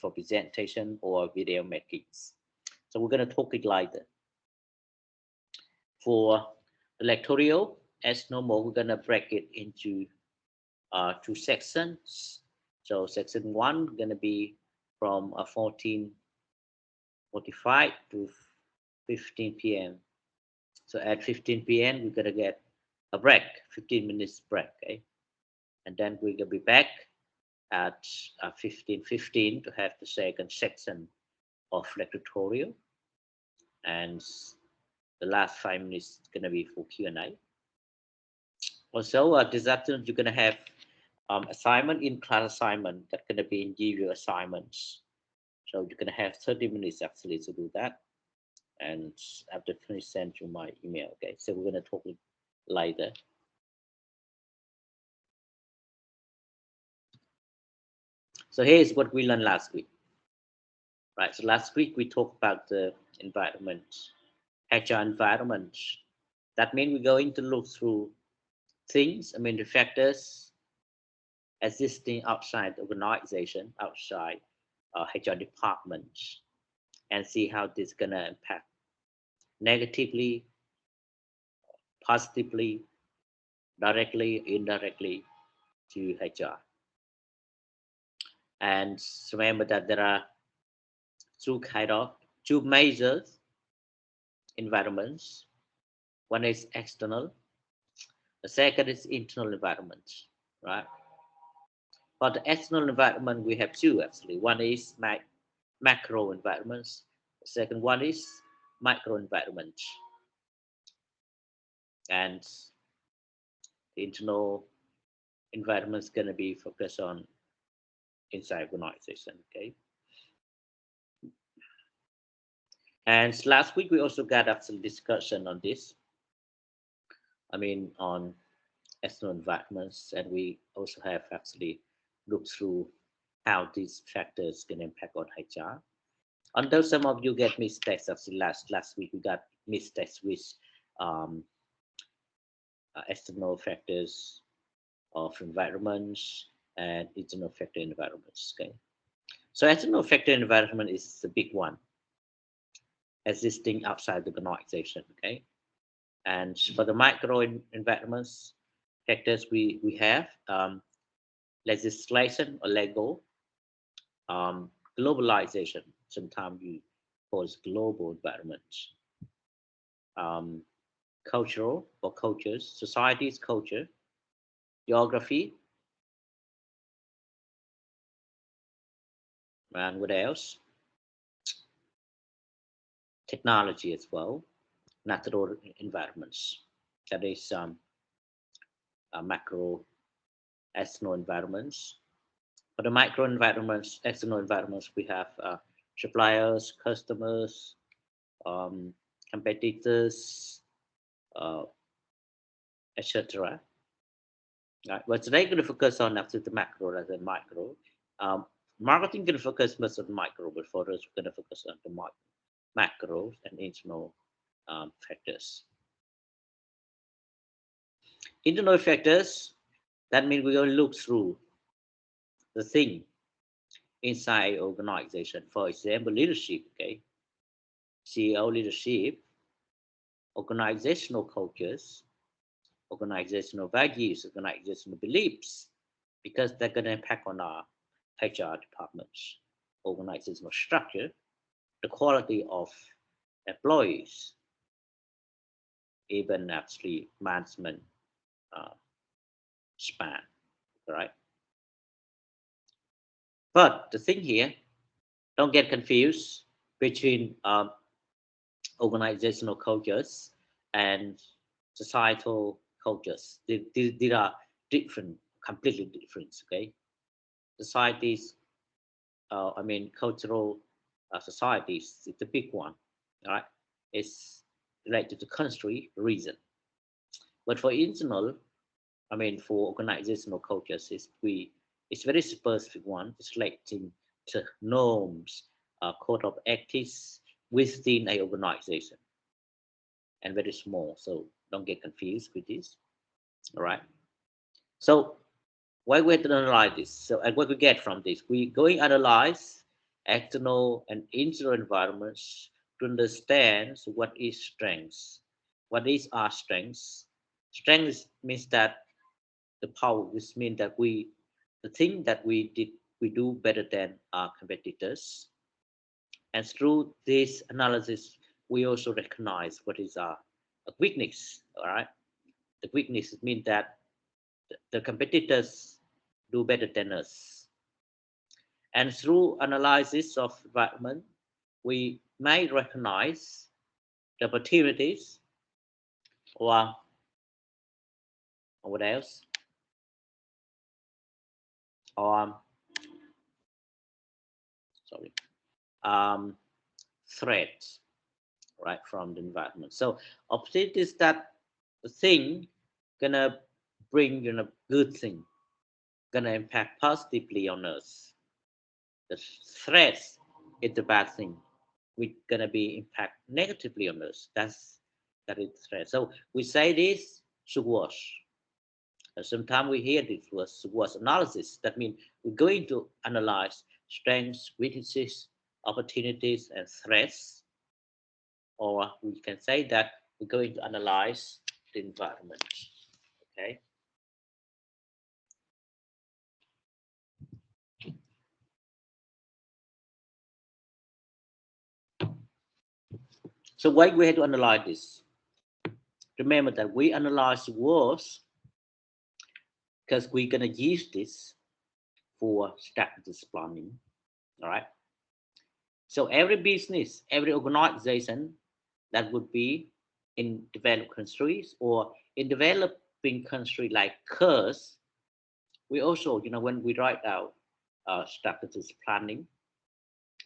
for presentation or video makings. So we're going to talk it later. For the lectorial, as normal, we're going to break it into two sections. So section 1 going to be from 14:45 to 15 p.m. So at 15 p.m. we're going to get a break, 15 minutes break, okay? And then we're going to be back at 15:15 to have the second section of lectorial, and the last 5 minutes is going to be for Q&A. Also, this afternoon you're going to have assignment in class assignment that's going to be individual assignments. So you're going to have 30 minutes actually to do that, and after finish send you my email. Okay, so we're going to talk later. So here's what we learned last week. Right, so last week we talked about the environment, HR environment. That means we're going to look through things, the factors existing outside the organization, outside HR department, and see how this is going to impact negatively, positively, directly, indirectly to HR. And remember that there are two major environments. One is external, the second is internal environment, right? For the external environment, we have two actually. One is macro environments. The second one is micro environment. And the internal environment is going to be focused on inside organization, okay? And last week we also got some discussion on this. On external environments, and we also have actually looked through how these factors can impact on HR. Although some of you get mistakes, actually last week we got mistakes with external factors of environments and internal factor environments. Okay, so external factor environment is the big one, existing outside the organization. Okay, and for the micro environments factors, we have legislation or legal, globalization, sometimes we call it global environment, cultural or cultures, society's culture, geography, and what else? Technology as well, natural environments. That is macro external environments. For the micro environments, external environments, we have suppliers, customers, competitors, etc. Right. But today we're going to focus on after the macro rather than micro. Marketing going to focus most on micro, but for us we're going to focus on the macro and internal factors. Internal factors, that means we're going to look through the thing inside organization. For example, leadership, okay, CEO leadership, organizational cultures, organizational values, organizational beliefs, because they're going to impact on our HR departments, organizational structure, the quality of employees, even actually management span, right? But the thing here, don't get confused between organizational cultures and societal cultures. They are different, completely different. Okay, societies, cultural societies, it's a big one. All right, it's related to country, region. But for internal, for organizational cultures, it's very specific one. It's relating to norms, code of ethics within a organization, and very small. So don't get confused with this. All right. So why we to analyze this? So and what we get from this, we going analyze external and internal environments to understand what is strengths. What is our strengths? Strength means that the power, which means that the thing that we do better than our competitors. And through this analysis, we also recognize what is our weakness. All right, the weakness means that the competitors do better than us. And through analysis of environment, we may recognize the opportunities or what else? Or sorry, um, threats, right, from the environment. So opportunities that the thing gonna bring good thing, gonna impact positively on us. The threats is the bad thing, which gonna be impact negatively on us. That is threat. So we say this SWOT. Sometimes we hear this word SWOT analysis. That means we're going to analyze strengths, weaknesses, opportunities, and threats. Or we can say that we're going to analyze the environment. Okay. So why we have to analyze this? Remember that we analyze words because we're gonna use this for strategic planning. All right. So every business, every organization that would be in developed countries or in developing country like us, we also, when we write out strategic planning,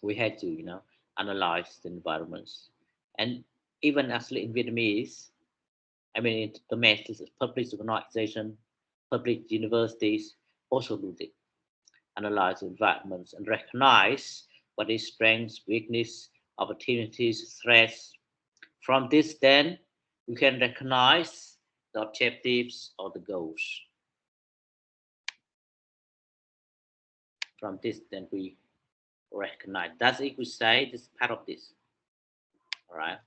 we had to, analyze the environments. And even actually in Vietnamese, I mean, in domestic public organization, public universities also do this, analyze environments and recognize what is strengths, weakness, opportunities, threats. From this, then we can recognize the objectives or the goals. From this, then we recognize. That's if we say this is part of this. All right.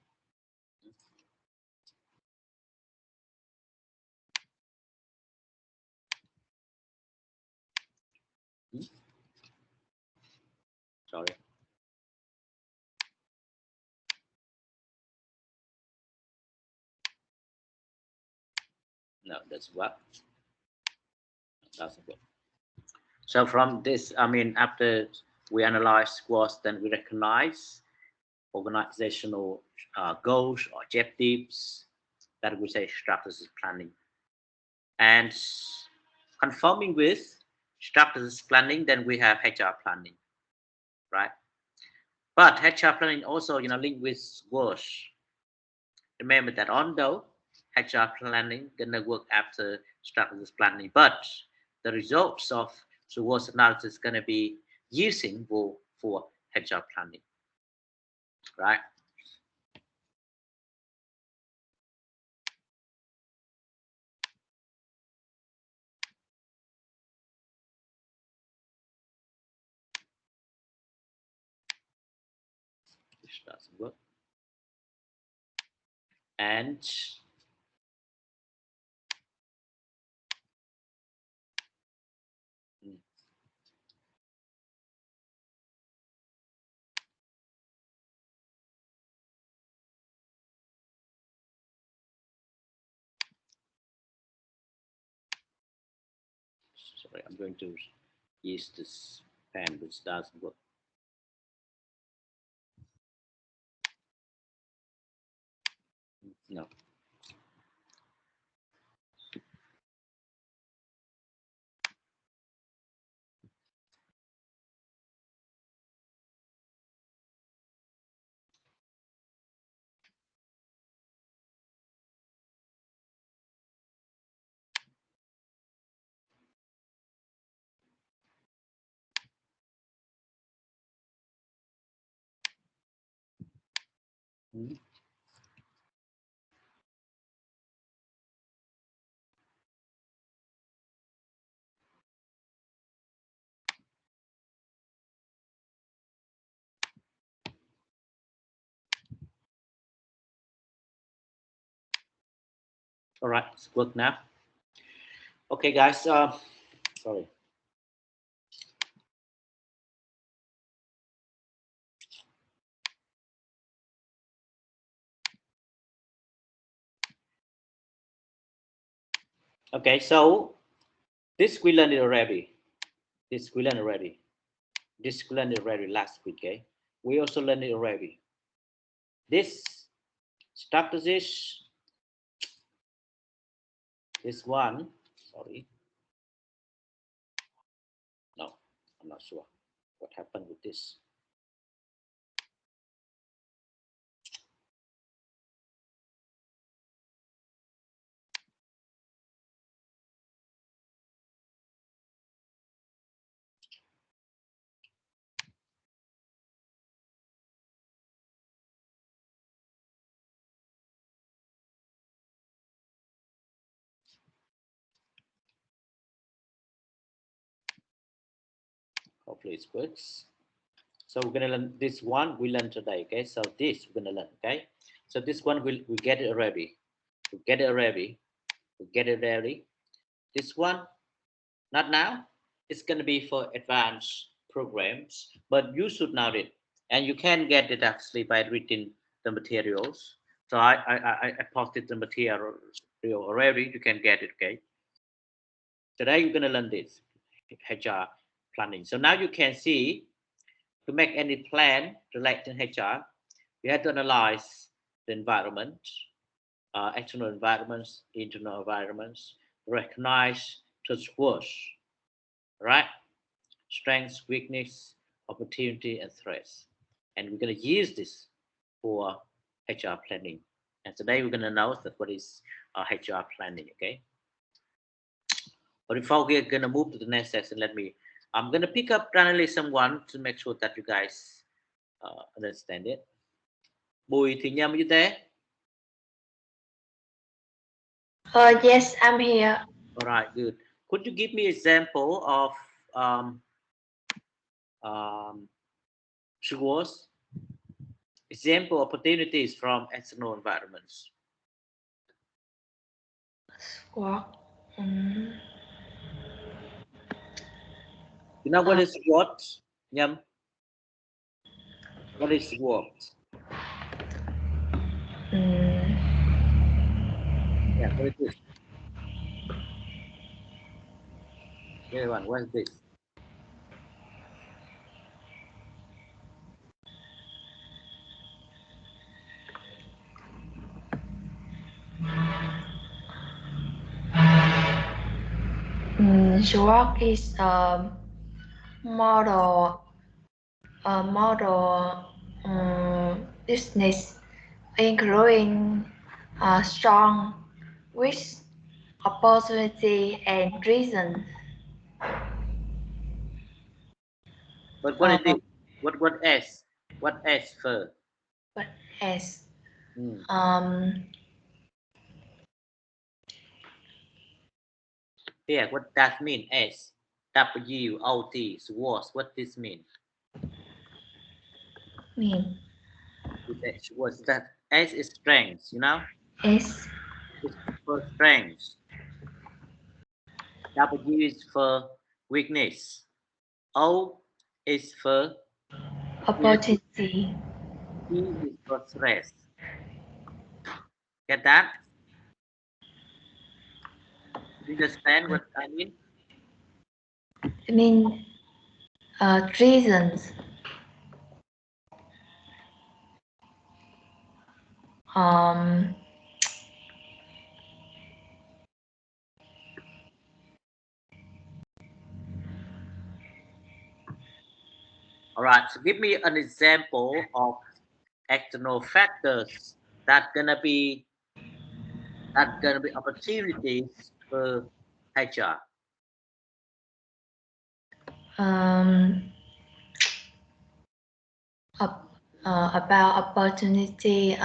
Hmm? Sorry. No, that's what. That's what. So from this, I mean, after we analyze squads, then we recognize organizational goals or objectives that we say strategic planning. And conforming with strategic planning, then we have HR planning, right? But HR planning also, linked with words. Remember that although HR planning gonna work after strategic planning, but the results of the words analysis is gonna be using for HR planning, right? Which doesn't work. And mm, sorry, I'm going to use this pen which doesn't work. No. Mm. All right, it's work now. Okay, guys. Sorry. Okay, so this we learned it already. This we learned already. This we learned it already last week. Okay, we also learned it already. This strategies. This one. Sorry. No, I'm not sure what happened with this. Hopefully it works. So we're gonna learn this one. We learn today. Okay, so this we're gonna learn. Okay, so this one we get it already. We get it already. We get it already. This one, not now. It's gonna be for advanced programs, but you should know it, and you can get it actually by reading the materials. So I posted the material already. You can get it. Okay. Today you're gonna learn this HR planning. So now you can see to make any plan related to HR, you have to analyze the environment, external environments, internal environments, recognize words, right? Strengths, weakness, opportunity, and threats. And we're going to use this for HR planning. And today we're going to know that what is HR planning, okay? But before we're going to move to the next section, I'm going to pick up journalism one to make sure that you guys understand it. Bùi thì Nhâm, you there? Yes, I'm here. All right, good. Could you give me an example of SWOT? Example opportunities from external environments. SWOT. You know what is SWOT, Nhâm? What is SWOT? Yeah, what is this? Everyone, what is this? SWOT is a model business including strong risk, opportunity, and reason. But what is it? What S? What S for? But as Yeah, what that mean? S. WOT. SWOT. What this mean? mean What's that? S is strength, you know? S It's for strength. W is for weakness. O is for opportunity. T is for stress. Get that? You understand what I mean? I mean reasons. Um, All right. So give me an example of external factors that gonna be opportunities for HR. About opportunity.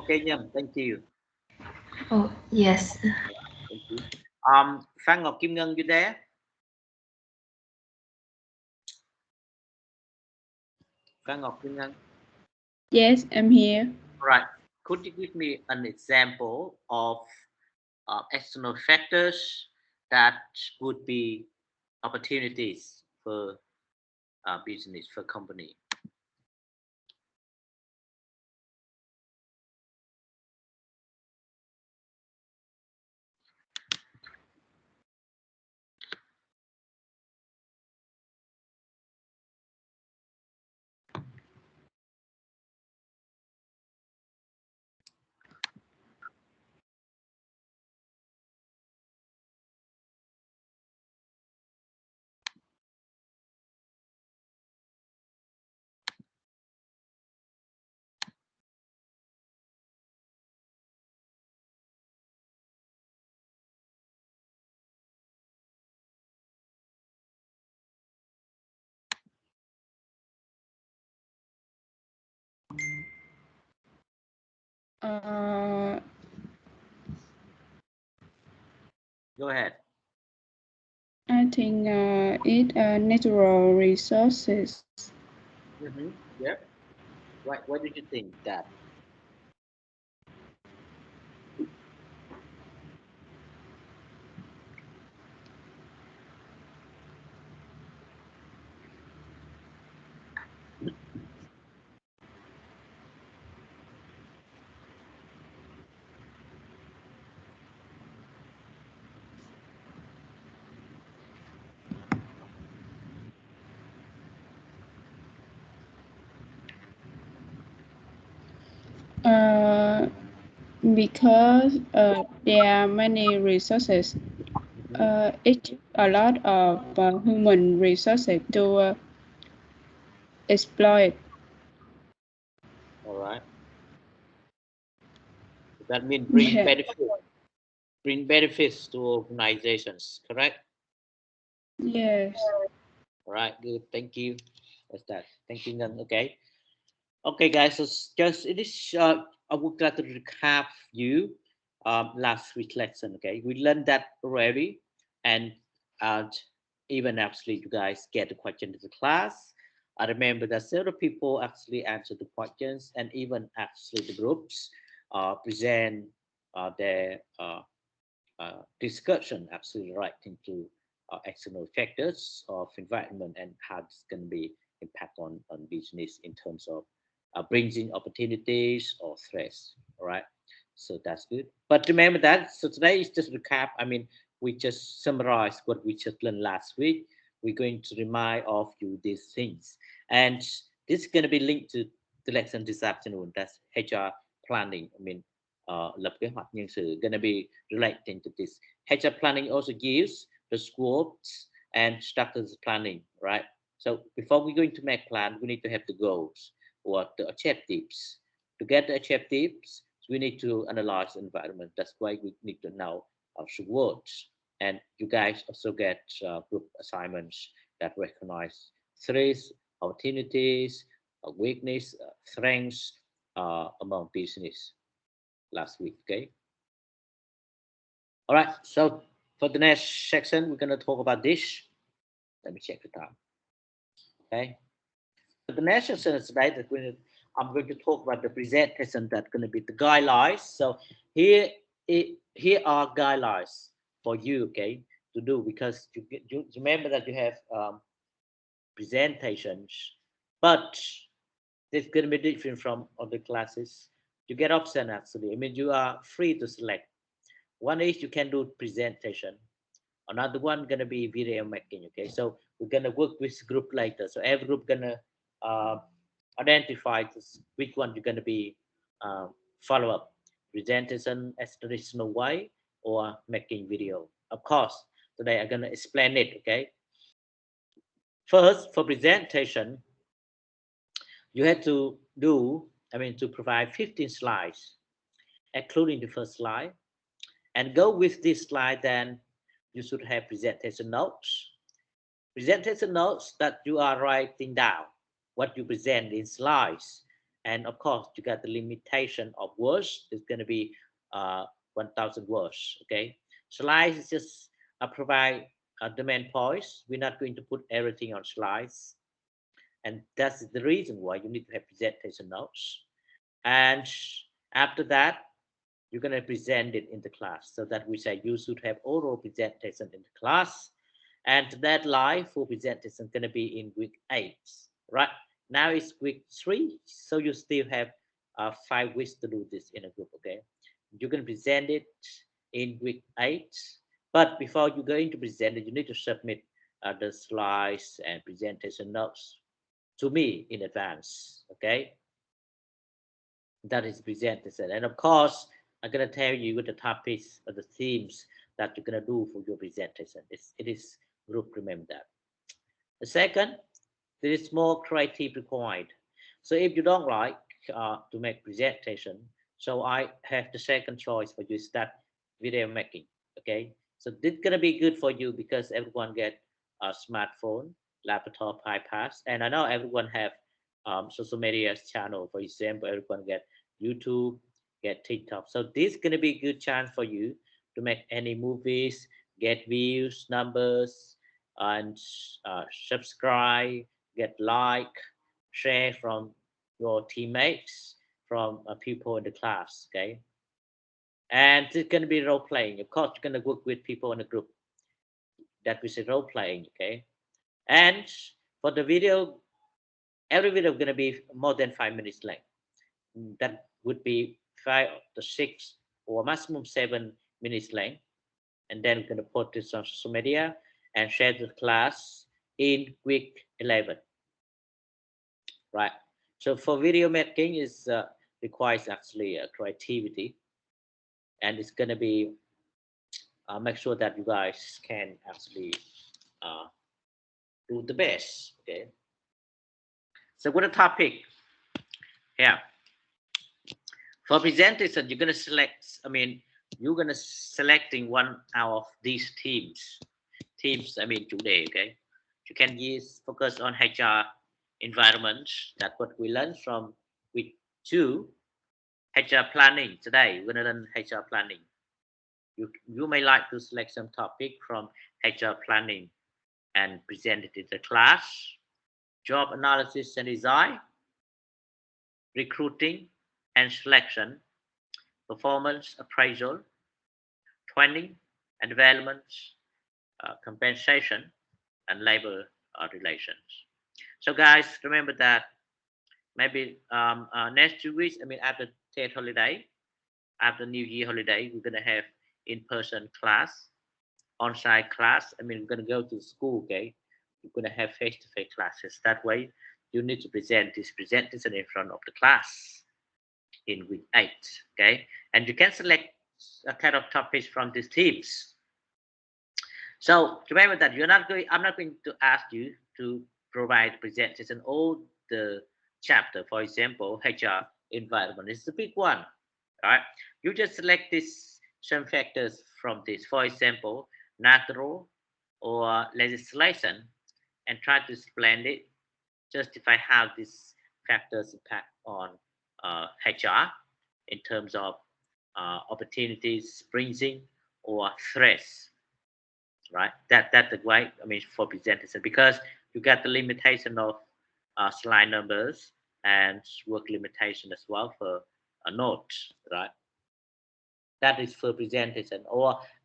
Okay, Nhâm, thank you. Oh, yes. Thank you. Phan Ngọc Kim Ngân, you there? Phan Ngọc Kim Ngân. Yes, I'm here. Right. Could you give me an example of external factors that would be opportunities for business, for company? Go ahead. I think it natural resources. Yeah. Right. What did you think that? Because there are many resources. It took a lot of human resources to exploit. All right. That means bring Yeah. benefits to organizations, correct? Yes. All right, good. Thank you. That's that. Thank you, Ngân. Okay. Okay, guys. So just it is. I would like to recap you last week's lesson. Okay, we learned that already, and uh, even actually, you guys get the question to the class. I remember that several people actually answered the questions, and even actually the groups present their discussion actually right into external factors of environment and how it's going to be impact on business in terms of bringing opportunities or threats. All right, so that's good. But remember that. So today is just recap. I mean, we just summarize what we just learned last week. We're going to remind of you these things, and this is going to be linked to the lesson this afternoon. That's HR planning. I mean, lập kế hoạch nhân sự gonna be relating to this. HR planning also gives the scopes and structures planning, right? So before we're going to make plan, we need to have the goals or the objectives. To get the objectives, we need to analyze the environment. That's why we need to know our words. And you guys also get group assignments that recognize threats, opportunities, weakness, strengths among business last week. Okay. All right. So for the next section, we're going to talk about this. Let me check the time. Okay. For the next section today, I'm going to talk about the presentation that's going to be the guidelines. So here, here are guidelines for you, okay, to do because you remember that you have presentations, but it's going to be different from other classes. You get option actually. I mean, you are free to select. One is you can do presentation. Another one gonna be video making. Okay, so we're gonna work with group later. So every group gonna uh, identify which one you're gonna be follow up presentation as traditional way or making video. Of course, today I'm gonna explain it. Okay, first for presentation, you have to do. I mean, to provide 15 slides, including the first slide. And go with this slide, then you should have presentation notes. Presentation notes that you are writing down what you present in slides. And of course, you got the limitation of words. It's going to be 1,000 words. Okay, slides is just provide the main points. We're not going to put everything on slides, and that's the reason why you need to have presentation notes. And after that, you're going to present it in the class. So that we say you should have oral presentation in the class, and that live for presentation is going to be in week 8, right? Now it's week 3, so you still have 5 weeks to do this in a group. Okay, you can present it in week 8, but before you go into present it, you need to submit the slides and presentation notes to me in advance. Okay, that is presentation, and of course I'm going to tell you what the topics or the themes that you're going to do for your presentation. It is group, remember that. The second, there is more creative required. So if you don't like to make presentation, so I have the second choice for you, is that video making. Okay, so this is going to be good for you because everyone get a smartphone, laptop, iPads, and I know everyone have social media channel. For example, everyone get YouTube, get TikTok. So this is going to be a good chance for you to make any movies, get views, numbers, and subscribe, get like, share from your teammates, from people in the class. Okay, and it's going to be role playing. Of course, you're going to work with people in a group. That we say role playing. Okay, and for the video, every video is going to be more than 5 minutes length. That would be 5 to 6 or maximum 7 minutes length, and then we're going to put this on social media and share the class in week 11, right? So for video making is requires actually creativity, and it's going to be make sure that you guys can actually do the best. Okay, so what a topic. Yeah, for presentation you're going to select, you're going to selecting one out of these teams, today. Okay, you can use focus on HR environment. That's what we learned from week 2. HR planning, today we're going to learn HR planning. You may like to select some topic from HR planning and present it in the class. Job analysis and design, recruiting and selection, performance appraisal, training and development, compensation, and labor relations. So guys, remember that maybe next 2 weeks, after Tet holiday, after New Year holiday, we're gonna have in-person class, on-site class. We're gonna go to school. Okay, we're gonna have face-to-face classes. That way, you need to present this presentation in front of the class in week 8. Okay, and you can select a kind of topics from these teams. So remember that I'm not going to ask you to provide presentation all the chapter. For example, HR environment is the big one. All right, you just select this some factors from this. For example, natural or legislation, and try to explain it, justify how these factors impact on HR in terms of opportunities, springing, or threats. Right? That's the way. For presentation, because you got the limitation of slide numbers and work limitation as well for a note, right? That is for presentation,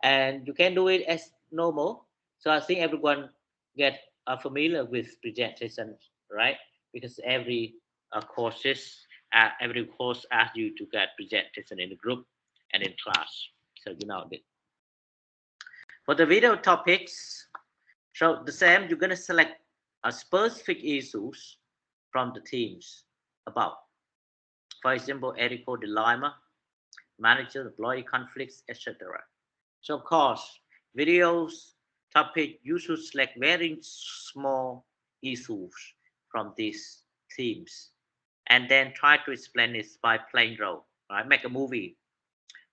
and you can do it as normal. So I think everyone get familiar with presentation, right? Because every every course asks you to get presentation in the group and in class, so you know it. For the video topics, so the same, you're going to select a specific issues from the teams about. For example, ethical dilemma, manager, employee conflicts, etc. So of course, videos topic, you should select very small issues from these themes, and then try to explain it by playing role. Right? Make a movie.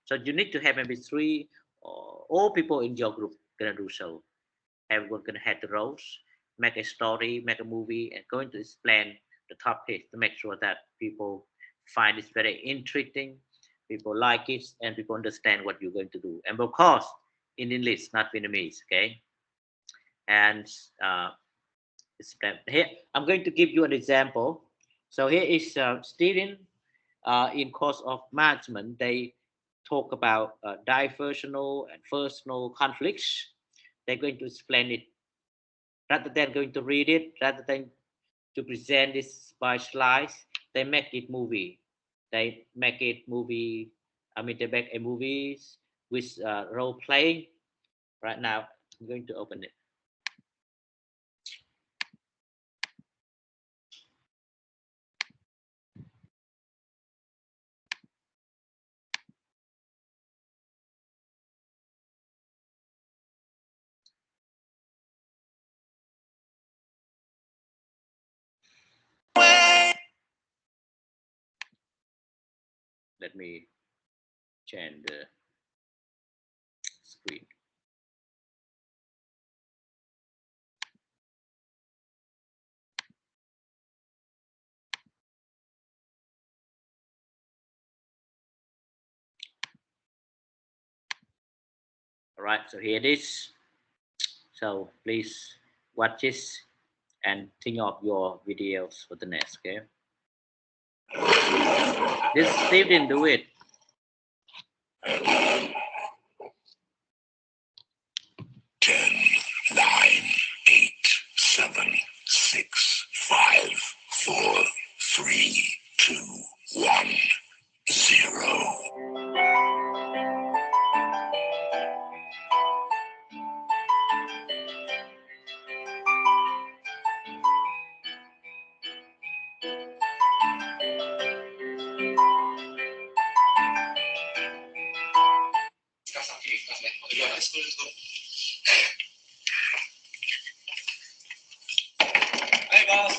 So you need to have maybe 3 or all people in your group gonna do so. Everyone gonna have the roles, make a story, make a movie, and going to explain the topic to make sure that people find it very interesting. People like it, and people understand what you're going to do. And of course, in English, not Vietnamese. Okay. And here I'm going to give you an example. So here is student in course of management. They talk about diversional and personal conflicts. They're going to explain it rather than going to read it, rather than to present this by slides. They make it movie. They make it movie. I mean, they make a movies with role playing. Right now, I'm going to open it. Let me change the screen. All right, so here it is. So please watch this and think of your videos for the next. Okay. This Steve didn't do it. 10, 9, 8, 7, 6, 5, 4, 3, 2, 1, 0. Hi boss.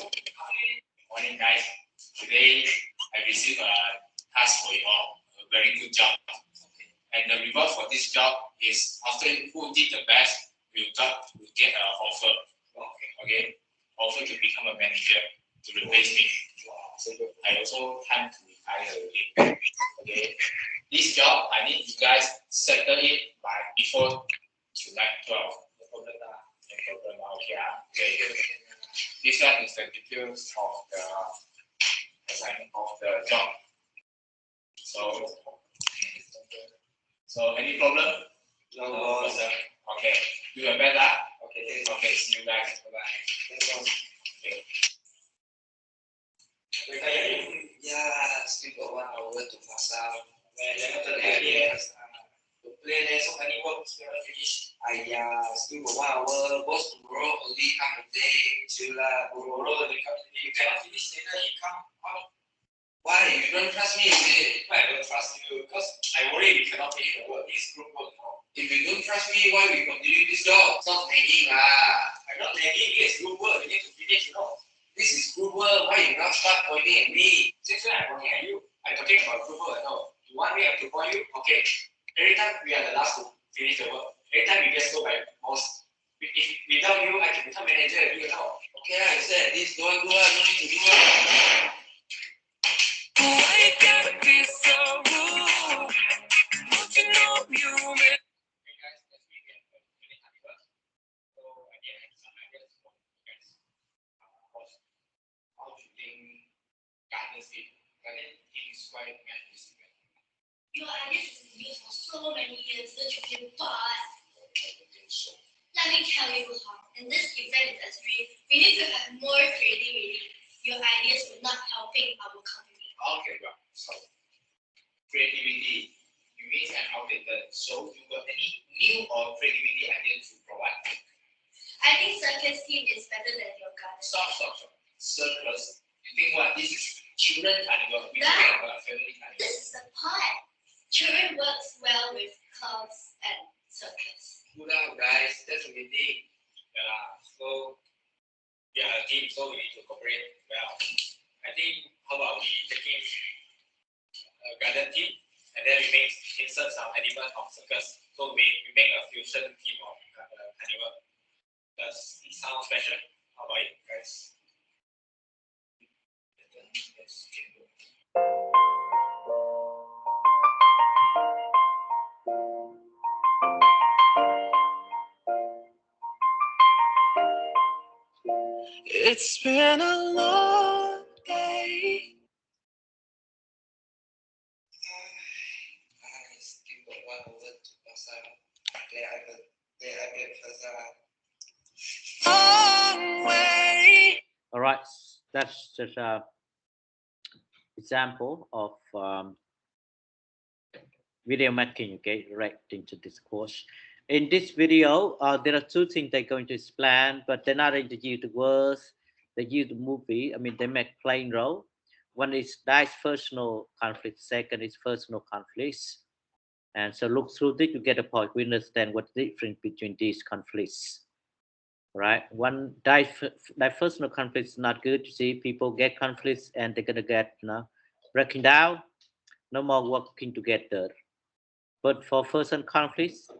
Morning guys. Today I received a task for you all. A very good job. And the reward for this job is after who did the best, will get an offer. Okay. Offer to become a manager to replace me. I also time to retire again. Okay. This job I need you guys settle it by before tonight 12. Okay. This one is the details of the assignment of the job. So any problem? No. Okay. Do your best. Okay. Okay. See you guys. Bye. Okay. Still got 1 hour to pass out. The play there, so many work still not finished. Still got 1 hour. Boss tomorrow only come a day. Chill lah. Tomorrow only come a day. You cannot finish later. You come out. Why? You don't trust me? I don't trust you because I worry we cannot finish the work. This group work. If you don't trust me, why we continue this job? Stop nagging lah. I'm not nagging. It's group work. We need to finish. This is group work. Why you not start pointing at me? Since when I'm pointing at you? I'm talking about group work. No. You want me to call you? Okay. Every time we are the last to finish the work. Every time we get told by boss. Without you, I can become manager. Okay, I said this. Don't do it. No need to do it. Why gotta be so rude? Don't you know you make Hey guys, let's meet again. So again, I just want you guys how do you think Garden's team? Garden team is quite managed. Your ideas have been used for so many years that you can pass. Let me tell you how. In this event industry, we need to have more creativity. Your ideas will not helping our company. Okay, well, so creativity, you mean an outdated. So you got any new or creativity ideas to provide? I think circus team is better than your garden. Stop. Circus. You think what? This is children carnival. We Yeah. talking about family carnival. This is the part. Children works well with clowns and circus. Good out, guys. That's a meeting. So we are a team, so we need to cooperate well. I think how about we taking a garden team and then we make insert some element of circus. So we make a fusion team of carnival. Does it sound special? How about it, guys? Yes. It's been a long day. Long way. All right, that's just a example of video making, okay, directing to this course. In this video, there are two things they're going to explain, but they're not into the words, they use the movie. I mean, they make playing role. One is personal conflict, second is personal conflicts. And so look through this to get a point. We understand what's the difference between these conflicts. Right? One personal conflict is not good. You see, people get conflicts and they're gonna get breaking down, no more working together. But for personal conflicts,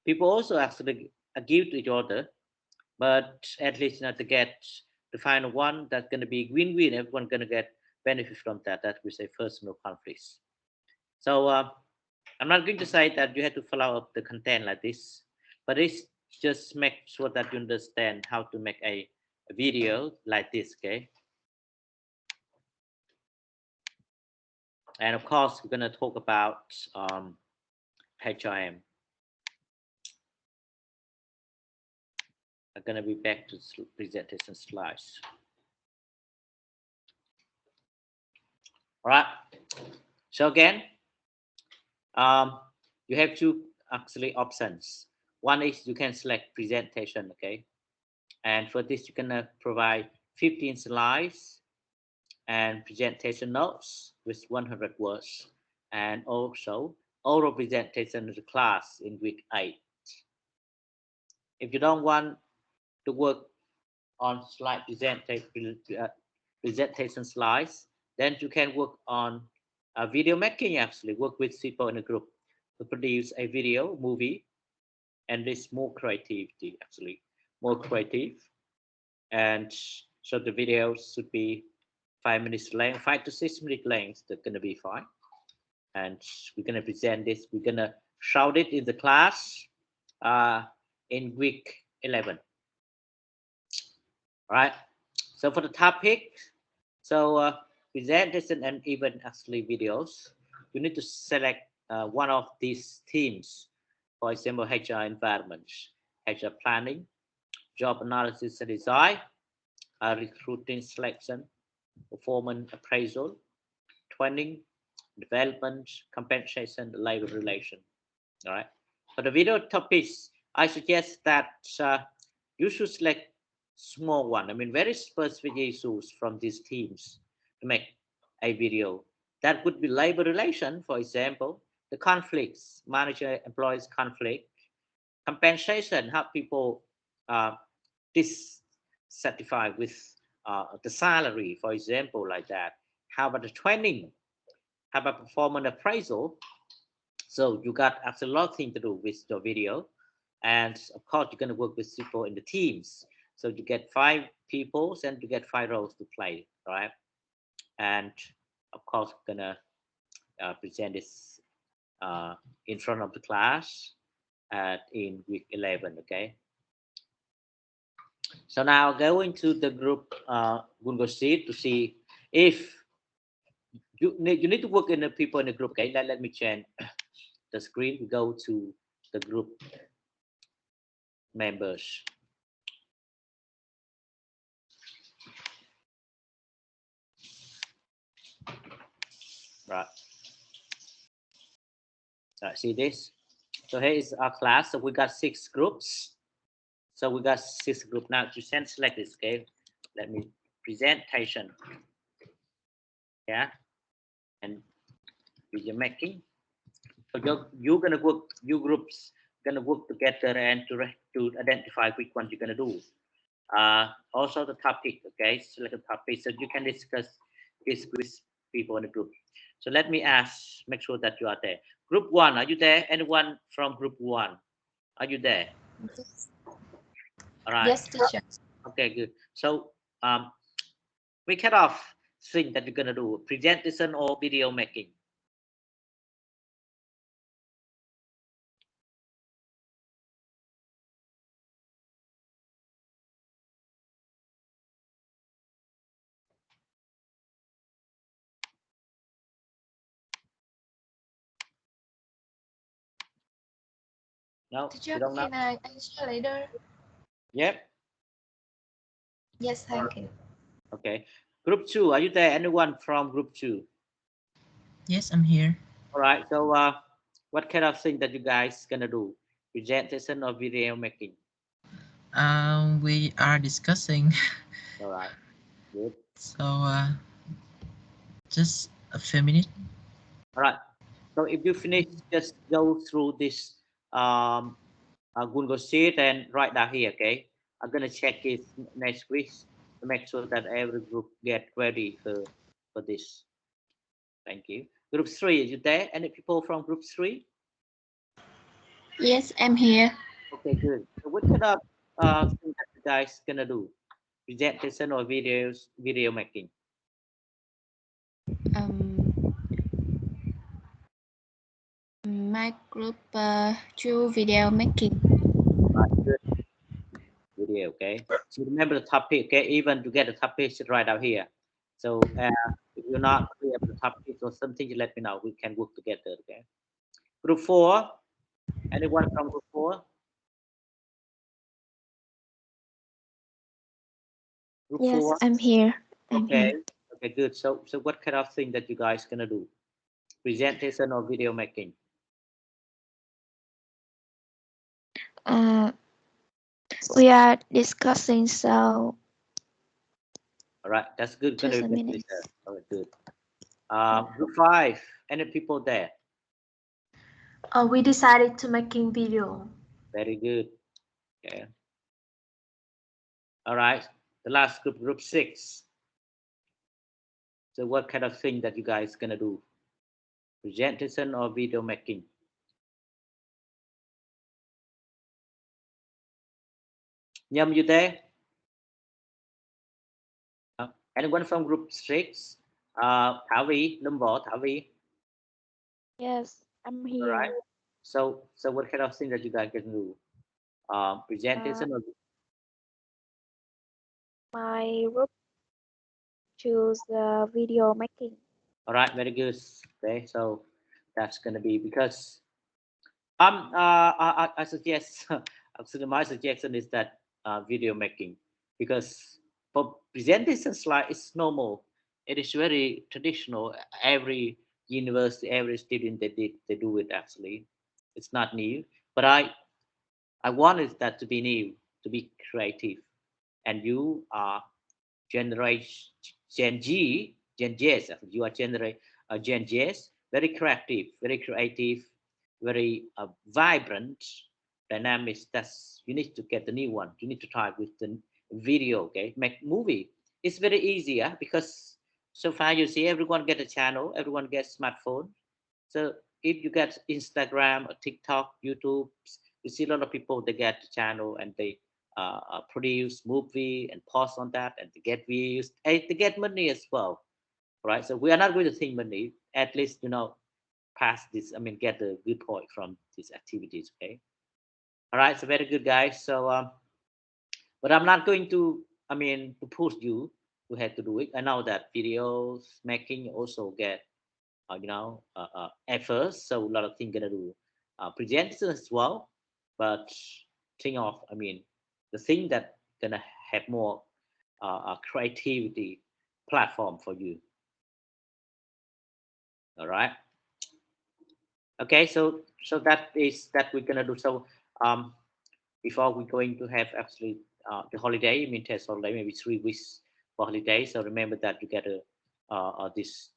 people also actually give to each other, but at least not to get the final one that's gonna be win-win. Everyone's gonna get benefit from that. That we say personal conflicts. So I'm not going to say that you have to follow up the content like this, but it's just make sure that you understand how to make a video like this, okay? And of course, we're going to talk about HRM. I'm going to be back to presentation slides. All right. So again, you have two actually options. One is you can select presentation, okay? And for this, you can provide 15 slides and presentation notes with 100 words, and also oral presentation of the class in week 8. If you don't want to work on slide presentation slides, then you can work on video making, actually work with people in a group to produce a video movie, and this more creativity, actually more creative. And so the videos should be 5 minutes length, 5 to 6 minute length. That's going to be fine. And we're going to present this. We're going to show it in the class in week 11. All right. So for the topic, so presentation and even actually videos, you need to select one of these themes. For example, HR environment, HR planning, job analysis and design, recruiting selection, performance appraisal, training, development, compensation, labor relation. All right. For the video topics, I suggest that you should select small one. I mean, very specific issues from these teams to make a video. That would be labor relation, for example, the conflicts, manager employees conflict, compensation, how people dissatisfied with the salary, for example, like that. How about the training? How about performance appraisal? So you got actually a lot of things to do with your video. And of course, you're going to work with people in the teams. So you get 5 people and you get 5 roles to play, right? And of course, we're going to present this in front of the class in week 11, okay? So now going to the group Google Sheet to see if you need to work in the people in the group, okay? Let me change the screen. We go to the group members. Right. See this? So here is our class. So we got 6 groups. So we got 6 groups. Now to select this, okay? Let me presentation. Yeah. And video making. So you're gonna work, you groups gonna work together and to identify which one you're gonna do. Also the topic, okay? Select a topic so you can discuss this with people in the group. So let me ask, make sure that you are there. Group 1, are you there? Anyone from group 1? Are you there? Yes. All right. Yes, teacher. Okay, good. So we kind of think that you're gonna do presentation or video making. No, Teacher, you don't know? can I answer later? Yep. Yes, thank you. Okay. Group 2, are you there? Anyone from group 2? Yes, I'm here. All right. So what kind of thing that you guys gonna do? Presentation or video making? We are discussing. All right. Good. So just a few minutes. All right. So if you finish, just go through this Google Sheet and write down here. Okay. I'm gonna check it next week to make sure that every group get ready for this. Thank you. Group 3, are you there? Any people from group 3? Yes, I'm here. Okay, good. So what kind of thing that you guys gonna do? Presentation or video making? My group do video making. Right, good. Video, okay. So remember the topic, okay? Even to get the topic, should write out here. So if you're not clear with the topic or something, you let me know. We can work together, okay? Group 4. Anyone from group 4? Group Yes, 4. I'm here. I'm Okay. here. Okay, good. So what kind of thing that you guys gonna do? Presentation or video making? We are discussing, so All right, that's good. Gonna just a be minute. later. All right, good. Group 5. Any people there? We decided to making video. Very good. Okay. All right. The last group, group 6. So what kind of thing that you guys gonna do? Presentation or video making? Nhâm, you there? Anyone from group 6? Thảo Vi, Lâm Võ, Thảo Vi. Yes, I'm All here. right. So what kind of thing that you guys can do? Presentation or My group choose the video making. all right, very good. Okay, so that's gonna be because I suggest actually my suggestion is that video making because for presentation slide it's normal. It is very traditional. Every university, every student they do it actually. It's not new, but I wanted that to be new, to be creative, and you are generation Gen G, Gen Z. You are Gen Z, very creative, very vibrant, dynamic. That's you need to get the new one. You need to try with the video. Okay, make movie. It's very easy, yeah, because so far you see everyone get a channel, everyone gets smartphone. So if you get Instagram or TikTok, YouTube, you see a lot of people they get the channel and they produce movie and post on that and they get views and they get money as well, right? So we are not going to think money, at least pass this. I mean, get the good point from these activities. Okay, all right. So very good, guys. So but I'm not going to. I mean, to push you to have to do it. I know that videos making also get efforts. So a lot of things gonna do presentation as well, but think of I mean the thing that gonna have more creativity platform for you. All right. Okay. So that is that we're gonna do. So before we're going to have actually the holiday, I mean test holiday, maybe 3 weeks for holiday. So remember that you get a this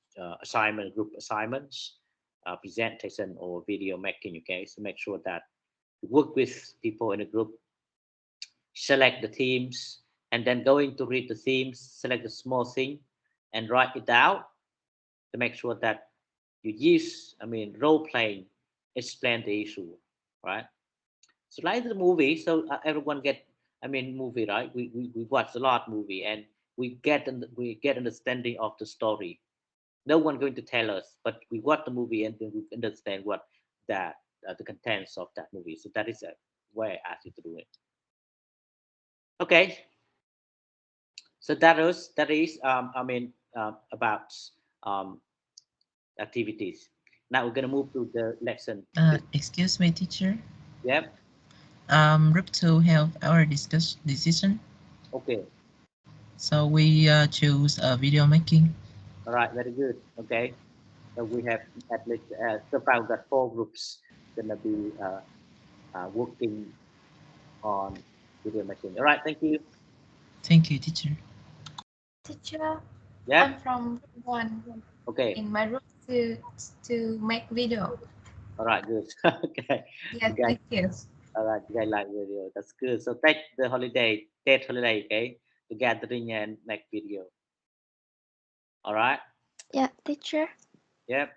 assignment, group assignments, presentation or video making. Okay, so make sure that you work with people in a group, select the themes, and then going to read the themes, select a small thing, and write it down to make sure that you use, I mean, role playing, explain the issue, right? So like the movie, so everyone get, I mean, movie, right? We watch a lot movie and we get understanding of the story. No one going to tell us, but we watch the movie and then we understand what that the contents of that movie. So that is a way I ask you to do it. Okay, so that is I mean about um, activities. Now we're gonna move to the lesson. Excuse me, teacher. Yep. Group 2 have our decision. Okay. So we choose video making. All right. Very good. Okay. So we have at least so far we've got 4 groups gonna be working on video making. All right. Thank you. Thank you, teacher. Teacher, Yeah. I'm from one Okay. in my room to make video. All right. Good. Okay. Yes, You guys, thank you. all right. You guys like video. That's good. So take the holiday, take holiday. Okay. To gathering and make video. All right. Yeah, teacher. Yep.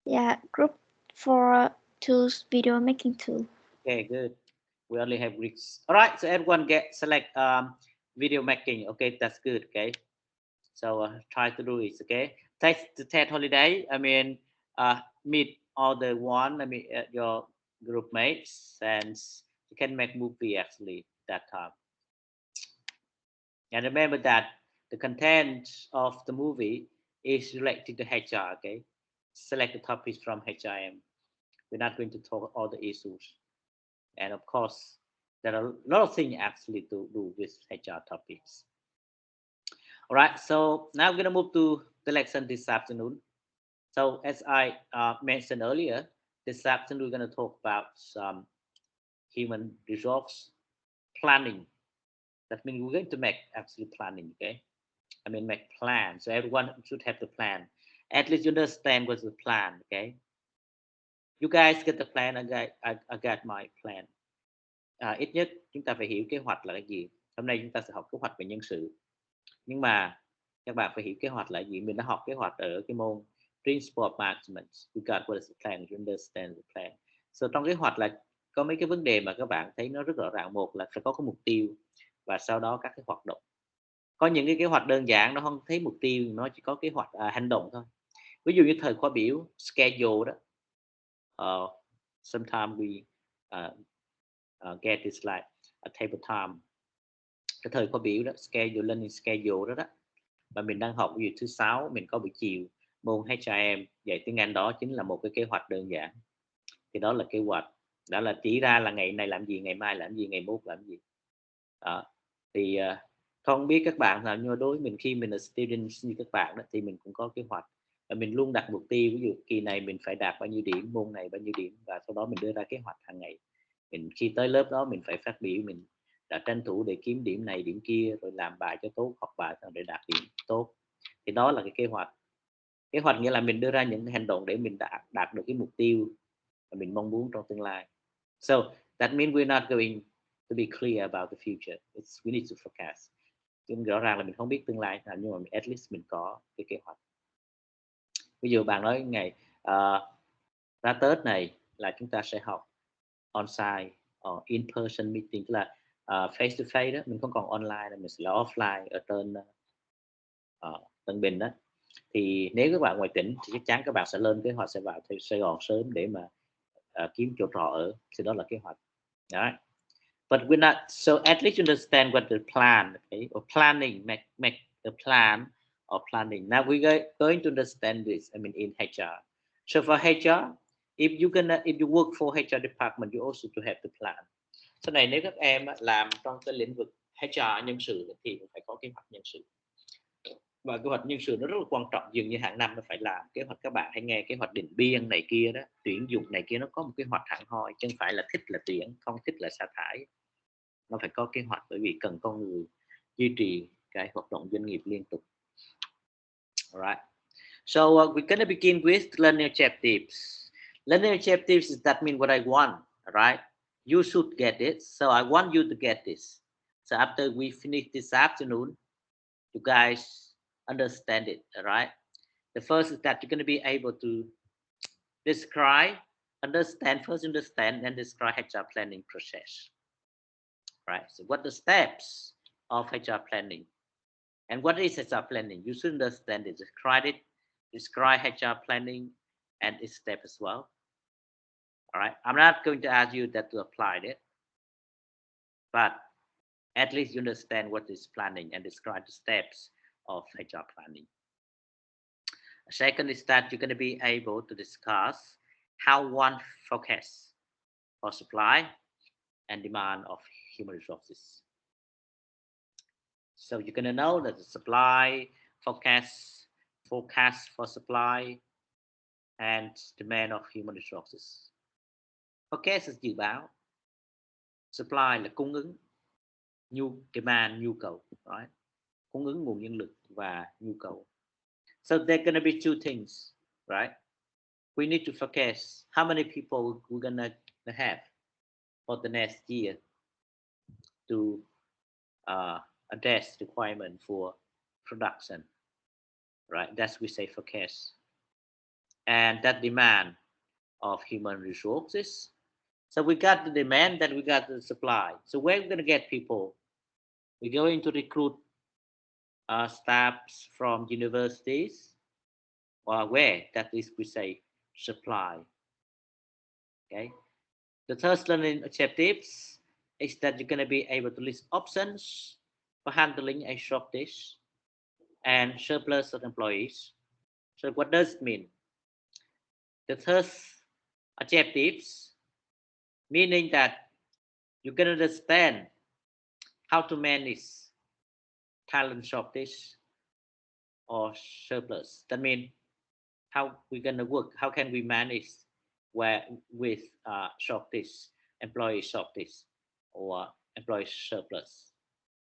Yeah, group 4 choose video making tool. Okay. Good. We only have Greeks. All right. So everyone get select video making. Okay. That's good. Okay. So try to do it. Okay. Take the TED holiday. I mean, meet all the one. I mean, your group mates, and you can make movie actually that time. And remember that the content of the movie is related to HR. Okay. Select the topics from HRM. We're not going to talk all the issues. And of course, there are a lot of things actually to do with HR topics. All right, so now we're going to move to the lesson this afternoon. So as I mentioned earlier, this afternoon we're going to talk about some human resource planning. That means we're going to make actually planning, okay? I mean, make plans. So everyone should have the plan. At least you understand what's the plan, okay? You guys get the plan, I got my plan. Ít nhất chúng ta phải hiểu kế hoạch là cái gì. Hôm nay chúng ta sẽ học kế hoạch về nhân sự. Nhưng mà các bạn phải hiểu kế hoạch là gì. Mình đã học kế hoạch ở cái môn Principle of Management. You got what is the plan, you understand the plan. So trong kế hoạch là có mấy cái vấn đề mà các bạn thấy nó rất rõ ràng. Một là phải có cái mục tiêu và sau đó các cái hoạt động. Có những cái kế hoạch đơn giản nó không thấy mục tiêu, nó chỉ có kế hoạch hành động thôi. Ví dụ như thời khóa biểu schedule đó. Sometimes we get this like a table time. Cái thời khóa biểu đó, schedule, learning schedule đó đó. Và mình đang học ví dụ thứ 6 mình có buổi chiều môn HRM dạy tiếng Anh, đó chính là một cái kế hoạch đơn giản. Thì đó là kế hoạch, đó là chỉ ra là ngày này làm gì, ngày mai làm gì, ngày mốt làm gì. Đó. Thì không biết các bạn nào, nhưng mà đối với mình khi mình là student như các bạn đó, thì mình cũng có kế hoạch và mình luôn đặt mục tiêu. Ví dụ kỳ này mình phải đạt bao nhiêu điểm, môn này bao nhiêu điểm, và sau đó mình đưa ra kế hoạch hàng ngày. Mình khi tới lớp đó mình phải phát biểu, mình đã tranh thủ để kiếm điểm này điểm kia, rồi làm bài cho tốt, học bài để đạt điểm tốt. Thì đó là cái kế hoạch. Kế hoạch nghĩa là mình đưa ra những hành động để mình đạt được cái mục tiêu mà mình mong muốn trong tương lai. So that means we're not going to be clear about the future. We need to forecast. Nhưng rõ ràng là mình không biết tương lai nào, nhưng mà at least mình có cái kế hoạch. Ví dụ bạn nói ngày ra Tết này là chúng ta sẽ học on-site or in-person meeting, tức là face to face đó, mình không còn online, là mình sẽ là offline ở trên Tân Bình đó. Thì nếu các bạn ngoài tỉnh thì chắc chắn các bạn sẽ lên kế hoạch sẽ vào Sài Gòn sớm để mà kiếm chỗ trọ ở, thì đó là kế hoạch. Right? But we're not, so at least you understand what the plan, okay, or planning, make a plan or planning. Now we're going to understand this, I mean, in HR. So for HR, if you work for HR department, you also to have the plan. Sau này nếu các em làm trong cái lĩnh vực HR nhân sự thì cũng phải có kế hoạch nhân sự. Và kế hoạch nhân sự nó rất là quan trọng, dường như hàng năm nó phải làm kế hoạch. Các bạn hay nghe kế hoạch định biên này kia đó, tuyển dụng này kia, nó có một kế hoạch hẳn hoi, chứ không phải là thích là tuyển, không thích là sa thải. Nó phải có kế hoạch, bởi vì cần con người duy trì cái hoạt động doanh nghiệp liên tục. Alright. So we're going to begin with learning objectives. Learning objectives is that mean what I want, alright? You should get it, so I want you to get this. So after we finish this afternoon, you guys understand it, alright? The first is that you're going to be able to describe, understand, first understand, and describe HR planning process. Right? So what the steps of HR planning? And what is HR planning? You should understand it. Describe HR planning and its step as well. All right. I'm not going to ask you that to apply it, but at least you understand what is planning and describe the steps of HR planning. Second is that you're going to be able to discuss how one forecasts for supply and demand of human resources. So you're gonna know that the supply forecast for supply and demand of human resources. Forecast là dự báo, supply là cung ứng, demand nhu cầu, right? Cung ứng nguồn nhân lực và nhu cầu. So there's gonna be two things, right? We need to forecast how many people we're gonna have for the next year to address requirement for production, right? That's we say forecast. And that demand of human resources. So we got the demand, then we got the supply. So where are we going to get people? We're going to recruit staffs from universities, or where? That is, we say supply. Okay. The third learning objectives is that you're going to be able to list options for handling a shortage and surplus of employees. So what does it mean? The third objectives, meaning that you can understand how to manage talent shortage or surplus. That means how we're going to work, how can we manage with shortage, employee shortage or employee surplus.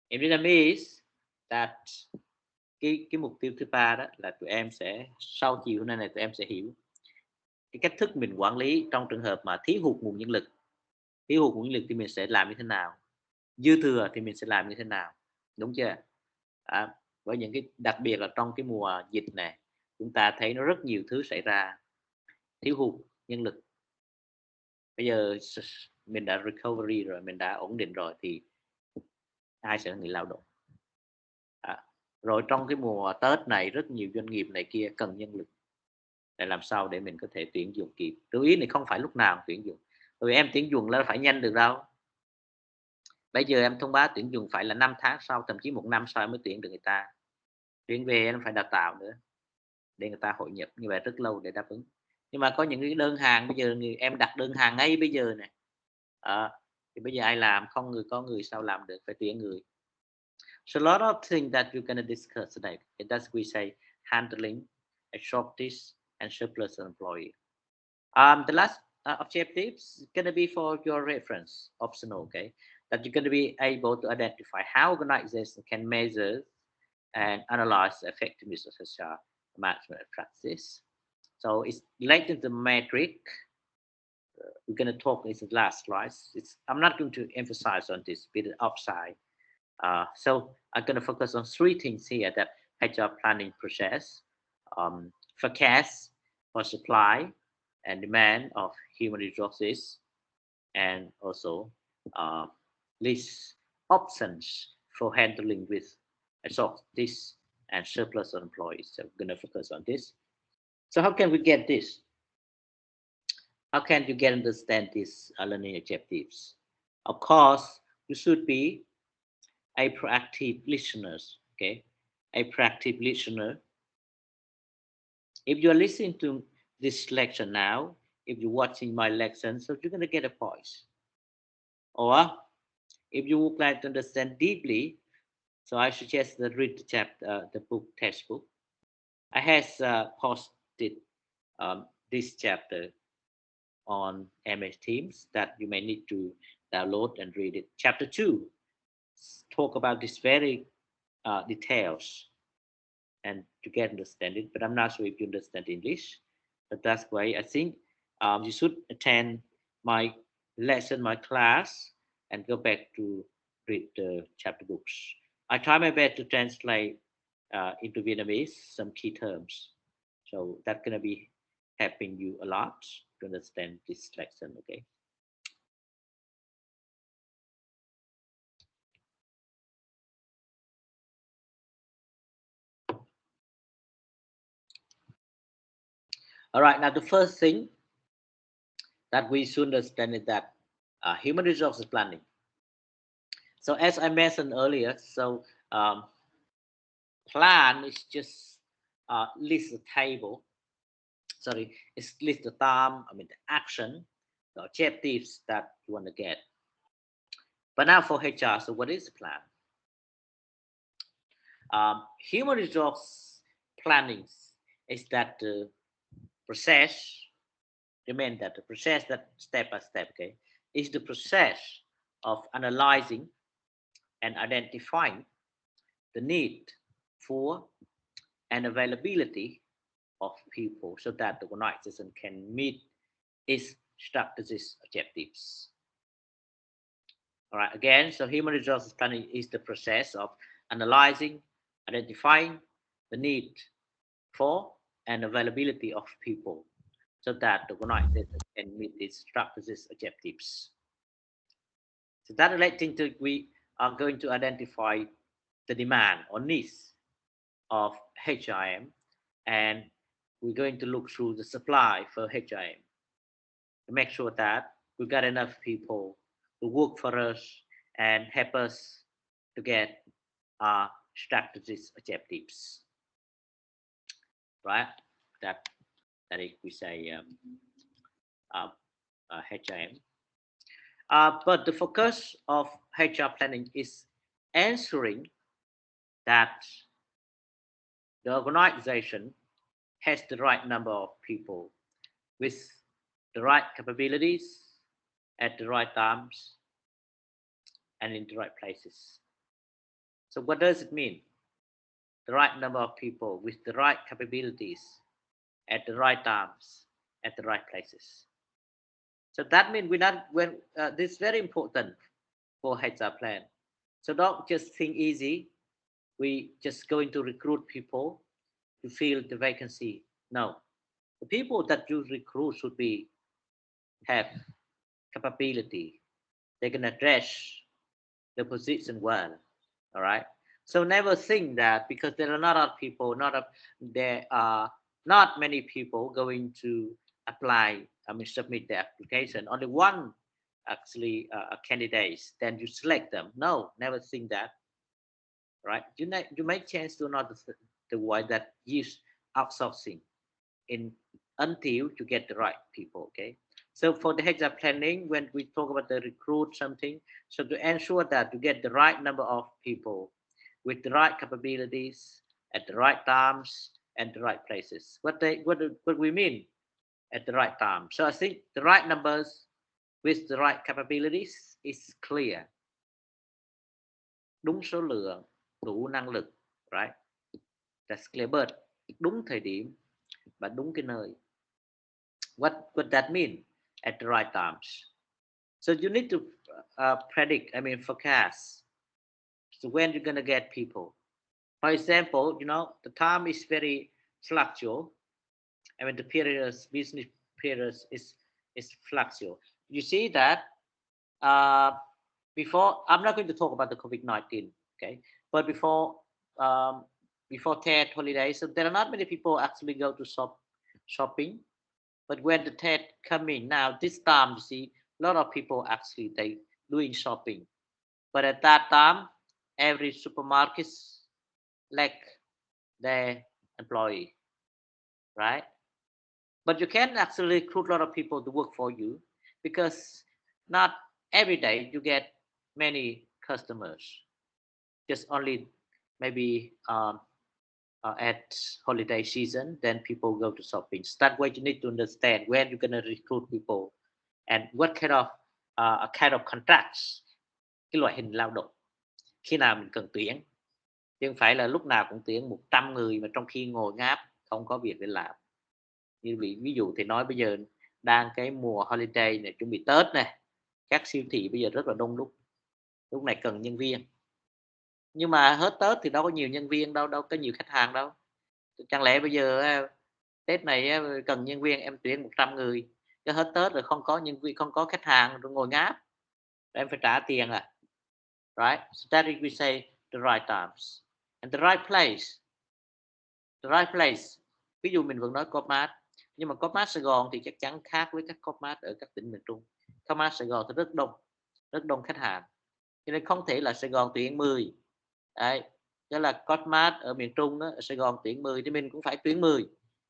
In Vietnamese, that cái mục tiêu thứ ba đó là tụi em sẽ sau chiều hôm nay này tụi em sẽ hiểu cái cách thức mình quản lý trong trường hợp mà thiếu hụt nguồn nhân lực. Thiếu hụt nguồn nhân lực thì mình sẽ làm như thế nào, dư thừa thì mình sẽ làm như thế nào, đúng chưa? Với những cái đặc biệt là trong cái mùa dịch này, chúng ta thấy nó rất nhiều thứ xảy ra, thiếu hụt nhân lực. Bây giờ mình đã recovery rồi, mình đã ổn định rồi thì ai sẽ là người lao động? Rồi trong cái mùa Tết này rất nhiều doanh nghiệp này kia cần nhân lực, để làm sao để mình có thể tuyển dụng kịp. Lưu ý này không phải lúc nào tuyển dụng, bởi vì em tuyển dụng là phải nhanh được đâu. Bây giờ em thông báo tuyển dụng phải là 5 tháng sau, thậm chí 1 năm sau mới tuyển được người ta. Tuyển về em phải đào tạo nữa để người ta hội nhập, như vậy rất lâu để đáp ứng. Nhưng mà có những cái đơn hàng bây giờ em đặt đơn hàng ngay bây giờ này, thì bây giờ ai làm? Không có người sao làm được, phải tuyển người. So a lot of things that we're going to discuss today. That's we say handling a shortage and surplus employee. The last objective is going to be for your reference, optional, okay? That you're going to be able to identify how organizations can measure and analyze the effectiveness of HR management practice. So it's related to metric. We're going to talk in the last slides. I'm not going to emphasize on this bit upside. So I'm going to focus on 3 things here: that HR planning process, forecast for supply and demand of human resources, and also list options for handling with this and surplus of employees. So we're going to focus on this. So how can we get this? How can you get understand these learning objectives? Of course, you should be a proactive listener, okay? A proactive listener. If you're listening to this lecture now, if you're watching my lesson, so you're going to get a voice. Or if you would like to understand deeply, so I suggest that read the chapter, the book textbook. I have posted this chapter on MS Teams that you may need to download and read it. Chapter 2 talk about this very details and to get understand it, but I'm not sure if you understand English. But that's why I think you should attend my lesson, my class, and go back to read the chapter books. I try my best to translate into Vietnamese some key terms, so that's gonna be helping you a lot to understand this lesson. Okay. All right, now the first thing that we should understand is that human resources planning. So as I mentioned earlier, so plan is just list the table. Sorry, it's list the time, the action, the objectives that you want to get. But now for HR, so what is the plan? Human resource planning is that the process, remain that the process that step by step, okay, is the process of analyzing and identifying the need for and availability of people so that the organization can meet its strategic objectives. All right, again, so human resources planning is the process of analyzing, identifying the need for and availability of people so that the organization can meet its strategic objectives. So that relating to, we are going to identify the demand or needs of HRM, and we're going to look through the supply for HRM to make sure that we got enough people to work for us and help us to get our strategic objectives. Right? That is, we say HRM. But the focus of HR planning is ensuring that the organization has the right number of people with the right capabilities at the right times and in the right places. So what does it mean? The right number of people with the right capabilities at the right times at the right places. So that means we're not, when this is very important for HR plan. So don't just think easy. We just going to recruit people to fill the vacancy. No, the people that you recruit should be have capability. They can address the position well. All right. So never think that because there are not a lot of people, there are not many people going to apply. I mean, submit the application. Only one actually candidates. Then you select them. No, never think that. Right? You make chance to not the way that use outsourcing in until you get the right people. Okay. So for the HR planning, when we talk about the recruit something, so to ensure that you get the right number of people with the right capabilities at the right times and the right places. What we mean at the right time. So I think the right numbers with the right capabilities is clear. Đúng số lượng, đủ năng lực, right? That's clear, but đúng thời điểm và đúng cái nơi. What that mean? At the right times. So you need to predict, I mean, forecast. So when you're gonna get people. For example, you know, the time is very fluctual. I mean, the periods, business periods is fluctual. You see that before, I'm not going to talk about the COVID-19, okay? But before TED holidays, so there are not many people actually go to shopping. But when the TED coming now, this time you see a lot of people actually they doing shopping. But at that time, every supermarket lack their employee, right? But you can actually recruit a lot of people to work for you because not every day you get many customers. Just only maybe at holiday season, then people go to shopping. So that way you need to understand where you're going to recruit people and what kind of contracts, cái loại hình lao động khi nào mình cần tuyển, chứ không phải là lúc nào cũng tuyển 100 người mà trong khi ngồi ngáp không có việc để làm. Như ví dụ thì nói bây giờ đang cái mùa holiday này, chuẩn bị Tết này, các siêu thị bây giờ rất là đông đúc, lúc này cần nhân viên. Nhưng mà hết Tết thì đâu có nhiều nhân viên đâu có nhiều khách hàng đâu. Chẳng lẽ bây giờ Tết này cần nhân viên em tuyển 100 người, cái hết Tết rồi không có nhân viên, không có khách hàng rồi ngồi ngáp, rồi em phải trả tiền à? Right? So that is we say the right times and the right place. The right place. Ví dụ mình vẫn nói Copmart, nhưng mà Copmart Sài Gòn thì chắc chắn khác với các Copmart ở các tỉnh miền Trung. Copmart Sài Gòn thì rất đông khách hàng. Cho nên không thể là Sài Gòn tuyển 10. Đấy, đó là Copmart ở miền Trung đó, ở Sài Gòn tuyển 10 thì mình cũng phải tuyển 10.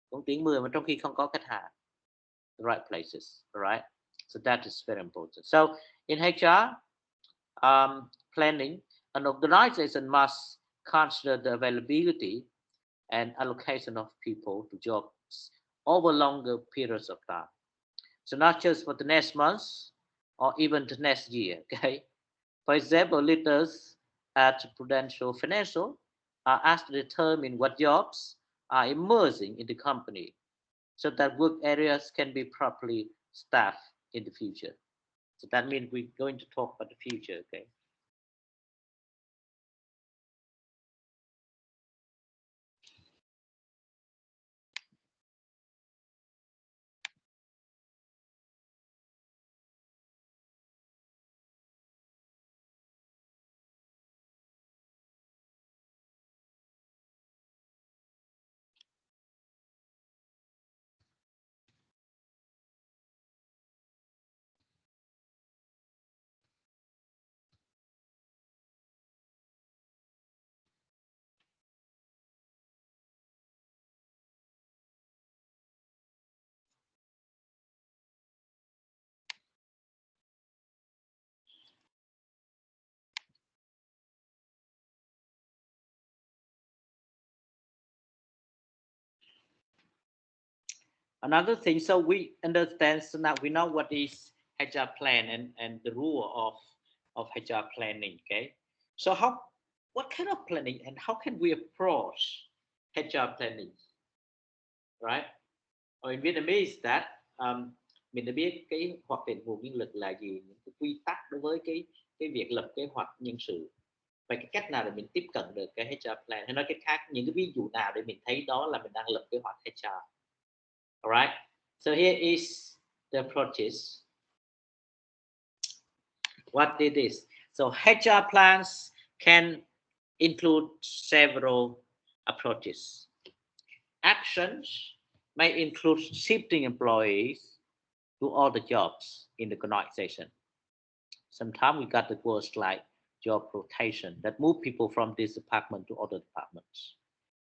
Cũng tuyển 10 mà trong khi không có khách hàng. The right places, right? So that is very important. So in HR, planning, an organization must consider the availability and allocation of people to jobs over longer periods of time. So not just for the next month or even the next year. Okay. For example, leaders at Prudential Financial are asked to determine what jobs are emerging in the company so that work areas can be properly staffed in the future. So that means we're going to talk about the future. Okay. Another thing, so we understand, so now we know what is HR plan and the rule of HR planning. Okay. So what kind of planning and how can we approach HR planning? Right? Or in Vietnamese that mình đã biết cái hoạch định nguồn nhân lực là gì, những cái quy tắc đối với cái việc lập kế hoạch nhân sự, và cái cách nào để mình tiếp cận được cái HR plan, hay nói cách khác, những cái ví dụ nào để mình thấy đó là mình đang lập kế hoạch HR. Alright, so here is the approaches. What it is. So HR plans can include several approaches. Actions may include shifting employees to other jobs in the organization. Sometimes we got the words like job rotation that move people from this department to other departments.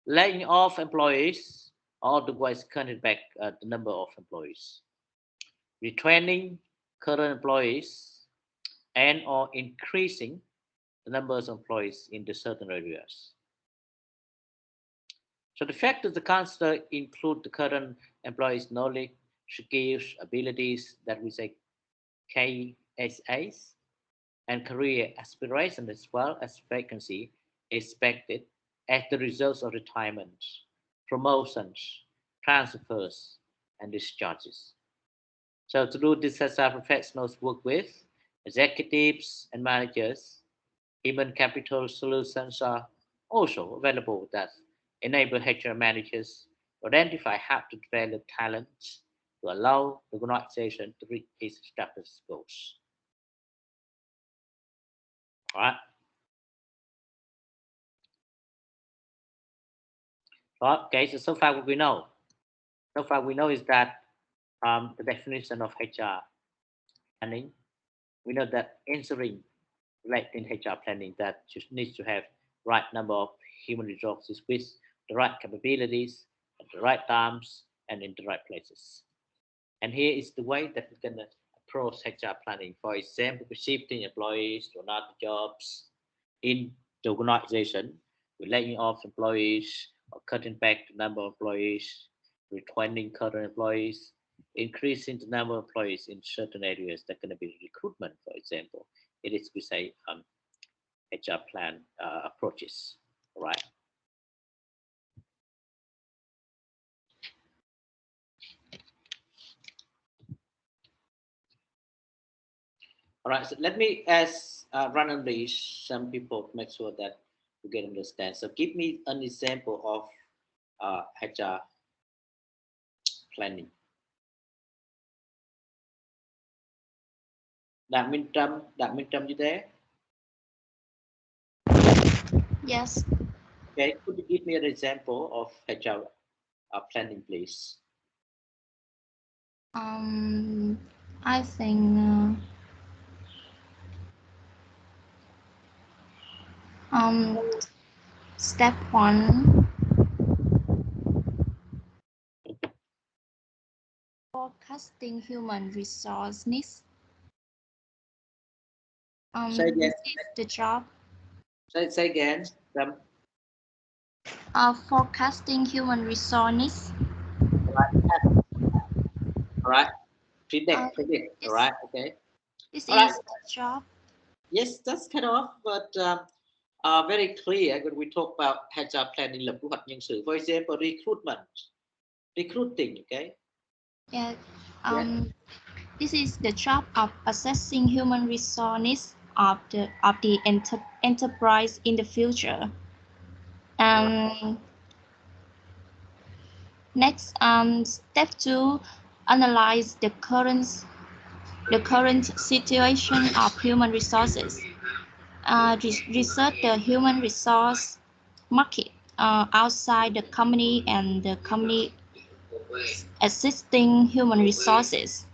Laying off employees or otherwise cutting back the number of employees. Retraining current employees and or increasing the numbers of employees in the certain areas. So the factors to consider include the current employees' knowledge, skills, abilities that we say KSAs, and career aspirations as well as vacancy expected as the results of retirements, promotions, transfers, and discharges. So to do this, HR professionals work with executives and managers. Human capital solutions are also available that enable HR managers to identify how to develop talents to allow the organization to reach its established goals. All right. Okay, so far what we know. So far we know is that the definition of HR planning. We know that answering related in HR planning that just needs to have right number of human resources with the right capabilities at the right times and in the right places. And here is the way that we're gonna approach HR planning. For example, shifting employees to other jobs in the organization, we're laying off employees or cutting back the number of employees, retraining current employees, increasing the number of employees in certain areas that can be recruitment, for example. It is, we say, HR plan approaches, right? All right, so let me ask randomly some people to make sure that you get understand. So give me an example of HR planning. Đặng Minh Trâm, you there? Yes. Okay, could you give me an example of HR planning, please? I think step 1, forecasting human resource needs. Say again. This is the job. Say again. Forecasting human resources. All right. Predict. All right. Okay. This All right. is the job. Yes, that's kind of, but very clear when we talk about HR planning, lập kế hoạch nhân sự. For example, recruiting. Okay. Yeah. This is the job of assessing human resources of the enterprise in the future. Next, step 2, analyze the current situation of human resources. Research the human resource market outside the company and the company existing human resources.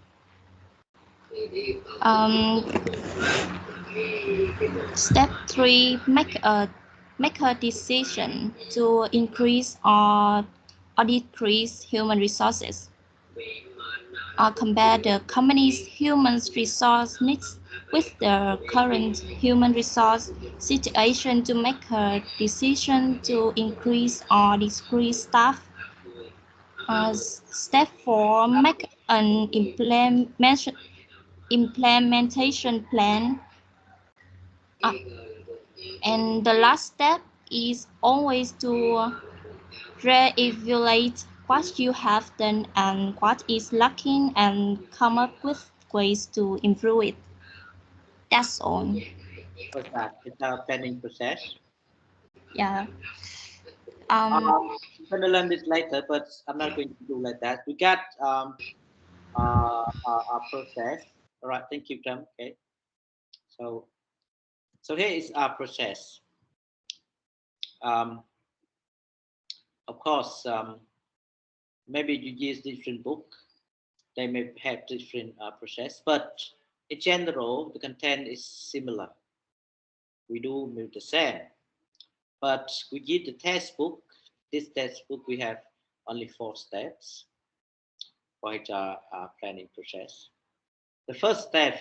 Step 3, make a decision to increase or decrease human resources. Compare the company's human resource needs with the current human resource situation to make a decision to increase or decrease staff. Step 4, make an implementation plan. And the last step is always to re-evaluate what you have done and what is lacking and come up with ways to improve it. That's all. What's that? It's our planning process. Yeah. I'm going to learn this later, but I'm not going to do like that. We got our process. All right. Thank you, Tom. Okay. So here is our process. Of course, maybe you use different book. They may have different process, but in general, the content is similar. We do the same, but we give the textbook. This textbook we have only 4 steps for HR planning process. The first step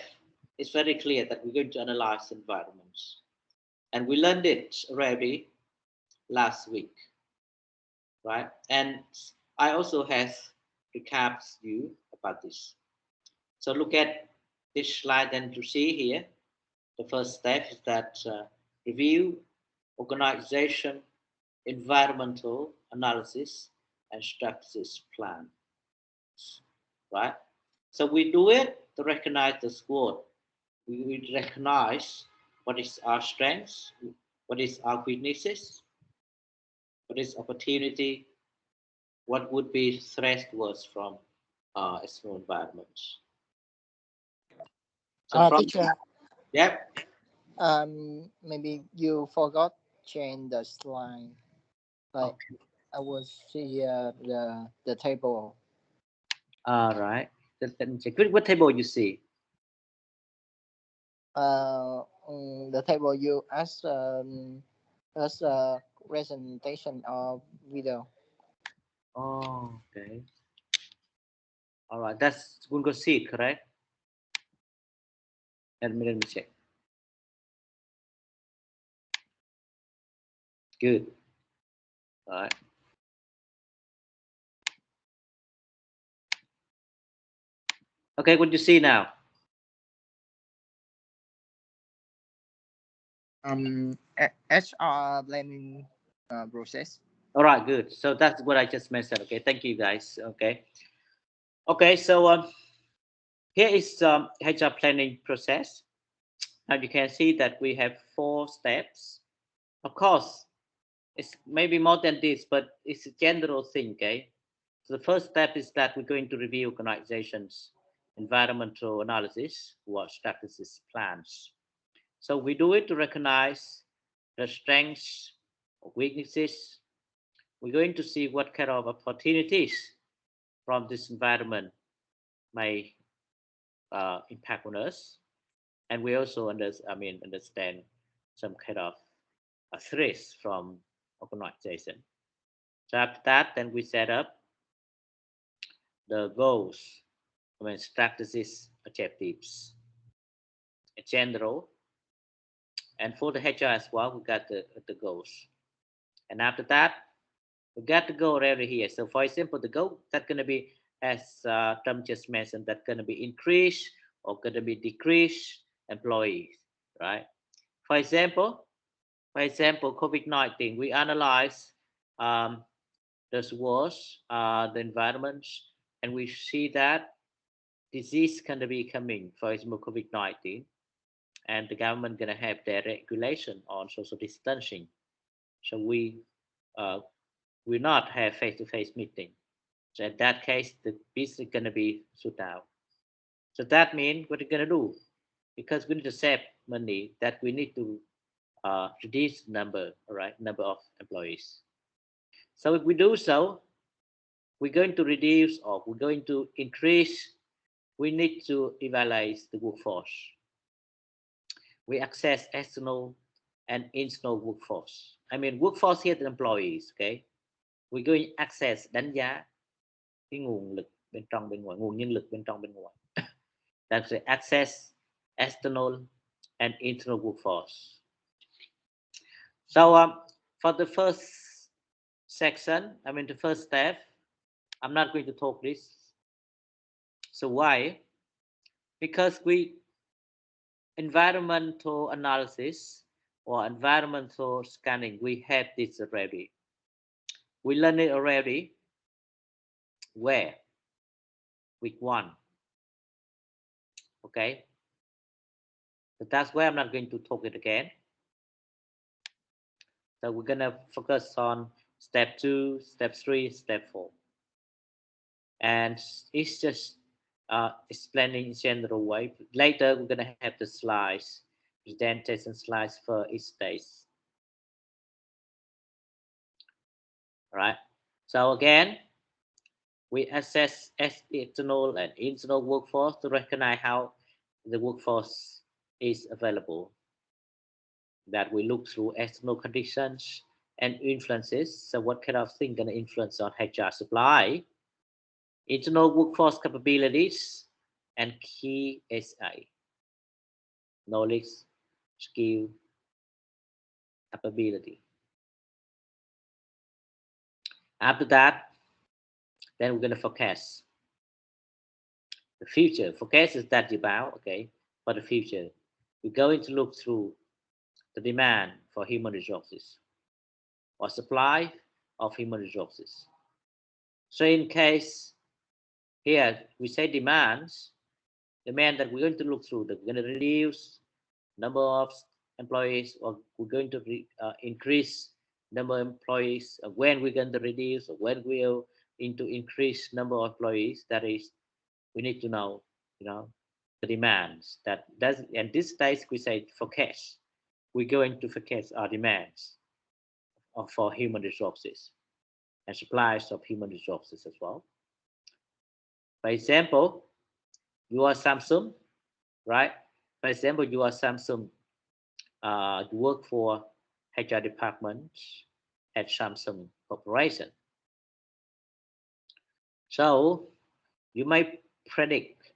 is very clear that we're going to analyze environments, and we learned it already last week, right? And I also have recaps you about this. So look at this slide and to see here, the first step is that review, organization, environmental analysis, and strategies plan, right? So we do it to recognize the SWOT. We recognize what is our strengths, what is our weaknesses, what is opportunity, what would be threat to us from external environments. So teacher. Yep. Maybe you forgot change the slide. Like I will see the table. All right. Let me check. What table you see? The table you as presentation of video. Oh, okay. All right. That's Google Sheet, correct? Let me check. Good. All right. Okay, what do you see now? HR planning process. All right, good. So that's what I just mentioned. Okay, thank you guys. Okay. Okay, so here is HR planning process. Now you can see that we have 4 steps. Of course, it's maybe more than this, but it's a general thing. Okay. So the first step is that we're going to review organizations' environmental analysis, what strategies, plans. So we do it to recognize the strengths, weaknesses. We're going to see what kind of opportunities from this environment may impact on us, and we also understand some kind of threats from organization. So after that, then we set up the goals, strategies, objectives. In general, And for the HR as well, we got the goals. And after that, we got the goal already here. So for example, the goal that's going to be, as Tom just mentioned, that's going to be increase or going to be decrease employees, right? For example, COVID-19, we analyze the words, the environments, and we see that disease going to be coming, for example, COVID-19, and the government going to have their regulation on social distancing. So we will not have face-to-face meeting. So in that case, the business is going to be shut down. So that means what we're going to do, because we need to save money, that we need to reduce number of employees. So if we do so, we're going to reduce or we're going to increase. We need to evaluate the workforce. We access external and internal workforce. I mean workforce here, the employees, okay? We're going to access, đánh giá cái nguồn lực bên trong bên ngoài, nguồn nhân lực bên trong bên ngoài. That's the access external and internal workforce. So for the first section, I mean the first step, I'm not going to talk this. So why? Because environmental analysis or environmental scanning, we have this already. We learned it already. Where? Week 1. Okay. So that's why I'm not going to talk it again. So we're going to focus on step 2, step 3, step 4. And it's just explaining in general way. Later, we're going to have the slides, presentation slides for each stage. All right. So again, we assess external and internal workforce to recognize how the workforce is available. That we look through external conditions and influences. So what kind of thing going to influence on HR supply, internal workforce capabilities, and key SI, knowledge, skill, capability. After that, then we're going to forecast the future. Forecast is that about, okay, for the future. We're going to look through the demand for human resources or supply of human resources. So in case here we say demands, demand that we're going to look through, that we're going to reduce number of employees, or we're going to increase number of employees, when we're going to reduce, or when we're into increase number of employees. That is, we need to know, the demands. And this stage we say forecast. We're going to forecast our demands for human resources and supplies of human resources as well. For example, you are Samsung, right? For example, you are Samsung. You work for HR department at Samsung Corporation. So you may predict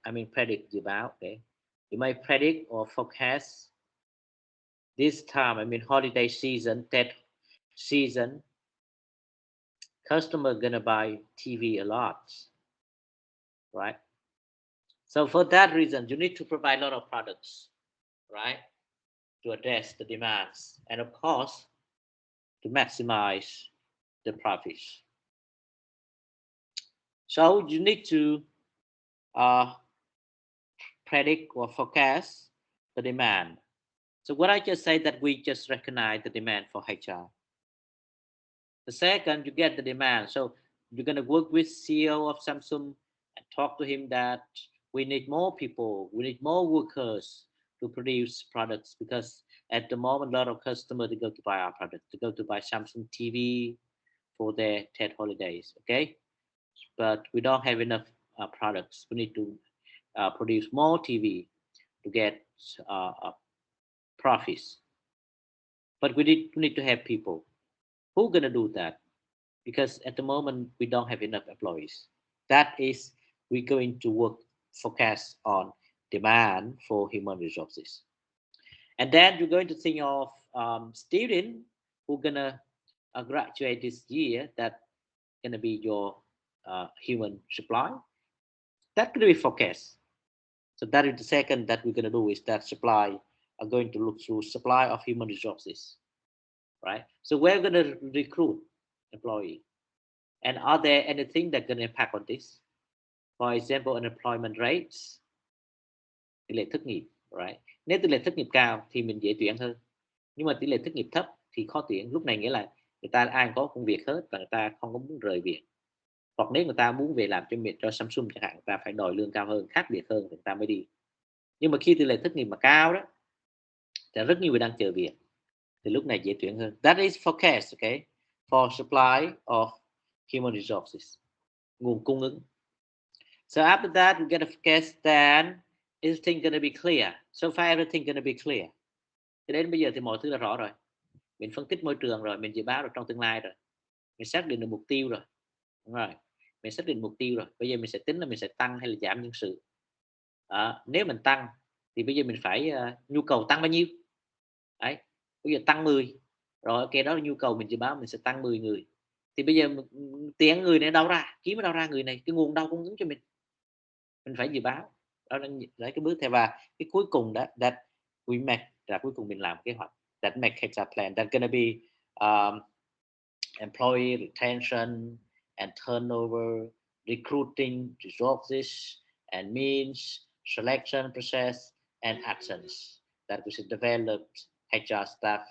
about, okay? You might predict or forecast this time, holiday season, that season, customer gonna buy TV a lot, right? So for that reason, you need to provide a lot of products, right, to address the demands, and of course, to maximize the profits. So you need to predict or forecast the demand. So what I just said, that we just recognize the demand for HR. The second, you get the demand. So you're going to work with CEO of Samsung and talk to him that we need more people, we need more workers to produce products, because at the moment, a lot of customers, they go to buy our products, they go to buy Samsung TV for their Tet holidays, okay? But we don't have enough products. We need to produce more TV to get profits. But we need to have people. Who's going to do that? Because at the moment, we don't have enough employees. That is, we're going to work, focus on demand for human resources. And then you're going to think of students who are gonna graduate this year, that gonna be your human supply. That could be forecast. So that is the second that we're gonna do, is that supply are going to look through supply of human resources, right? So we're gonna recruit employee, and are there anything that gonna impact on this? For example, unemployment rates, tỷ lệ thất nghiệp, right? Nếu tỷ lệ thất nghiệp cao thì mình dễ tuyển hơn, nhưng mà tỷ lệ thất nghiệp thấp thì khó tuyển. Lúc này nghĩa là người ta ai có công việc hết và người ta không có muốn rời việc, hoặc nếu người ta muốn về làm cho Samsung chẳng hạn, người ta phải đòi lương cao hơn, khác biệt hơn thì người ta mới đi. Nhưng mà khi tỷ lệ thất nghiệp mà cao đó thì rất nhiều người đang chờ việc, thì lúc này dễ tuyển hơn. That is forecast, okay, for supply of human resources, nguồn cung ứng. So after that we get a forecast, then everything gonna be clear. So far everything gonna be clear. Cho đến bây giờ thì mọi thứ đã rõ rồi. Mình phân tích môi trường rồi, mình dự báo được trong tương lai rồi, mình xác định được mục tiêu rồi, đúng rồi, mình xác định mục tiêu rồi. Bây giờ mình sẽ tính là mình sẽ tăng hay là giảm nhân sự. Nếu mình tăng thì bây giờ mình phải nhu cầu tăng bao nhiêu đấy, bây giờ tăng 10 rồi, ok, đó là nhu cầu mình dự báo mình sẽ tăng 10 người. Thì bây giờ tiền người này đâu ra, kiếm ở đâu ra người này, cái nguồn đâu cung ứng cho mình phải dự báo. Đó là cái bước theo. Và cái cuối cùng đó, that we make, là cuối cùng mình làm kế hoạch, that make HR plan, that's gonna be employee retention and turnover, recruiting resources and means, selection process and actions that we should develop HR staff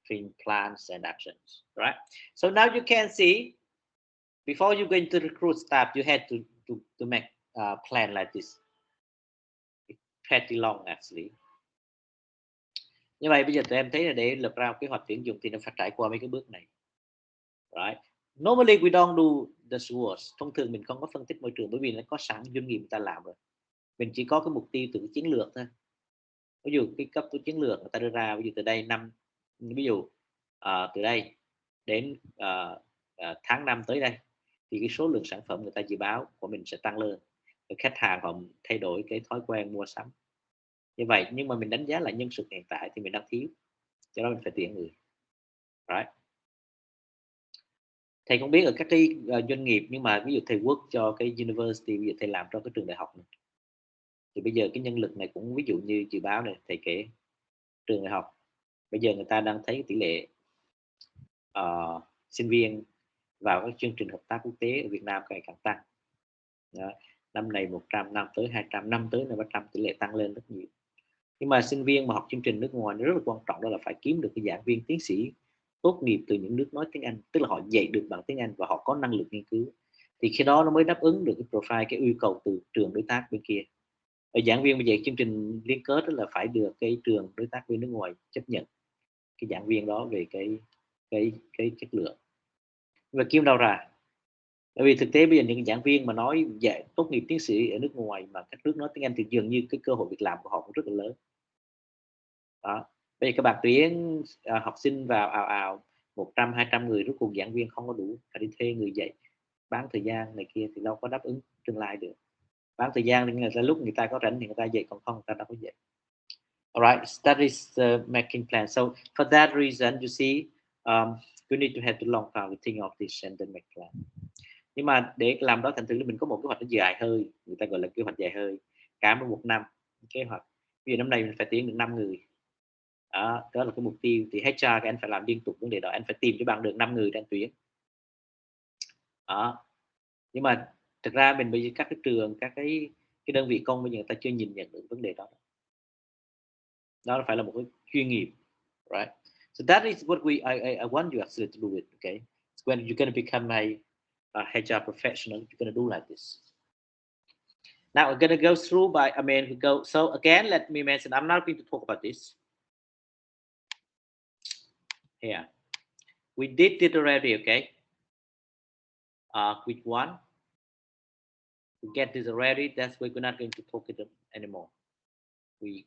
training plans and actions, right? So now you can see, before you going to recruit staff, you had to make a plan like this. It's pretty long actually. Như vậy bây giờ tụi em thấy là để lập ra một kế hoạch tuyển dụng thì nó phải trải qua mấy cái bước này, right? Normally we don't do the SWOT. Thông thường mình không có phân tích môi trường, bởi vì nó có sẵn doanh nghiệp người ta làm rồi. Mình chỉ có cái mục tiêu từ cái chiến lược thôi. Ví dụ cái cấp của chiến lược người ta đưa ra, ví dụ từ đây từ đây đến tháng 5 tới đây thì cái số lượng sản phẩm người ta dự báo của mình sẽ tăng lên, và khách hàng họ thay đổi cái thói quen mua sắm như vậy. Nhưng mà mình đánh giá là nhân sự hiện tại thì mình đang thiếu, cho đó mình phải tuyển người, right? Thầy không biết ở các cái doanh nghiệp, nhưng mà ví dụ thầy work cho cái university, ví dụ thầy làm cho cái trường đại học này, thì bây giờ cái nhân lực này cũng, ví dụ như dự báo này, thầy kể trường đại học bây giờ người ta đang thấy tỷ lệ sinh viên vào các chương trình hợp tác quốc tế ở Việt Nam ngày càng tăng. Đó. Năm này 100, năm tới 200, năm tới là 300, tỷ lệ tăng lên rất nhiều. Nhưng mà sinh viên mà học chương trình nước ngoài nó rất là quan trọng, đó là phải kiếm được cái giảng viên tiến sĩ tốt nghiệp từ những nước nói tiếng Anh, tức là họ dạy được bằng tiếng Anh và họ có năng lực nghiên cứu, thì khi đó nó mới đáp ứng được cái profile, cái yêu cầu từ trường đối tác bên kia. Ở giảng viên bây giờ chương trình liên kết là phải được cái trường đối tác bên nước ngoài chấp nhận cái giảng viên đó về cái chất lượng. Và kiếm đâu ra? Bởi vì thực tế bây giờ những giảng viên mà nói dạy tốt nghiệp tiến sĩ ở nước ngoài mà các nước nói tiếng Anh thì dường như cái cơ hội việc làm của họ cũng rất là lớn. Đó. Bây giờ các bạn tuyển học sinh vào ào 100, 200 người, rốt cuộc giảng viên không có đủ, phải đi thuê người dạy, bán thời gian này kia thì đâu có đáp ứng tương lai được. Bán thời gian thì lúc người ta có rảnh thì người ta dạy, còn không người ta đâu có dạy. Alright, that is the making plan. So for that reason, you see, we need to have the long term, we think of this and then make plan. Nhưng mà để làm đó thành thử mình có một kế hoạch nó dài hơi, người ta gọi là kế hoạch dài hơi, cả một năm kế hoạch. Ví dụ năm nay mình phải tuyển được 5 người. Đó là cái mục tiêu. Thì HR các anh phải làm liên tục vấn đề đó, anh phải tìm cho bạn được 5 người đang tuyển. Đó. Nhưng mà thực ra mình bây giờ các cái trường, các cái đơn vị công bây giờ người ta chưa nhìn nhận được vấn đề đó. Đó phải là một cái chuyên nghiệp, right? So that is what I want you actually to do it, okay? So when you're going to become a HR professional, you're going to do like this. Now we're going to go through so again, let me mention, I'm not going to talk about this. Here, we did it already, okay? Which one? We get this already, that's why we're not going to talk it anymore. We're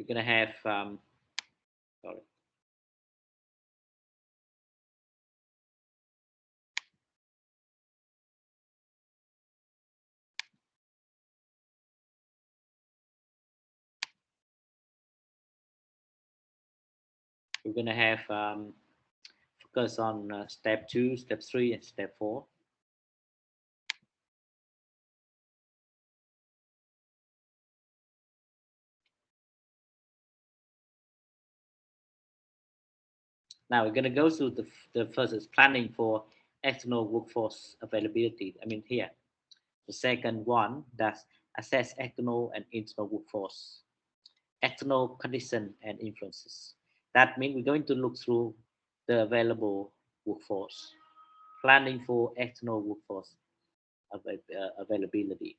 going to have, sorry. We're going to have focus on step 2, step 3, and step 4. Now we're going to go through the first is planning for external workforce availability. I mean here. The second one, that's assess external and internal workforce, external condition and influences. That means we're going to look through the available workforce, planning for external workforce availability.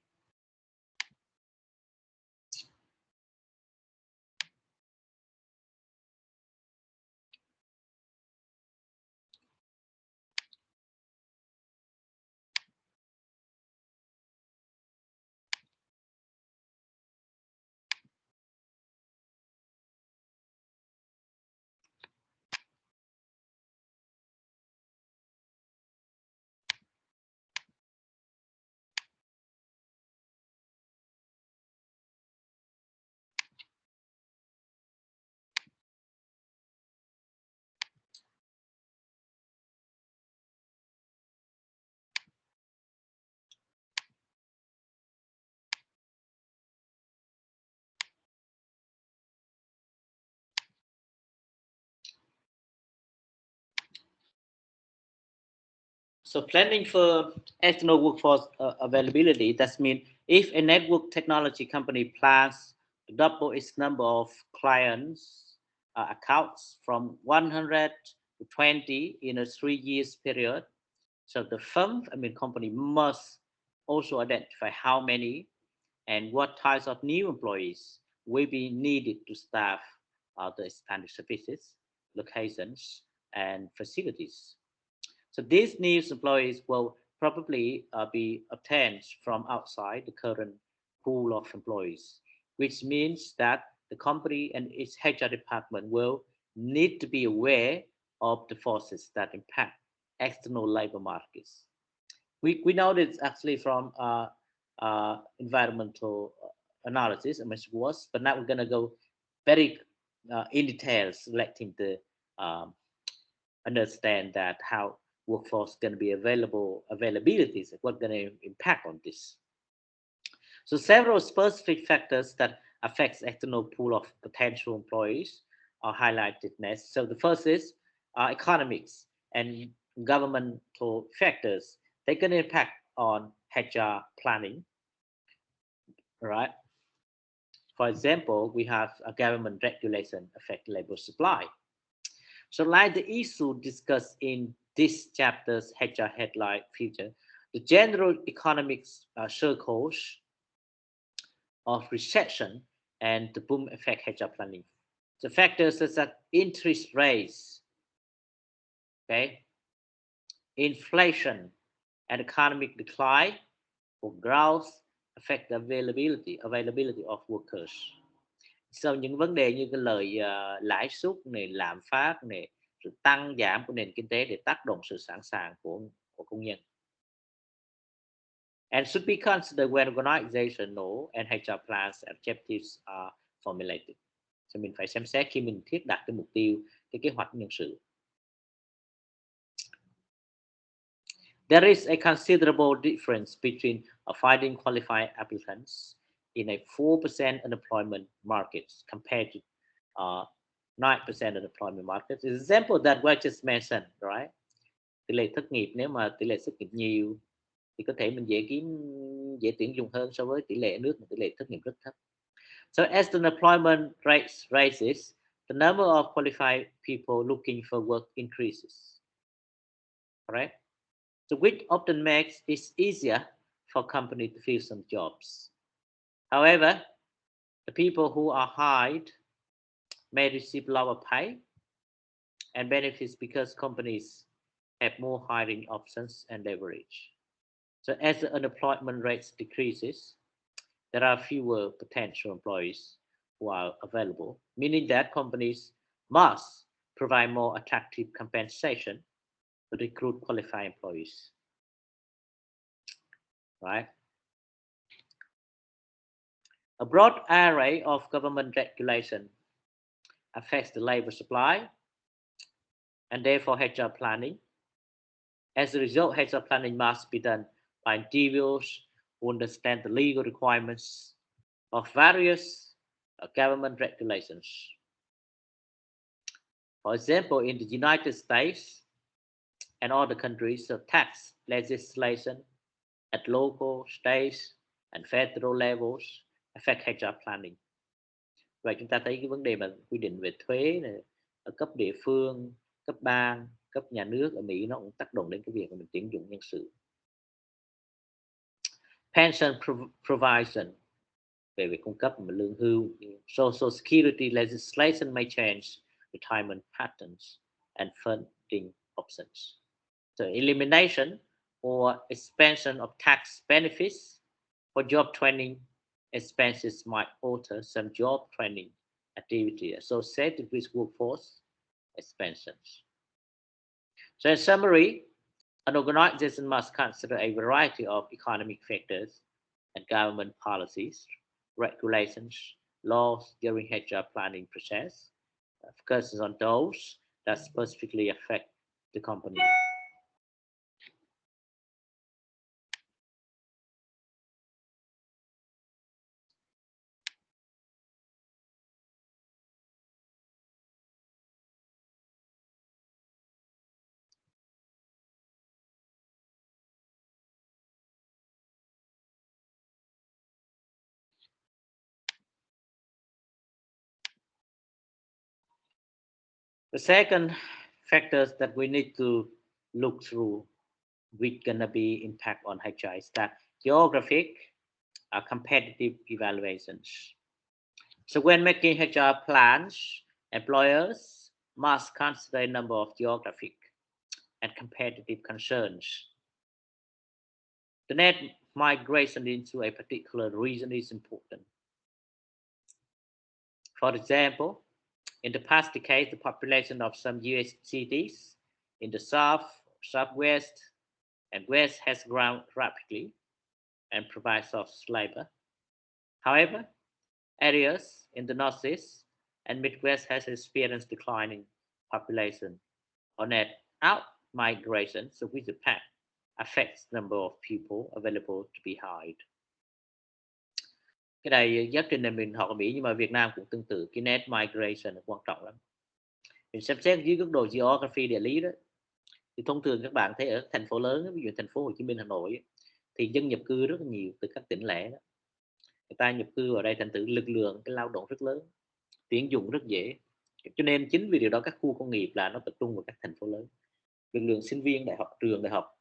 So planning for external workforce availability, that means if a network technology company plans to double its number of clients accounts from 100 to 20 in a 3 years period, so the firm, I mean company, must also identify how many and what types of new employees will be needed to staff the expanded services, locations, and facilities. So these new employees will probably be obtained from outside the current pool of employees, which means that the company and its HR department will need to be aware of the forces that impact external labor markets. We know this actually from environmental analysis, was, but now we're going to go very in details, letting the understand that how workforce going to be availabilities, what's going to impact on this. So several specific factors that affects external pool of potential employees are highlighted next. So the first is economics and governmental factors. They can impact on HR planning, right? For example, we have a government regulation affect labor supply. So like the issue discussed in this chapter's HR headline feature, the general economics circles of recession and the boom effect HR planning. The factors such as interest rates, okay, inflation and economic decline or growth affect the availability of workers. Sau những vấn đề như cái lời lãi suất này, lạm phát này, sự tăng giảm của nền kinh tế để tác động sự sẵn sàng của công nhân. And should be considered when organizational and HR plans objectives are formulated. So mình phải xem xét khi mình thiết đặt cái mục tiêu, cái kế hoạch nhân sự. There is a considerable difference between finding qualified applicants in a 4% unemployment markets compared to 9% unemployment markets. The example that I just mentioned, right? Tỷ lệ thất nghiệp, nếu mà tỷ lệ thất nghiệp nhiều thì có thể mình dễ tuyển dụng hơn so với tỷ lệ nước mà tỷ lệ thất nghiệp rất thấp. So as the unemployment rate rises, the number of qualified people looking for work increases. Correct? So which often makes it easier for companies to fill some jobs. However, the people who are hired may receive lower pay and benefits because companies have more hiring options and leverage. So as the unemployment rate decreases, there are fewer potential employees who are available, meaning that companies must provide more attractive compensation to recruit qualified employees. Right? A broad array of government regulation affects the labor supply and therefore HR planning. As a result, HR planning must be done by individuals who understand the legal requirements of various government regulations. For example, in the United States and other countries, the tax legislation at local, state, and federal levels affect HR planning. Vậy chúng ta thấy cái vấn đề mà quy định về thuế này, ở cấp địa phương, cấp bang, cấp nhà nước ở Mỹ nó cũng tác động đến cái việc mà mình tuyển dụng nhân sự. Pension provision về việc cung cấp lương hưu. Social Security legislation may change retirement patterns and funding options. So elimination or expansion of tax benefits for job training expenses might alter some job training activity associated with workforce expansions. So in summary, an organization must consider a variety of economic factors and government policies, regulations, laws during HR planning process, focuses on those that specifically affect the company. The second factors that we need to look through which gonna be impact on HR is that geographic competitive evaluations. So when making HR plans, employers must consider a number of geographic and competitive concerns. The net migration into a particular region is important. For example, in the past decade, the population of some US cities in the south, southwest, and west has grown rapidly and provides source labor. However, areas in the northeast and midwest has experienced declining population or net out migration, so which affects number of people available to be hired. Cái này giáo trình này mình học ở Mỹ nhưng mà Việt Nam cũng tương tự, cái net migration là quan trọng lắm. Mình xem xét dưới góc độ geography địa lý đó, thì thông thường các bạn thấy ở thành phố lớn, ví dụ thành phố Hồ Chí Minh, Hà Nội, thì dân nhập cư rất là nhiều từ các tỉnh lẻ đó. Người ta nhập cư ở đây thành thử lực lượng cái lao động rất lớn, tuyển dụng rất dễ. Cho nên chính vì điều đó các khu công nghiệp là nó tập trung vào các thành phố lớn. Lực lượng sinh viên đại học, trường đại học.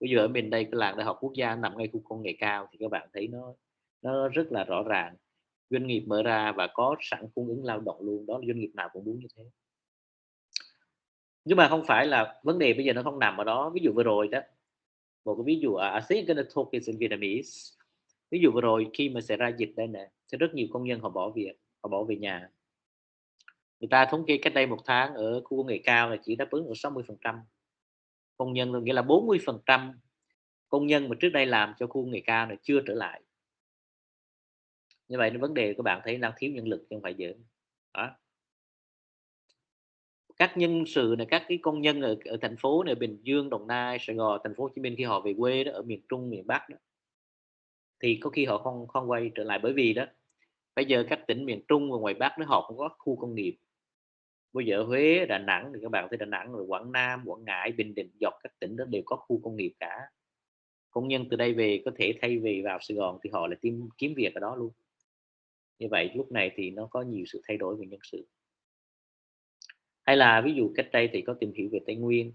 Bây giờ ở mình đây cái làng đại học quốc gia nằm ngay khu công nghệ cao thì các bạn thấy nó rất là rõ ràng. Doanh nghiệp mở ra và có sẵn cung ứng lao động luôn, đó là doanh nghiệp nào cũng muốn như thế. Nhưng mà không phải là vấn đề bây giờ nó không nằm ở đó. Ví dụ vừa rồi đó, một cái ví dụ I think gonna talk is in Vietnamese. Ví dụ vừa rồi khi mà xảy ra dịch đây nè, thì rất nhiều công nhân họ bỏ việc, họ bỏ về nhà. Người ta thống kê cách đây một tháng ở khu công nghệ cao là chỉ đáp ứng được 60% công nhân luôn, nghĩa là 40% công nhân mà trước đây làm cho khu công nghệ cao này chưa trở lại. Như vậy vấn đề các bạn thấy đang thiếu nhân lực chứ không phải dễ. Đó. Các nhân sự này, các cái công nhân ở thành phố này, Bình Dương, Đồng Nai, Sài Gòn, thành phố Hồ Chí Minh khi họ về quê đó, ở miền Trung, miền Bắc đó, thì có khi họ không quay trở lại, bởi vì đó bây giờ các tỉnh miền Trung và ngoài Bắc đó họ cũng có khu công nghiệp. Bây giờ Huế, Đà Nẵng thì các bạn thấy Đà Nẵng rồi Quảng Nam, Quảng Ngãi, Bình Định, dọc các tỉnh đó đều có khu công nghiệp cả. Công nhân từ đây về có thể thay về vào Sài Gòn thì họ lại kiếm việc ở đó luôn. Như vậy lúc này thì nó có nhiều sự thay đổi về nhân sự. Hay là ví dụ cách đây thì có tìm hiểu về Tây Nguyên.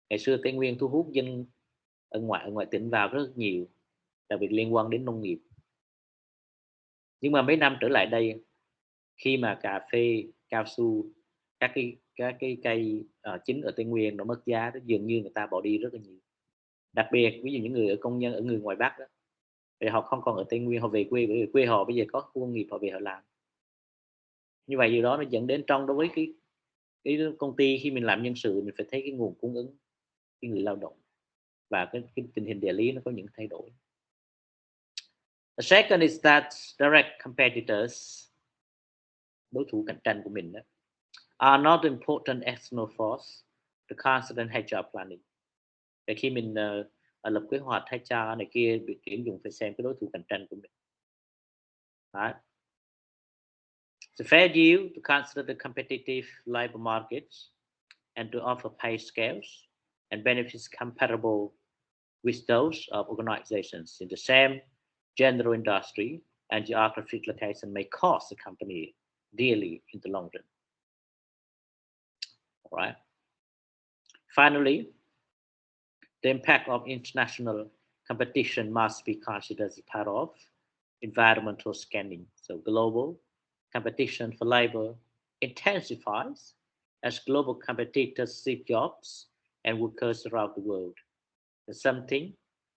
Ngày xưa Tây Nguyên thu hút dân ở ngoại tỉnh vào rất nhiều, đặc biệt liên quan đến nông nghiệp. Nhưng mà mấy năm trở lại đây, khi mà cà phê, cao su, các cái cây chính ở Tây Nguyên nó mất giá, dường như người ta bỏ đi rất là nhiều. Đặc biệt ví dụ những người ở công nhân ở người ngoài Bắc đó, thì họ không còn ở Tây Nguyên, họ về quê, bởi vì quê họ bây giờ có khu công nghiệp, họ về họ làm. Như vậy điều đó nó dẫn đến trong đối với cái công ty, khi mình làm nhân sự mình phải thấy cái nguồn cung ứng cái người lao động và cái tình hình địa lý nó có những thay đổi. The second is that direct competitors, đối thủ cạnh tranh của mình đó, are not important external force the constant HR planning. Để khi mình lập kế hoạch HR này kia, bị tuyển dụng phải xem cái đối thủ cạnh tranh của mình. Right. It's a fair deal to consider the competitive labor markets and to offer pay scales and benefits compatible with those of organizations in the same general industry and geographic location may cost the company dearly in the long run. All right. Finally, the impact of international competition must be considered as part of environmental scanning. So global competition for labor intensifies as global competitors seek jobs and workers around the world. It's something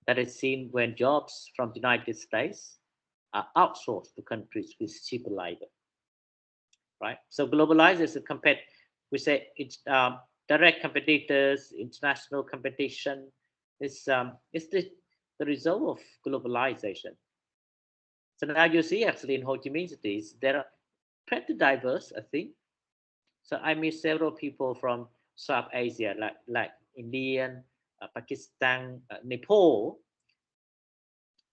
that is seen when jobs from the United States are outsourced to countries with cheaper labor. Right? So globalization, we say it's direct competitors, international competition. It's the result of globalization. So now you see actually in Ho Chi Minh cities, there are pretty diverse, I think. So I meet several people from South Asia, like Indian, Pakistan, Nepal.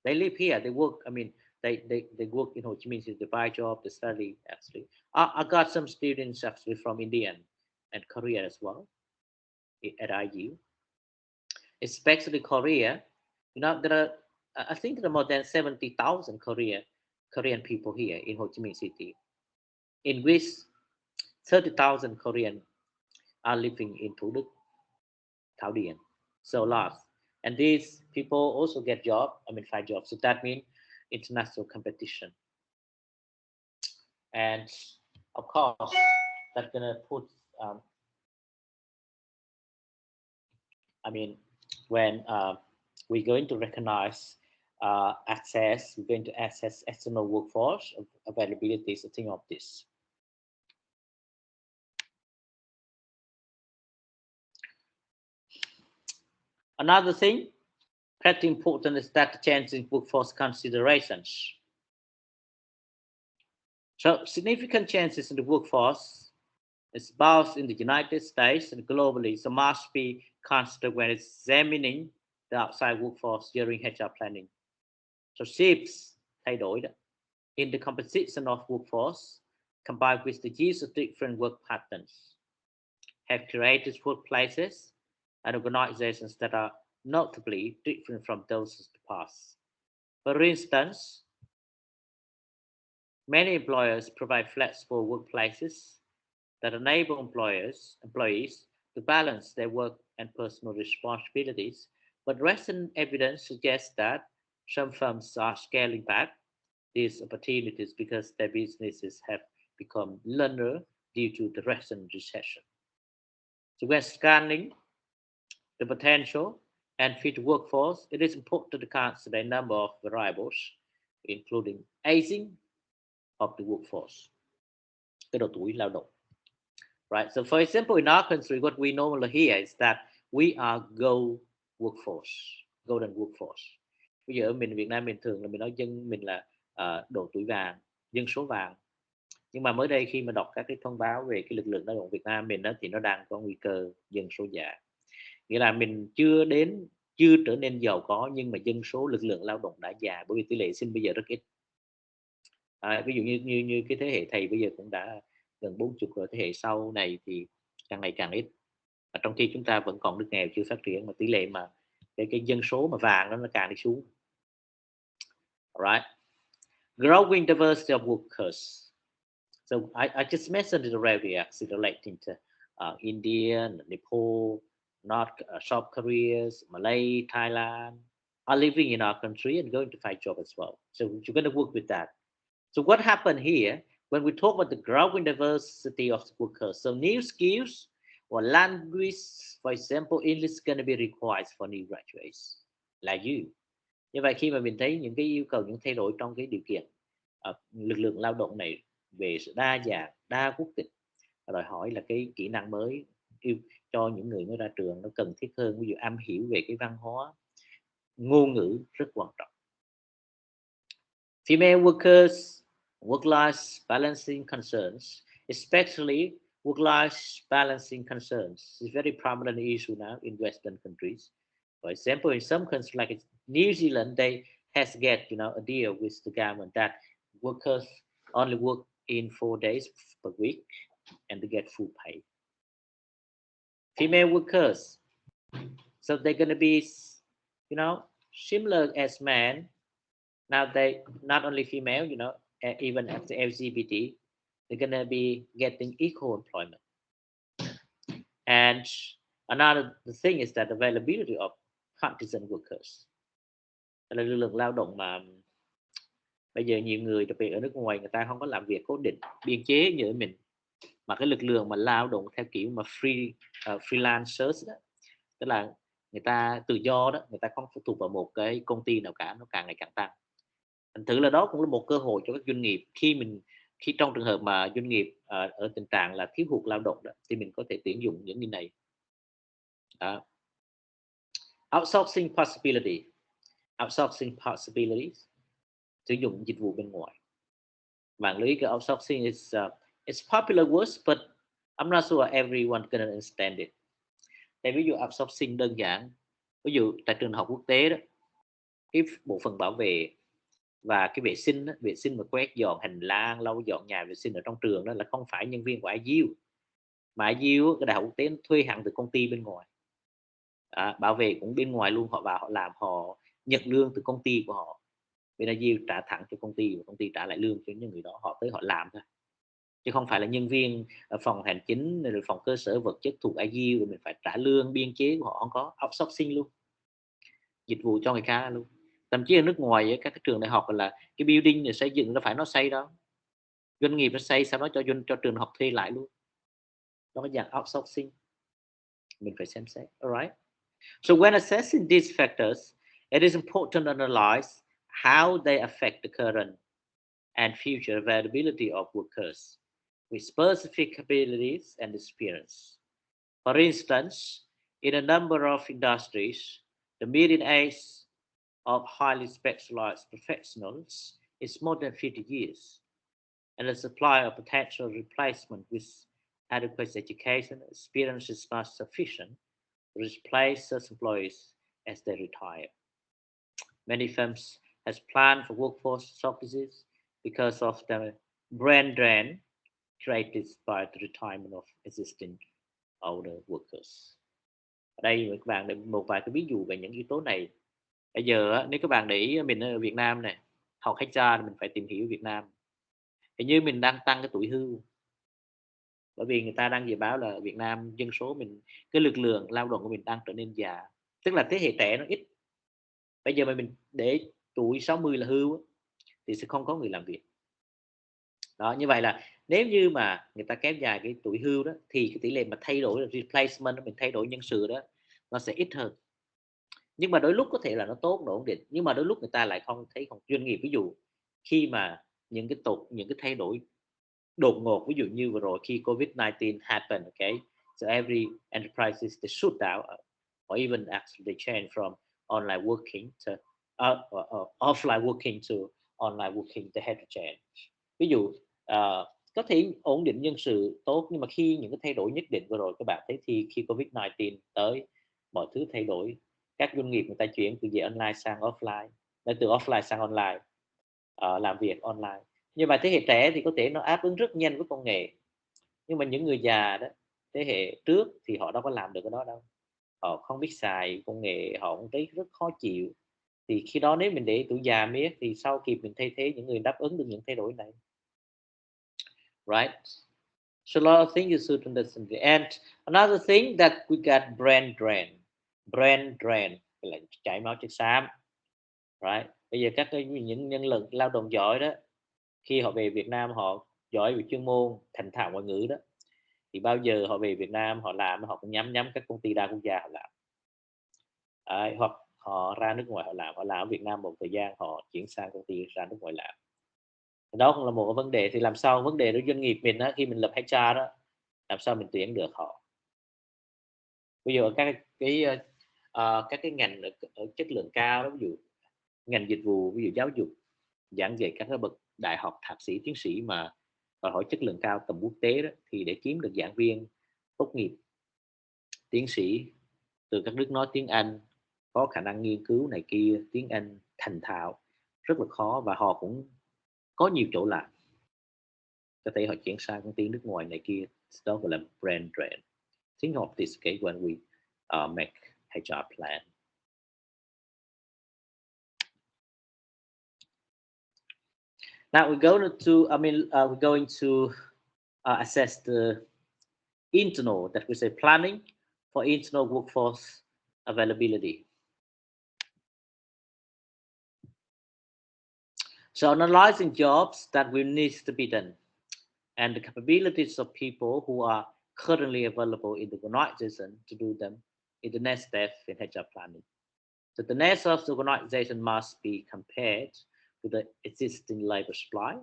They live here, they work, I mean, they work in Ho Chi Minh City, they buy job, they study actually. I got some students actually from India and Korea as well at IU. Especially Korea, you know, there are, I think there are more than 70,000 Korean people here in Ho Chi Minh City, in which 30,000 Korean are living in Thủ Đức, Thảo Điền, so large. And these people also get job, I mean, find jobs. So that means international competition. And of course, that's gonna put, I mean, when we're going to recognize access, we're going to access external workforce availability is a thing of this. Another thing, pretty important, is that the change in workforce considerations. So significant changes in the workforce is both in the United States and globally, so must be considered when examining the outside workforce during HR planning. So shifts thay đổi in the composition of workforce combined with the use of different work patterns have created workplaces and organizations that are notably different from those of the past. For instance, many employers provide flexible workplaces that enable employees to balance their work and personal responsibilities, but recent evidence suggests that some firms are scaling back these opportunities because their businesses have become leaner due to the recent recession. So when scanning the potential and future workforce, it is important to consider a number of variables, including aging of the workforce, cái độ tuổi lao động. Right. So for example, in our country, what we normally hear is that we are golden workforce. Bây giờ ở mình Việt Nam mình thường là mình nói dân mình là độ tuổi vàng, dân số vàng. Nhưng mà mới đây khi mà đọc các cái thông báo về cái lực lượng lao động Việt Nam mình đó, thì nó đang có nguy cơ dân số già. Nghĩa là mình chưa trở nên giàu có, nhưng mà dân số lực lượng lao động đã già, bởi vì tỷ lệ sinh bây giờ rất ít. Ví dụ như cái thế hệ thầy bây giờ cũng đã gần 40 rồi, thế hệ sau này thì càng ngày càng ít. Và trong khi chúng ta vẫn còn nước nghèo chưa phát triển, mà tỷ lệ mà cái dân số mà vàng đó nó càng đi xuống. Alright. Growing diversity of workers. So I just mentioned it already, actually relating to India, Nepal, South Korea, Malay, Thailand are living in our country and going to find job as well. So you're going to work with that. So what happened here when we talk about the growing diversity of the workers? So new skills or language, for example, English is going to be required for new graduates like you. Như vậy khi mà mình thấy những cái yêu cầu, những thay đổi trong cái điều kiện lực lượng lao động này về sự đa dạng, đa quốc tịch, đòi hỏi là cái kỹ năng mới cho những người mới ra trường nó cần thiết hơn. Ví dụ am hiểu về cái văn hóa, ngôn ngữ rất quan trọng. Female workers, work-life balancing concerns, especially Work-life balancing concerns is very prominent issue now in Western countries. For example, in some countries like New Zealand, they has get a deal with the government that workers only work in 4 days per week and they get full pay. Female workers, so they're going to be similar as men. Now they not only female, even as the LGBT, they're going to be getting equal employment. And another thing is that availability of contingent workers, là lực lượng lao động mà bây giờ nhiều người, đặc biệt ở nước ngoài, người ta không có làm việc cố định biên chế như ở mình, mà cái lực lượng mà lao động theo kiểu mà freelancers đó, tức là người ta tự do đó, người ta không phụ thuộc vào một cái công ty nào cả, nó càng ngày càng tăng. Thành thử là đó cũng là một cơ hội cho các doanh nghiệp khi trong trường hợp mà doanh nghiệp ở tình trạng là thiếu hụt lao động đó, thì mình có thể tuyển dụng những người này. Outsourcing possibilities, sử dụng dịch vụ bên ngoài. Bạn lưu ý cái outsourcing is it's popular word, but I'm not sure everyone can understand it. Tại ví dụ outsourcing đơn giản, ví dụ tại trường học quốc tế đó, cái bộ phận bảo vệ và cái vệ sinh mà quét dọn hành lang, lau dọn nhà vệ sinh ở trong trường đó là không phải nhân viên của IU, mà IU cái đại học quốc tế thuê hẳn từ công ty bên ngoài. Bảo vệ cũng bên ngoài luôn, họ vào họ làm, họ nhận lương từ công ty của họ, bên IU trả thẳng cho công ty và công ty trả lại lương cho những người đó, họ tới họ làm thôi, chứ không phải là nhân viên ở phòng hành chính rồi phòng cơ sở vật chất thuộc IU rồi mình phải trả lương biên chế của họ, không có. Outsourcing luôn, dịch vụ cho người khác luôn. Thậm chí ở nước ngoài các cái trường đại học là cái building này xây dựng nó phải nó xây đâu, doanh nghiệp nó xây, sau đó cho trường học thuê lại luôn, đó là dạng outsourcing, mình phải xem xét. Alright, so when assessing these factors, it is important to analyze how they affect the current and future availability of workers with specific abilities and experience. For instance, in a number of industries, the median age of highly specialized professionals is more than 50 years, and the supply of potential replacement with adequate education experience is not sufficient to replace such employees as they retire. Many firms have planned for workforce shortages because of the brain drain created by the retirement of existing older workers. Ở đây các bạn để một vài cái ví dụ về những yếu tố này. Bây giờ nếu các bạn để ý, mình ở Việt Nam này, học HR thì mình phải tìm hiểu Việt Nam. Hình như mình đang tăng cái tuổi hưu, bởi vì người ta đang dự báo là Việt Nam dân số mình, cái lực lượng lao động của mình đang trở nên già, tức là thế hệ trẻ nó ít. Bây giờ mà mình để tuổi 60 là hưu thì sẽ không có người làm việc. Đó, như vậy là nếu như mà người ta kéo dài cái tuổi hưu đó thì cái tỷ lệ mà thay đổi replacement, mình thay đổi nhân sự đó nó sẽ ít hơn. Nhưng mà đôi lúc có thể là nó tốt, nó ổn định, nhưng mà đôi lúc người ta lại không thấy. Doanh nghiệp ví dụ khi mà những cái thay đổi đột ngột, ví dụ như vừa rồi khi COVID-19 happened, okay, so every enterprises they shut down or even actually they change from online working to offline working to online working, they had to change. Ví dụ có thể ổn định nhân sự tốt, nhưng mà khi những cái thay đổi nhất định vừa rồi các bạn thấy thì khi COVID-19 tới, mọi thứ thay đổi. Các doanh nghiệp người ta chuyển từ về online sang offline, từ offline sang online, làm việc online. Nhưng mà thế hệ trẻ thì có thể nó áp ứng rất nhanh với công nghệ, nhưng mà những người già đó, thế hệ trước thì họ đâu có làm được cái đó đâu, họ không biết xài công nghệ, họ cũng thấy rất khó chịu. Thì khi đó nếu mình để tuổi già miết thì sau kịp mình thay thế những người đáp ứng được những thay đổi này. Right? So a lot of things you should understand. And another thing that we got brain drain là chảy máu chất xám. Right? Bây giờ những nhân lực lao động giỏi đó, khi họ về Việt Nam họ giỏi về chuyên môn, thành thạo ngoại ngữ đó, thì bao giờ họ về Việt Nam họ làm, họ cũng nhắm các công ty đa quốc gia họ làm. Hoặc họ ra nước ngoài họ làm ở Việt Nam một thời gian, họ chuyển sang công ty ra nước ngoài làm. Đó cũng là một cái vấn đề. Thì làm sao vấn đề đối doanh nghiệp mình đó, khi mình lập HR đó, làm sao mình tuyển được họ. Ví dụ các cái ngành ở chất lượng cao đó, ví dụ ngành dịch vụ, ví dụ giáo dục, giảng dạy các cái bậc đại học, thạc sĩ, tiến sĩ mà đòi hỏi chất lượng cao tầm quốc tế đó, thì để kiếm được giảng viên tốt nghiệp, tiến sĩ từ các nước nói tiếng Anh, có khả năng nghiên cứu này kia, tiếng Anh thành thạo rất là khó, và họ cũng có nhiều chỗ làm, có thể họ chuyển sang công ty nước ngoài này kia, đó gọi là brand drain. Think of this case when we make HR plan. Now we're going to assess the internal, that we say planning for internal workforce availability. So analyzing jobs that will need to be done and the capabilities of people who are currently available in the organization to do them is the next step in HR planning. So the needs of the organization must be compared to the existing labor supply,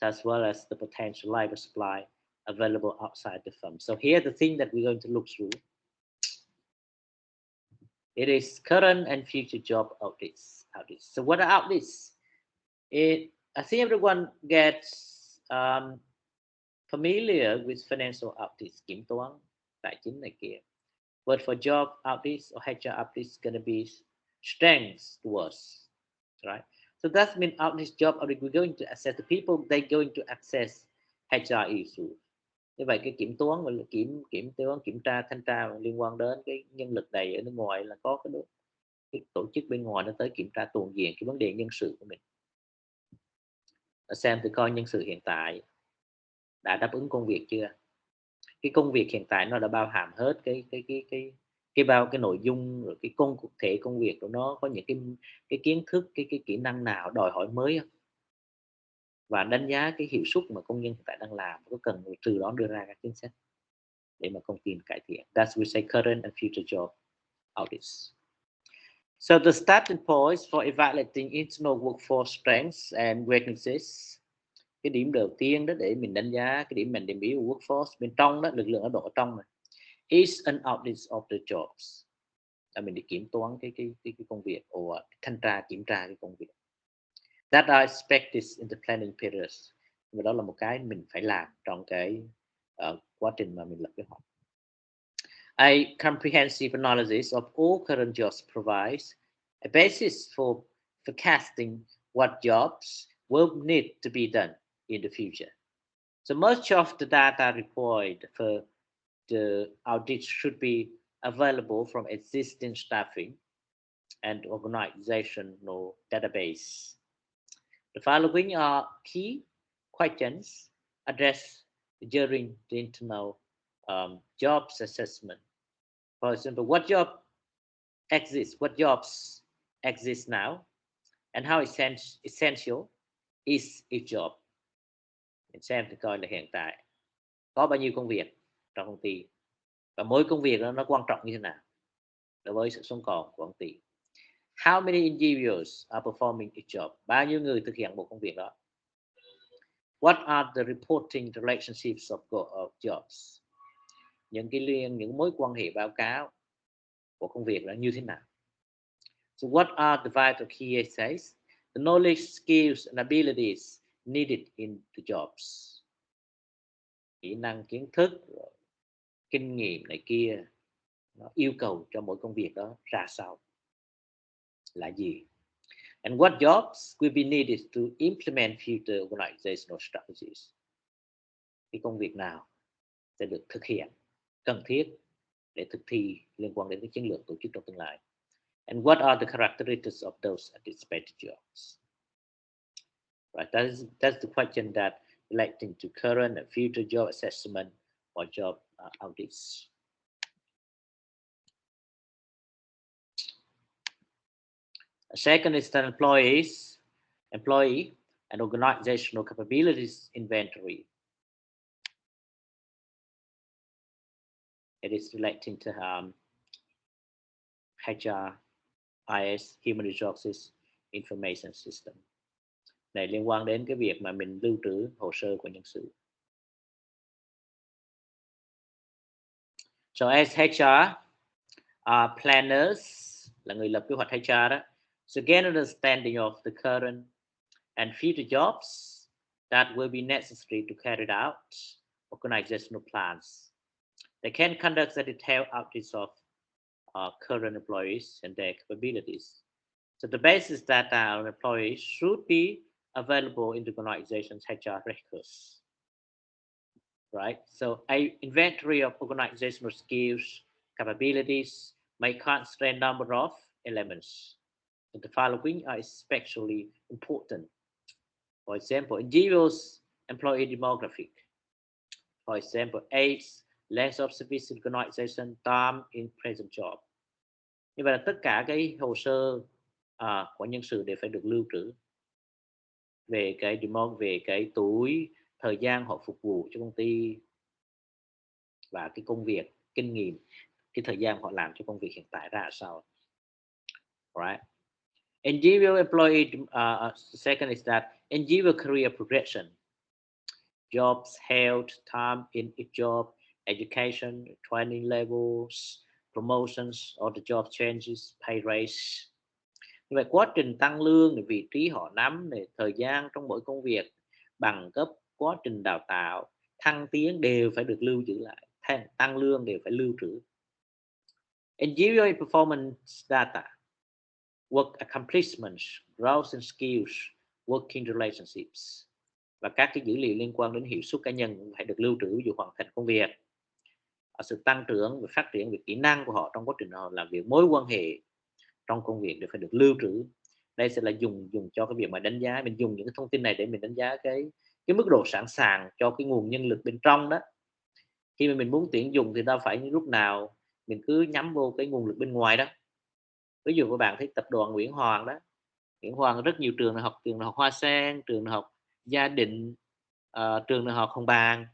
as well as the potential labor supply available outside the firm. So here the thing that we're going to look through, it is current and future job audits. So what are audits? I think everyone gets familiar with financial audits, kiểm toán, tài chính này kia. But for job audits or HR audits, it's going to be strengths towards, right? So that means audit job audit, we're going to assess the people, they're going to access HR issues. Như vậy cái kiểm toán và kiểm tra thanh tra liên quan đến cái nhân lực này ở nước ngoài là có cái tổ chức bên ngoài nó tới kiểm tra toàn diện cái vấn đề nhân sự của mình, xem thử coi nhân sự hiện tại đã đáp ứng công việc chưa, cái công việc hiện tại nó đã bao hàm hết cái nội dung, rồi cái cụ thể công việc của nó có những cái kiến thức, cái kỹ năng nào đòi hỏi mới không, và đánh giá cái hiệu suất mà công nhân hiện tại đang làm, có cần từ đó đưa ra các chính sách để mà công ty cải thiện. That's we say current and future job audits. So the starting points for evaluating internal workforce strengths and weaknesses. Cái điểm đầu tiên đó để mình đánh giá cái điểm mạnh điểm yếu của workforce bên trong đó, lực lượng lao động ở trong này, is an audit of the jobs. Là mình đi kiểm toán cái công việc, hoặc thanh tra kiểm tra cái công việc. That are expected in the planning period. Và đó là một cái mình phải làm trong cái quá trình mà mình lập kế hoạch. A comprehensive analysis of all current jobs provides a basis for forecasting what jobs will need to be done in the future. So much of the data required for the audit should be available from existing staffing and organizational database. The following are key questions addressed during the internal jobs assessment. For example, what jobs exist now, and how essential is each job? Mình xem thì coi là hiện tại có bao nhiêu công việc trong công ty, và mỗi công việc đó nó quan trọng như thế nào đối với sự sống còn của công ty. How many individuals are performing each job? Bao nhiêu người thực hiện một công việc đó? What are the reporting relationships of jobs? Những mối quan hệ báo cáo của công việc đó như thế nào? So what are the vital key essays? The knowledge, skills and abilities needed in the jobs. Kỹ năng, kiến thức, kinh nghiệm này kia, nó yêu cầu cho mỗi công việc đó ra sao, là gì? And what jobs will be needed to implement future organizational strategies? Cái công việc nào sẽ được thực hiện, cần thiết để thực thi liên quan đến cái chiến lược tổ chức trong tương lai? And what are the characteristics of those anticipated jobs? Right, that's the question that relating to current and future job assessment or job audits. Second is the employee and organizational capabilities inventory. It is relating to HRIS, Human Resources Information System. Này liên quan đến cái việc mà mình lưu trữ hồ sơ của nhân sự. So as HR planners, là người lập kế hoạch HR đó, so gain understanding of the current and future jobs that will be necessary to carry out organizational plans. They can conduct a detailed outreach of current employees and their capabilities. So the basis that our employees should be available in the organization's HR records, right? So a inventory of organizational skills, capabilities may constrain number of elements. And the following are especially important. For example, individuals' employee demographic. For example, age, length of service in organization, time in present job. Như vậy là tất cả cái hồ sơ của nhân sự đều phải được lưu trữ về cái về cái tuổi, thời gian họ phục vụ cho công ty và cái công việc, kinh nghiệm, cái thời gian họ làm cho công việc hiện tại ra sao. Right. Individual employee, second is that individual career progression, jobs held, time in each job, education, training levels, promotions or the job changes, pay raise. Như vậy quá trình tăng lương, vị trí họ nắm, thời gian trong mỗi công việc, bằng cấp, quá trình đào tạo, thăng tiến đều phải được lưu trữ lại, tăng lương đều phải lưu trữ. Individual performance data, work accomplishments, growth and skills, working relationships, và các cái dữ liệu liên quan đến hiệu suất cá nhân phải được lưu trữ, ví dụ hoàn thành công việc, sự tăng trưởng và phát triển về kỹ năng của họ trong quá trình họ làm việc, mối quan hệ trong công việc đều phải được lưu trữ. Đây sẽ là dùng cho cái việc mà đánh giá, mình dùng những cái thông tin này để mình đánh giá cái mức độ sẵn sàng cho cái nguồn nhân lực bên trong đó. Khi mà mình muốn tuyển dụng thì đâu phải lúc nào mình cứ nhắm vô cái nguồn lực bên ngoài đó. Ví dụ các bạn thấy tập đoàn Nguyễn Hoàng đó, Nguyễn Hoàng rất nhiều trường đại học Hoa Sen, trường đại học Gia Định, trường đại học Hồng Bàng.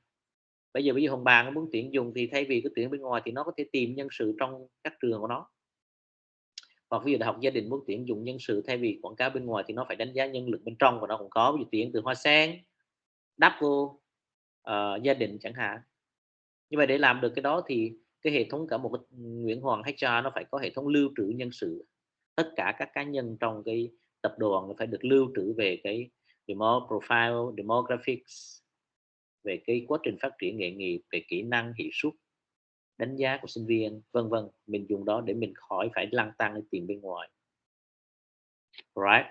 Bây giờ Hồng Bàng nó muốn tuyển dụng thì thay vì cái tuyển bên ngoài thì nó có thể tìm nhân sự trong các trường của nó. Hoặc ví dụ đại học Gia Đình muốn tuyển dụng nhân sự, thay vì quảng cáo bên ngoài thì nó phải đánh giá nhân lực bên trong của nó cũng có. Ví dụ tuyển từ Hoa Sen đắp vô Gia Đình chẳng hạn. Như vậy để làm được cái đó thì cái hệ thống cả một cái Nguyễn Hoàng HR nó phải có hệ thống lưu trữ nhân sự. Tất cả các cá nhân trong cái tập đoàn nó phải được lưu trữ về cái profile, demographics, về cái quá trình phát triển nghề nghiệp, về kỹ năng, hiệu suất, đánh giá của sinh viên, vân vân. Mình dùng đó để mình khỏi phải lăn tăng cái tiền bên ngoài. Right.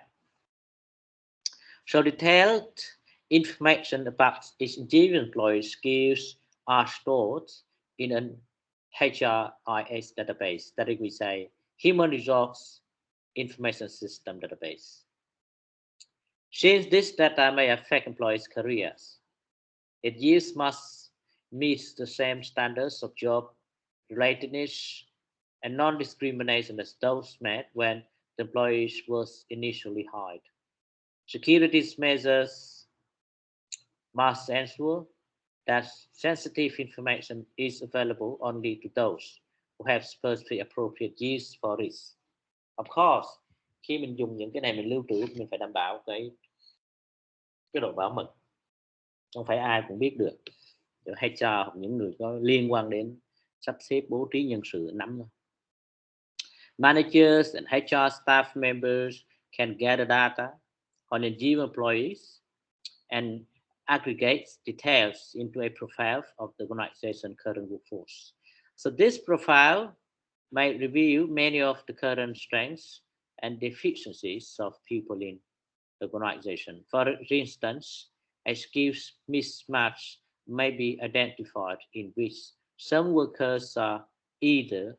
So detailed information about each individual employee skills are stored in an HRIS database, that is, we say Human Resource Information System database. Since this data may affect employees' careers, its use must meet the same standards of job relatedness and non-discrimination as those met when the employees was initially hired. Security measures must ensure that sensitive information is available only to those who have specific appropriate use for it. Of course, khi mình dùng những cái này mình lưu trữ, mình phải đảm bảo cái độ bảo mật. Không phải ai cũng biết được. HR hoặc những người có liên quan đến sắp xếp bố trí nhân sự nắm thôi. Managers and HR staff members can gather data on individual employees and aggregate details into a profile of the organization's current workforce. So this profile may reveal many of the current strengths and deficiencies of people in the organization. For instance, a skills mismatch may be identified in which some workers are either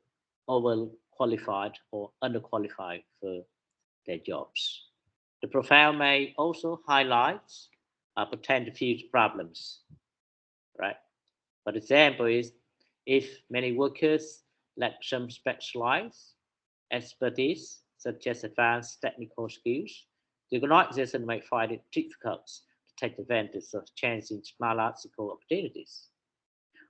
overqualified or underqualified for their jobs. The profile may also highlight potential future problems, right? For example, is if many workers lack some specialized expertise, such as advanced technical skills, the organization might find it difficult to take advantage of changing technological opportunities.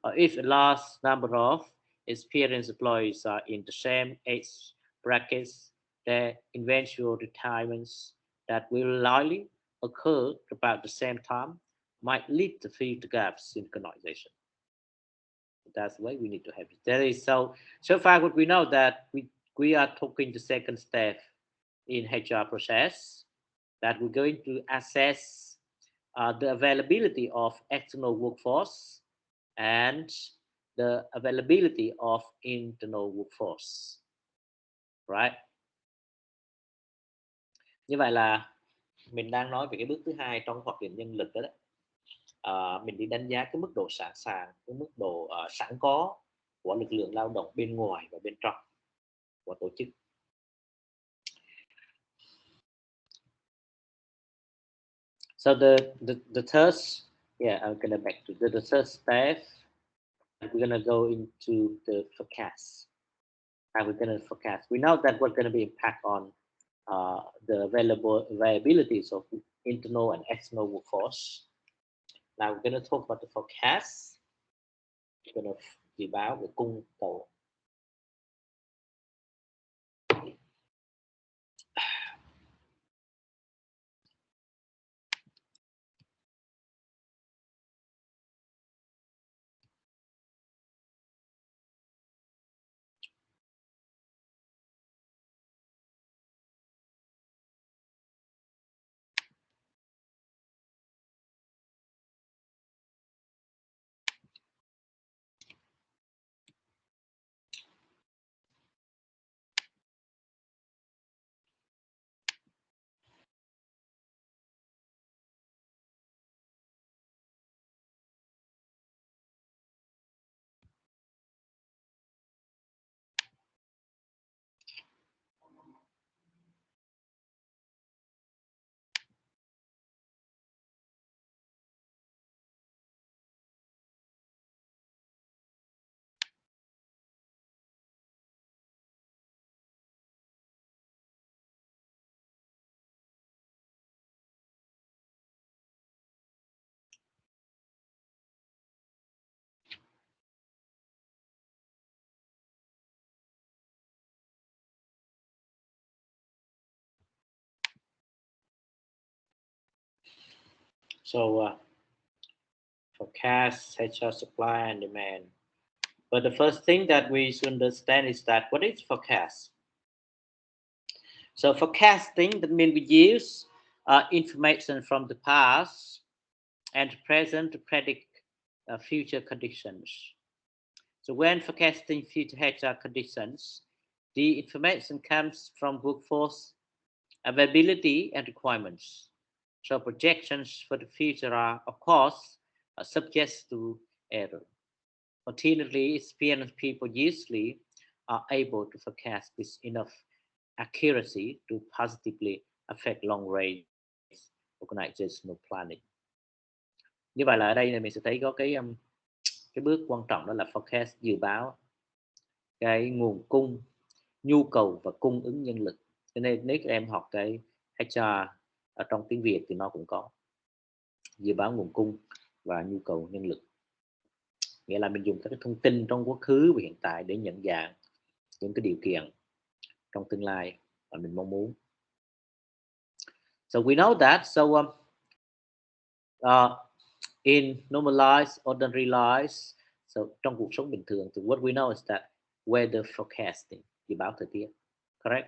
Or if a large number of experienced employees are in the same age brackets, their eventual retirements that will likely occur about the same time might lead to fill the gaps in the organization. That's why we need to have it. So far what we know that we are talking the second step in HR process, that we're going to assess the availability of external workforce and the availability of internal workforce. Right. Như vậy là mình đang nói về cái bước thứ hai trong hoạch định nhân lực đó. Mình đi đánh giá cái mức độ sẵn sàng, cái mức độ sẵn có của lực lượng lao động bên ngoài và bên trong của tổ chức. So the third, yeah, I'm gonna back to the third step. We're gonna go into the forecast. How we're gonna forecast? We know that what's gonna be impact on the availabilities of internal and external workforce. Now we're gonna talk about the forecast. We're gonna dự báo về cung cầu. So forecast, HR, supply and demand. But the first thing that we should understand is that what is forecast? So forecasting, that means we use information from the past and present to predict future conditions. So when forecasting future HR conditions, the information comes from workforce availability and requirements. So projections for the future are, of course, subject to error. Fortunately, experienced people usually are able to forecast with enough accuracy to positively affect long-range organizational planning. Như vậy là ở đây là mình sẽ thấy có cái bước quan trọng, đó là forecast, dự báo cái nguồn cung, nhu cầu và cung ứng nhân lực. Cho nên nếu các em học cái HR ở trong tiếng Việt thì nó cũng có dự báo nguồn cung và nhu cầu nhân lực. Nghĩa là mình dùng các cái thông tin trong quá khứ và hiện tại để nhận dạng những cái điều kiện trong tương lai mà mình mong muốn. So we know that. So in normalized, ordinary lives, so trong cuộc sống bình thường, thì what we know is that weather forecasting, dự báo thời tiết, correct?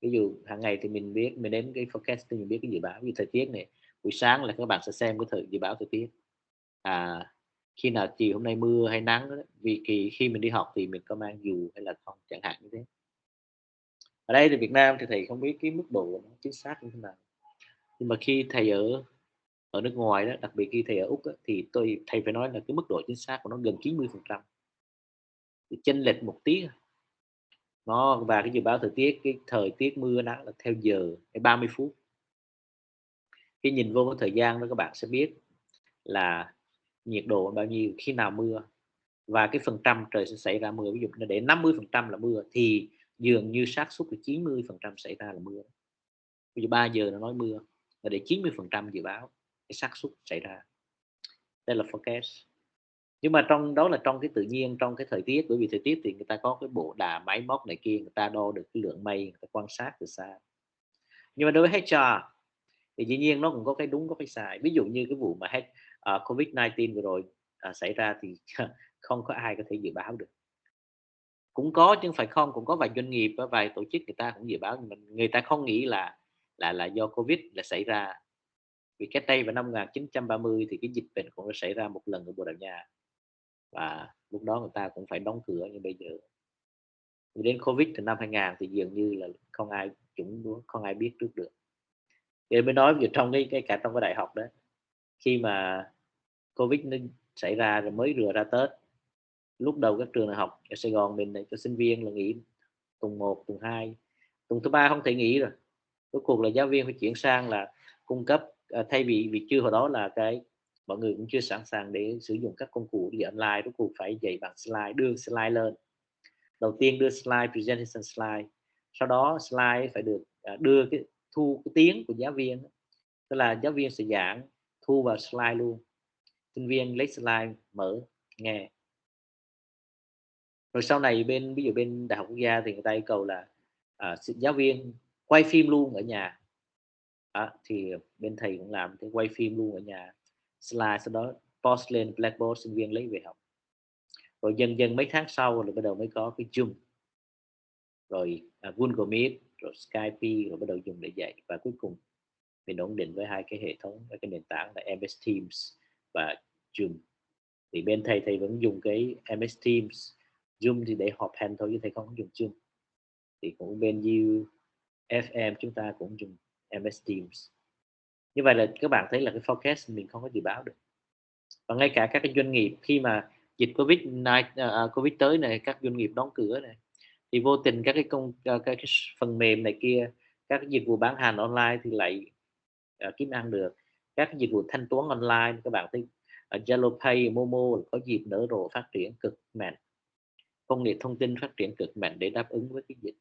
Ví dụ hàng ngày thì mình biết, mình đến cái forecasting, mình biết cái dự báo như thời tiết này, buổi sáng là các bạn sẽ xem cái dự báo thời tiết, khi nào chiều hôm nay mưa hay nắng đó, vì khi mình đi học thì mình có mang dù hay là không, chẳng hạn như thế. Ở đây thì Việt Nam thì thầy không biết cái mức độ nó chính xác như thế nào, nhưng mà khi thầy ở nước ngoài đó, đặc biệt khi thầy ở Úc đó, thì thầy phải nói là cái mức độ chính xác của nó gần 90%, thì chênh lệch một tí nó, và cái dự báo thời tiết, cái thời tiết mưa nắng là theo giờ hay 30 phút. Khi nhìn vô cái thời gian đó các bạn sẽ biết là nhiệt độ bao nhiêu, khi nào mưa và cái phần trăm trời sẽ xảy ra mưa. Ví dụ để 50% là mưa thì dường như xác suất là 90% xảy ra là mưa. Ví dụ 3 giờ nó nói mưa là để 90% dự báo cái xác suất xảy ra. Đây là forecast. Nhưng mà trong cái tự nhiên, trong cái thời tiết, bởi vì thời tiết thì người ta có cái bộ đà máy móc này kia, người ta đo được cái lượng mây, người ta quan sát từ xa. Nhưng mà đối với HR thì dĩ nhiên nó cũng có cái đúng có cái sai. Ví dụ như cái vụ mà Covid-19 vừa rồi xảy ra thì không có ai có thể dự báo được. Cũng có chứ không phải không, cũng có vài doanh nghiệp, vài tổ chức người ta cũng dự báo, nhưng mà người ta không nghĩ là do Covid là xảy ra Vì cách đây vào năm 1930 thì cái dịch bệnh cũng đã xảy ra một lần ở Bồ Đào Nha, và lúc đó người ta cũng phải đóng cửa như bây giờ. Đến Covid từ năm 2000 thì dường như là không ai biết trước được. Thì mới nói về trong cả trong cái đại học đó, khi mà Covid nó xảy ra rồi mới rửa ra Tết, lúc đầu các trường đại học ở Sài Gòn mình cho sinh viên là nghỉ tuần 1, tuần 2, tuần thứ 3 không thể nghỉ rồi. Cuối cùng là giáo viên phải chuyển sang là cung cấp, thay vì chưa hồi đó là mọi người cũng chưa sẵn sàng để sử dụng các công cụ để online, cuối cùng phải dạy bằng slide, đưa slide lên. Đầu tiên đưa slide, presentation slide, sau đó slide phải được đưa thu cái tiếng của giáo viên, tức là giáo viên sẽ giảng thu vào slide luôn, sinh viên lấy slide mở nghe. Rồi sau này ví dụ bên Đại học Quốc gia thì người ta yêu cầu là giáo viên quay phim luôn ở nhà. Thì bên thầy cũng làm thì quay phim luôn ở nhà, slide sau đó post lên Blackboard, sinh viên lấy về học. Rồi dần dần mấy tháng sau rồi bắt đầu mới có cái Zoom, rồi Google Meet, rồi Skype, rồi bắt đầu dùng để dạy. Và cuối cùng mình ổn định với hai cái hệ thống, với cái nền tảng là MS Teams và Zoom. Thì bên thầy vẫn dùng cái MS Teams, Zoom thì để họp hành thôi chứ thầy không dùng Zoom. Thì cũng bên UFM chúng ta cũng dùng MS Teams. Như vậy là các bạn thấy là cái forecast mình không có dự báo được. Và ngay cả các cái doanh nghiệp khi mà dịch Covid tới này, các doanh nghiệp đóng cửa này, thì vô tình các cái phần mềm này kia, các cái dịch vụ bán hàng online thì lại kiếm ăn được. Các cái dịch vụ thanh toán online các bạn thấy Zalo Pay, Momo có dịp nở rộ phát triển cực mạnh, công nghệ thông tin phát triển cực mạnh để đáp ứng với cái dịch.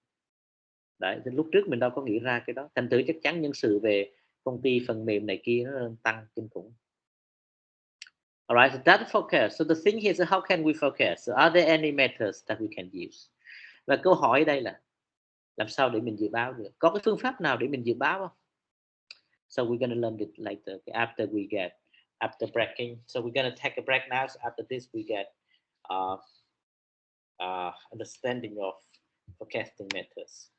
Đấy, lúc trước mình đâu có nghĩ ra cái đó, thành thử chắc chắn nhân sự về công ty phần mềm này kia nó tăng kinh khủng. Alright, so that's forecast. So the thing here is how can we forecast? So are there any methods that we can use? Và câu hỏi ở đây là làm sao để mình dự báo được? Có cái phương pháp nào để mình dự báo không? So we're gonna learn it later after breaking. So we're gonna take a break now. So after this we get understanding of forecasting methods.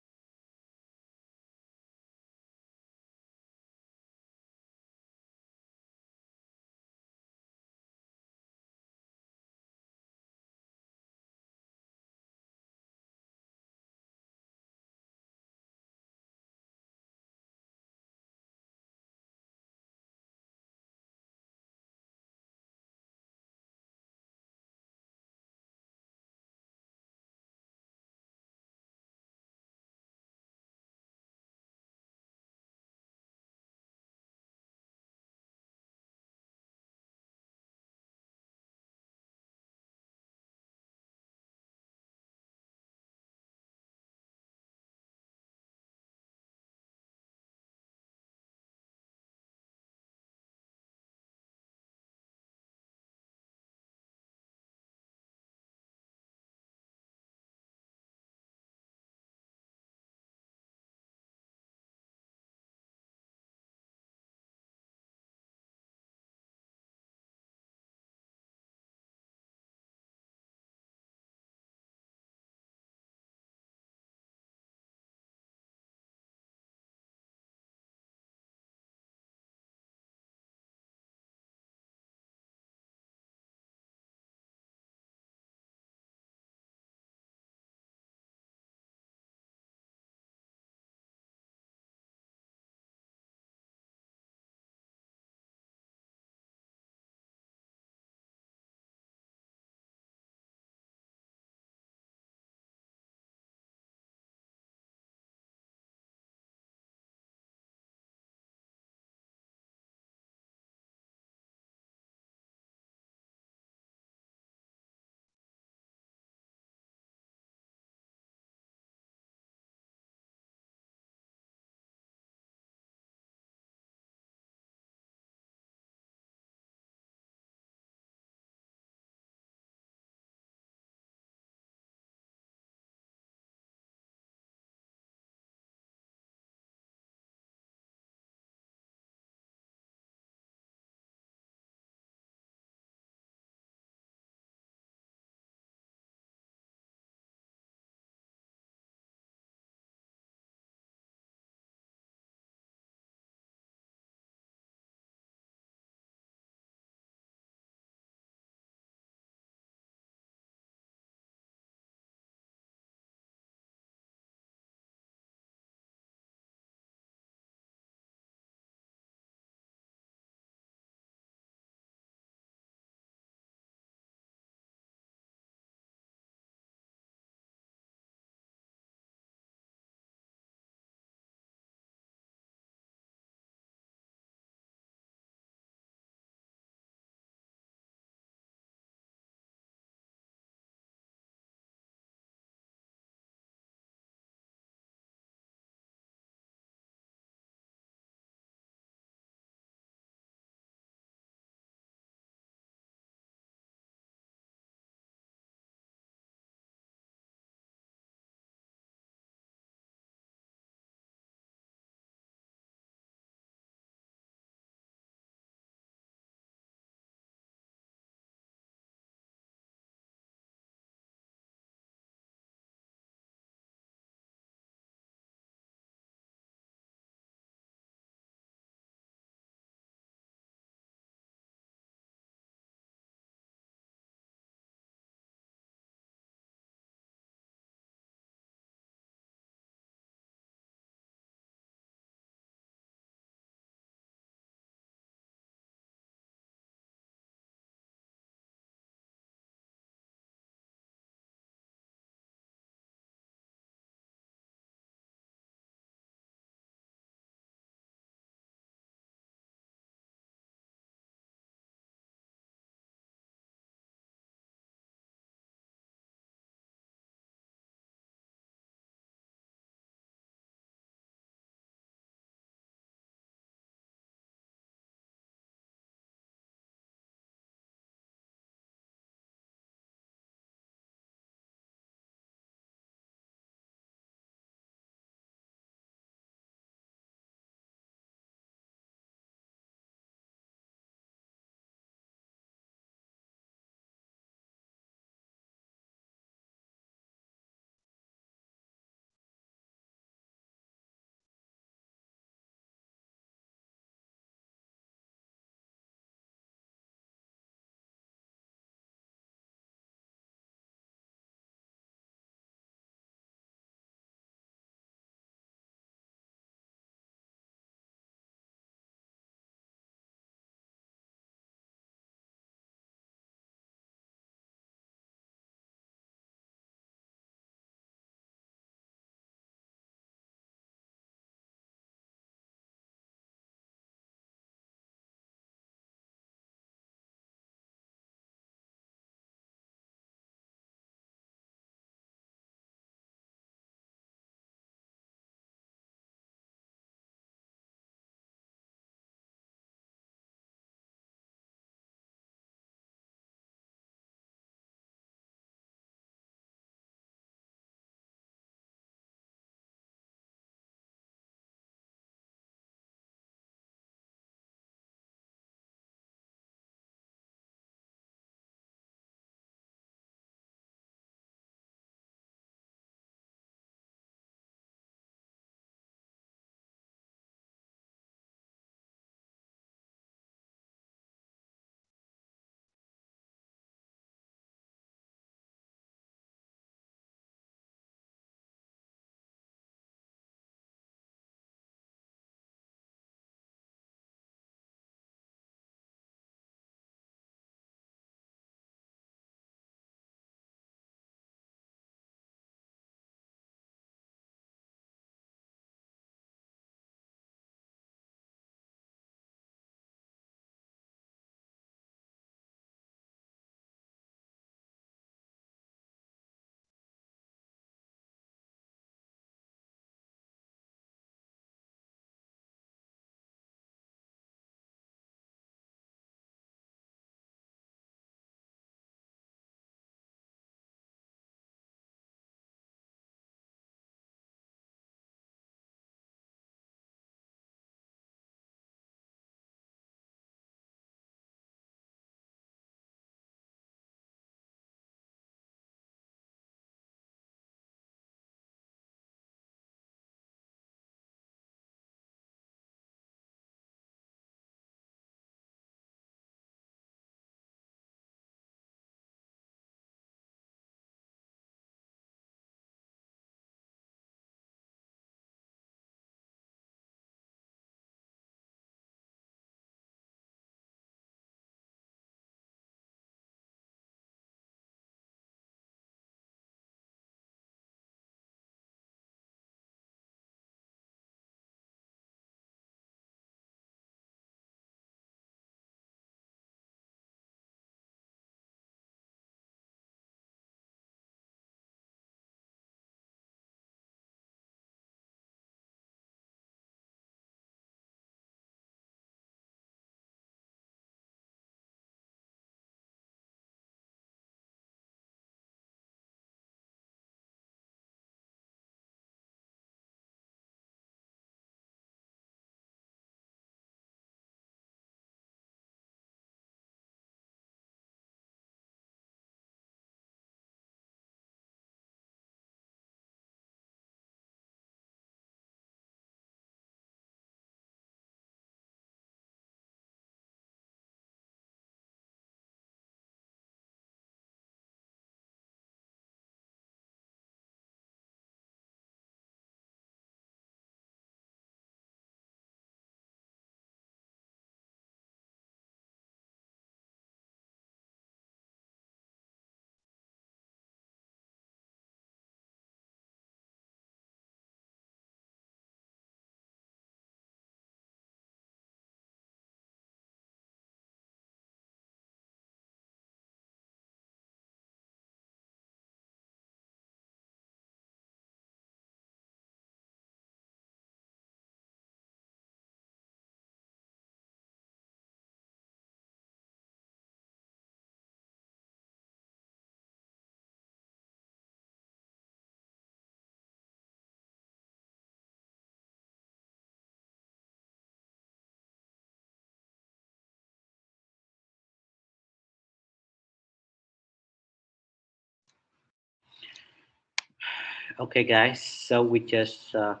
Okay, guys. So we just forecast.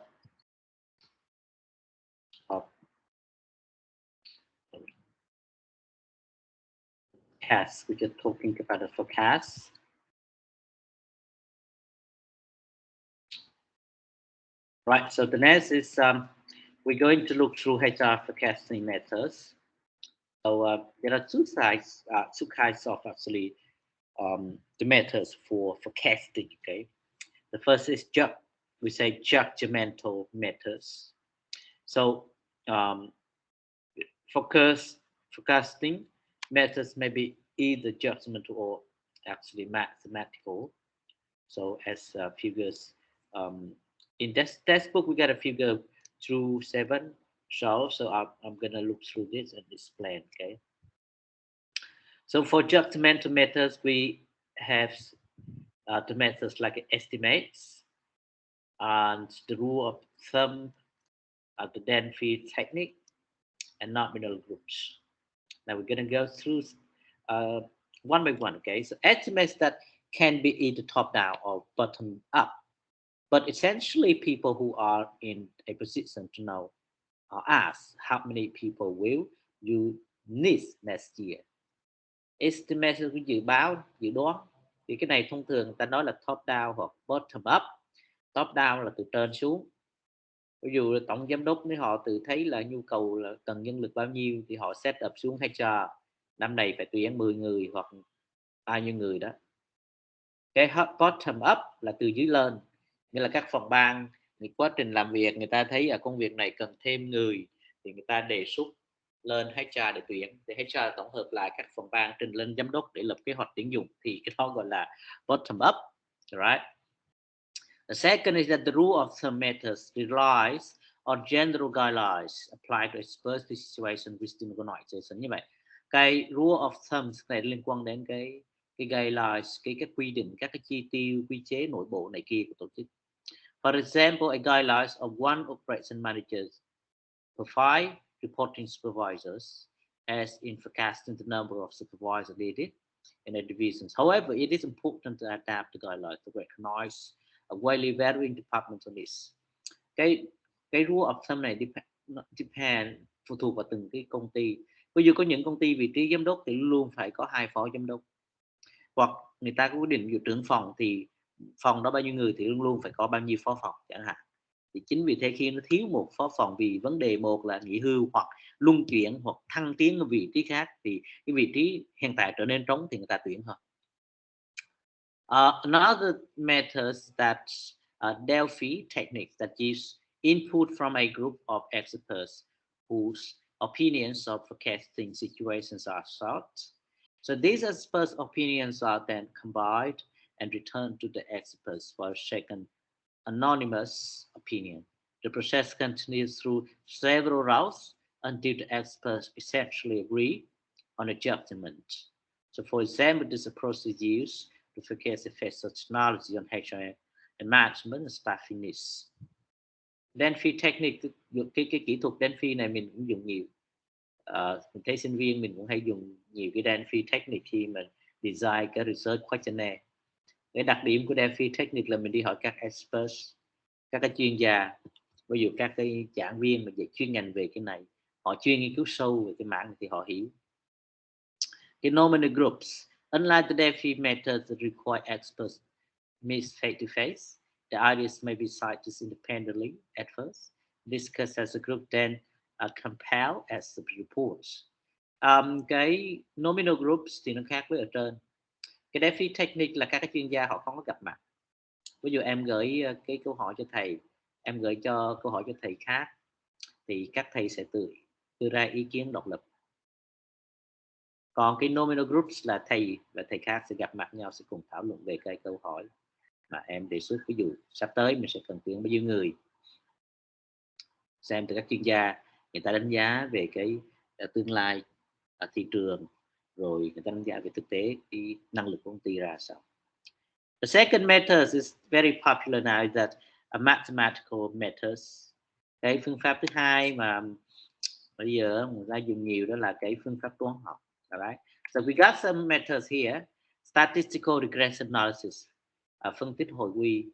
We're just talking about the forecast. Right. So the next is we're going to look through HR forecasting methods. So there are two kinds of actually the methods for forecasting. Okay. The first is we say judgmental methods. So forecasting methods may be either judgmental or actually mathematical. So as figures in this textbook, we got a figure through 7 solved. So I'm gonna look through this and explain. Okay. So for judgmental methods, we have the methods like estimates and the rule of thumb, the Danfield technique, and nominal groups. Now we're going to go through one by one. Okay, so estimates that can be either top down or bottom up, but essentially people who are in a position to know are asked how many people will you need next year. Estimate là cái dự báo, dự đoán. Thì cái này thông thường người ta nói là top down hoặc bottom up. Top down là từ trên xuống. Ví dụ là tổng giám đốc nếu họ tự thấy là nhu cầu là cần nhân lực bao nhiêu thì họ set up xuống HR, năm này phải tuyển 10 người hoặc bao nhiêu người đó. Cái bottom up là từ dưới lên, nghĩa là các phòng ban quá trình làm việc người ta thấy công việc này cần thêm người thì người ta đề xuất lên HR để tuyển, thì HR tổng hợp lại các phòng ban trình lên giám đốc để lập kế hoạch tuyển dụng, thì cái đó gọi là bottom up. Right. The second is that the rule of thumb methods relies on general guidelines applied to a specific situation within an organization. Như vậy, cái rule of thumb này liên quan đến cái guidelines, cái quy định, các cái chi tiêu, quy chế nội bộ này kia của tổ chức. For example, a guidelines of one operation managers provide reporting supervisors as in forecasting the number of supervisors needed in a divisions. However, it is important to adapt the guidelines to recognize a widely varying departmental needs. Cái rule of thumb này depend phụ thuộc vào từng cái công ty. Ví dụ có những công ty vị trí giám đốc thì luôn phải có 2 phó giám đốc, hoặc người ta có quyết định dụ trưởng phòng thì phòng đó bao nhiêu người thì luôn luôn phải có bao nhiêu phó phòng chẳng hạn. Thì chính vì thế khi nó thiếu một phó phòng vì vấn đề một là nghỉ hưu hoặc luân chuyển hoặc thăng tiến ở vị trí khác thì cái vị trí hiện tại trở nên trống thì người ta tuyển thôi. Another methods that Delphi techniques that gives input from a group of experts whose opinions of forecasting situations are sought. So these experts' opinions are then combined and returned to the experts for a second anonymous opinion. The process continues through several rounds until the experts essentially agree on a judgment. So for example, this approach is used to forecast effects of technology on HR and management and staffing needs. Delphi technique, cái kỹ thuật Delphi này mình cũng dùng nhiều. Mình thấy sinh viên mình cũng hay dùng nhiều cái Delphi technique khi mà design cái research questionnaire. Cái đặc điểm của Delphi technique là mình đi hỏi các experts, các cái chuyên gia, ví dụ các cái giảng viên mà dạy chuyên ngành về cái này, họ chuyên nghiên cứu sâu về cái mảng này thì họ hiểu. The nominal groups, unlike the Delphi methods that require experts meet face to face, the ideas may be cited independently at first, discussed as a group, then compiled as the reports. Cái nominal groups thì nó khác với ở trên. Cái Delphi technique là các cái chuyên gia họ không có gặp mặt. Ví dụ em gửi cái câu hỏi cho thầy, em gửi cho câu hỏi cho thầy khác, thì các thầy sẽ tự đưa ra ý kiến độc lập. Còn cái nominal groups là thầy và thầy khác sẽ gặp mặt nhau, sẽ cùng thảo luận về cái câu hỏi mà em đề xuất. Ví dụ sắp tới mình sẽ cần tuyển bao nhiêu người, xem từ các chuyên gia người ta đánh giá về cái tương lai thị trường, rồi người ta đánh giá về thực tế cái năng lực của công ty ra sao. The second method is very popular now, is that a mathematical methods. Cái phương pháp thứ hai mà bây giờ người ta dùng nhiều đó là cái phương pháp toán học. Alright. So we got some methods here. Statistical regression analysis, phân tích hồi quy.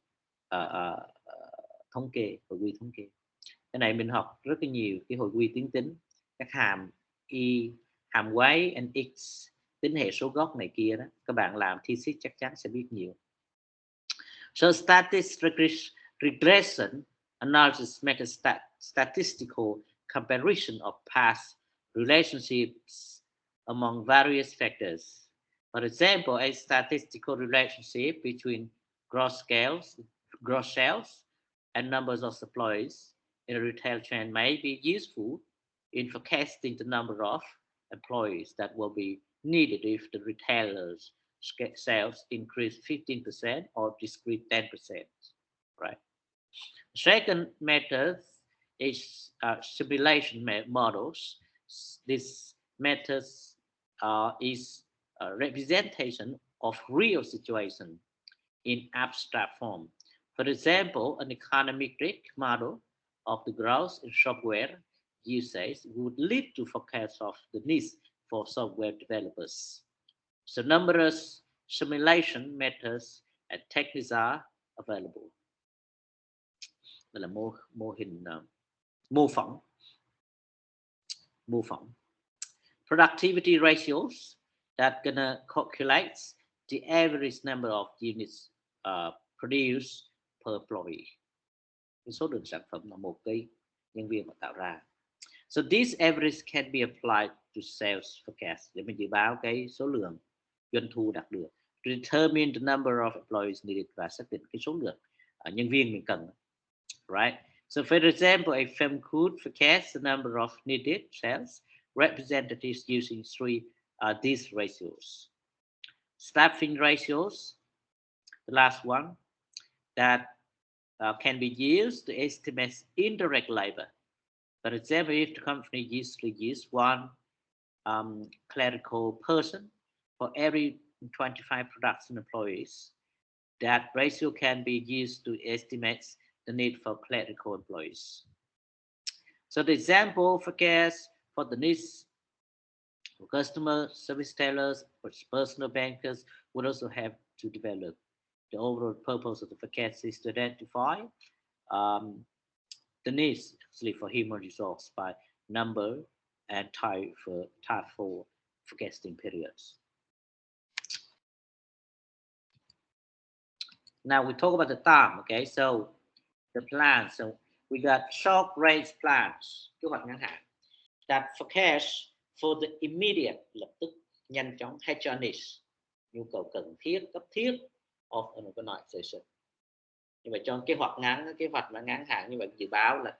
thống kê, hồi quy thống kê. Cái này mình học rất là nhiều cái hồi quy tuyến tính, các hàm y, hàm y and x, tính hệ số gốc này kia đó, các bạn làm thesis chắc chắn sẽ biết nhiều. So regression analysis makes a statistical comparison of past relationships among various factors. For example, a statistical relationship between gross sales and numbers of employees in a retail chain may be useful in forecasting the number of employees that will be needed if the retailer's sales increase 15% or decrease 10%. Right. Second method is simulation models. This method is a representation of real situation in abstract form. For example, an econometric model of the growth in software usage would lead to forecasts of the needs for software developers. So numerous simulation methods and techniques are available. Đây là mô hình mô phỏng. Productivity ratios that gonna calculate the average number of units produced per employee. Cái số lượng sản phẩm mà một cái nhân viên mà tạo ra. So this average can be applied to sales forecast để mình dự báo cái số lượng doanh thu đạt được. To determine the number of employees needed và xác định cái số lượng nhân viên mình cần. Right. So for example, a firm could forecast the number of needed sales representatives using these ratios. Staffing ratios, the last one, that can be used to estimate indirect labor. For example, if the company usually use one clerical person for every 25 production employees, that ratio can be used to estimate the need for clerical employees. So the example forecast for the needs for customer service tailors or personal bankers would also have to develop. The overall purpose of the forecast is to identify the needs actually for human resource by number and type for forecasting periods. Now we talk about the time. Okay, so the plan. So we got short range plans, kế hoạch ngắn hạn, that forecast for the immediate, lập tức, nhanh chóng, HR needs, nhu cầu cần thiết, cấp thiết of an organization. Như vậy cho kế hoạch ngắn hạn như vậy dự báo là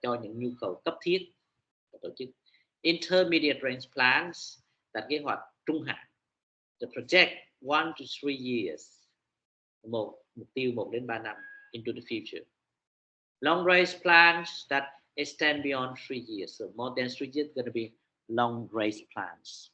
cho những nhu cầu cấp thiết của tổ chức. Intermediate range plans, là kế hoạch trung hạn, the project 1 to 3 years, mục tiêu 1 đến 3 năm into the future. Long range plans that extend beyond 3 years, so more than 3 years going to be long range plans.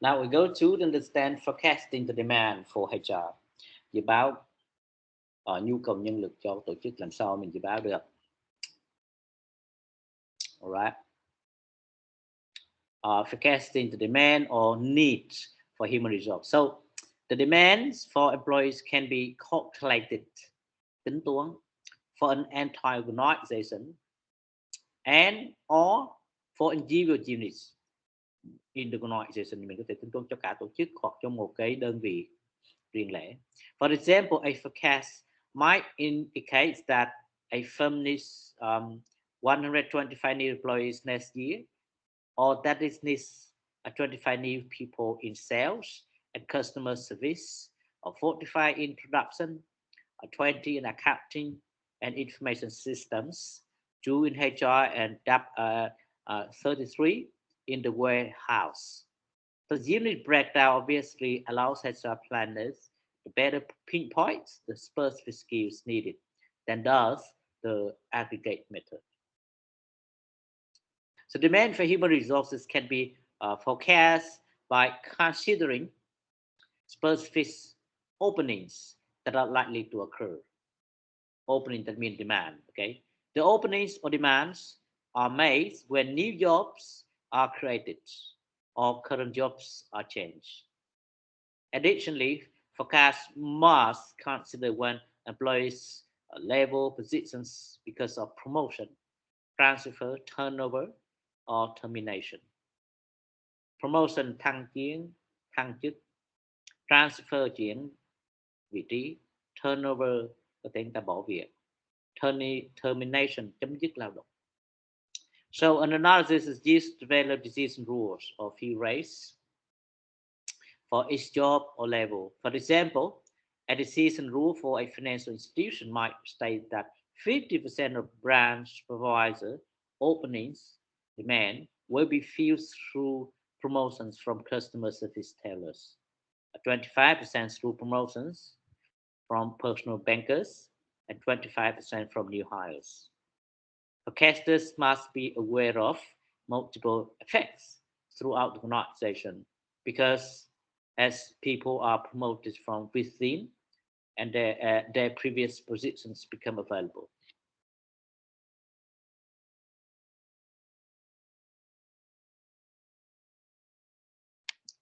Now we go to understand forecasting the demand for HR. Dự báo nhu cầu nhân lực cho tổ chức, làm sao mình dự báo được. Alright. Forecasting the demand or needs for human resource. So the demands for employees can be calculated, tính toán, for an entire organization and or for individual units in the organization. Mình có thể tính toán cho cả tổ chức hoặc cho một cái đơn vị riêng lẻ. For example, a forecast might indicate that a firm needs 125 new employees next year, or that it needs 25 new people in sales and customer service, or 45 in production, or 20 in accounting and information systems, 2 in HR, and 33 in the warehouse. The unit breakdown obviously allows HR planners to better pinpoint the specific skills needed than does the aggregate method. So demand for human resources can be forecast by considering specific openings that are likely to occur. Opening that means demand. Okay, the openings or demands are made when new jobs are created or current jobs are changed. Additionally, forecast must consider when employees level positions because of promotion, transfer, turnover, or termination. Promotion thăng tiến, thăng chức, transfer chuyển vị trí, turnover có thể người ta bỏ việc, termination chấm dứt lao động. So an analysis is used to develop decision rules or fee rates for each job or level. For example, a decision rule for a financial institution might state that 50% of branch supervisor openings demand will be filled through promotions from customer service tellers, 25% through promotions from personal bankers, and 25% from new hires. Forecasters must be aware of multiple effects throughout the organization because as people are promoted from within and their previous positions become available.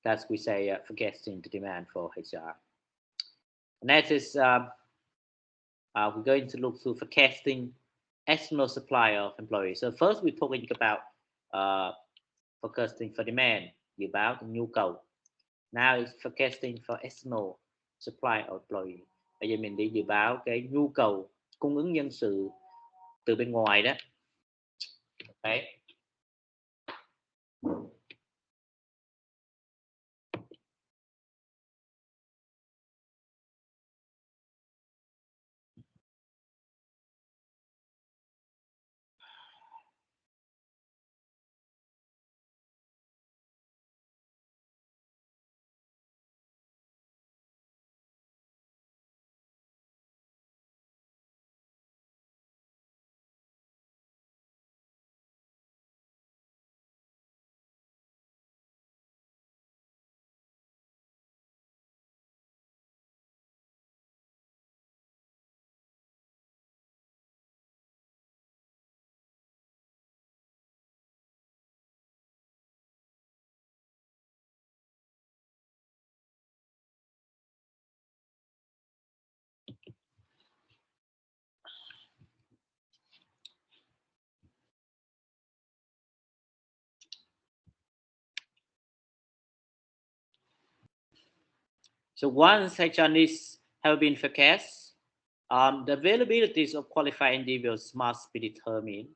That's we say forecasting the demand for HR. Next is we're going to look through forecasting external supply of employees. So first we're talking about forecasting for demand, dự báo nhu cầu. Now it's forecasting for external supply of employee. Bây giờ mình đi dự báo cái nhu cầu cung ứng nhân sự từ bên ngoài đó. Okay. So once HR needs have been forecast, the availabilities of qualified individuals must be determined.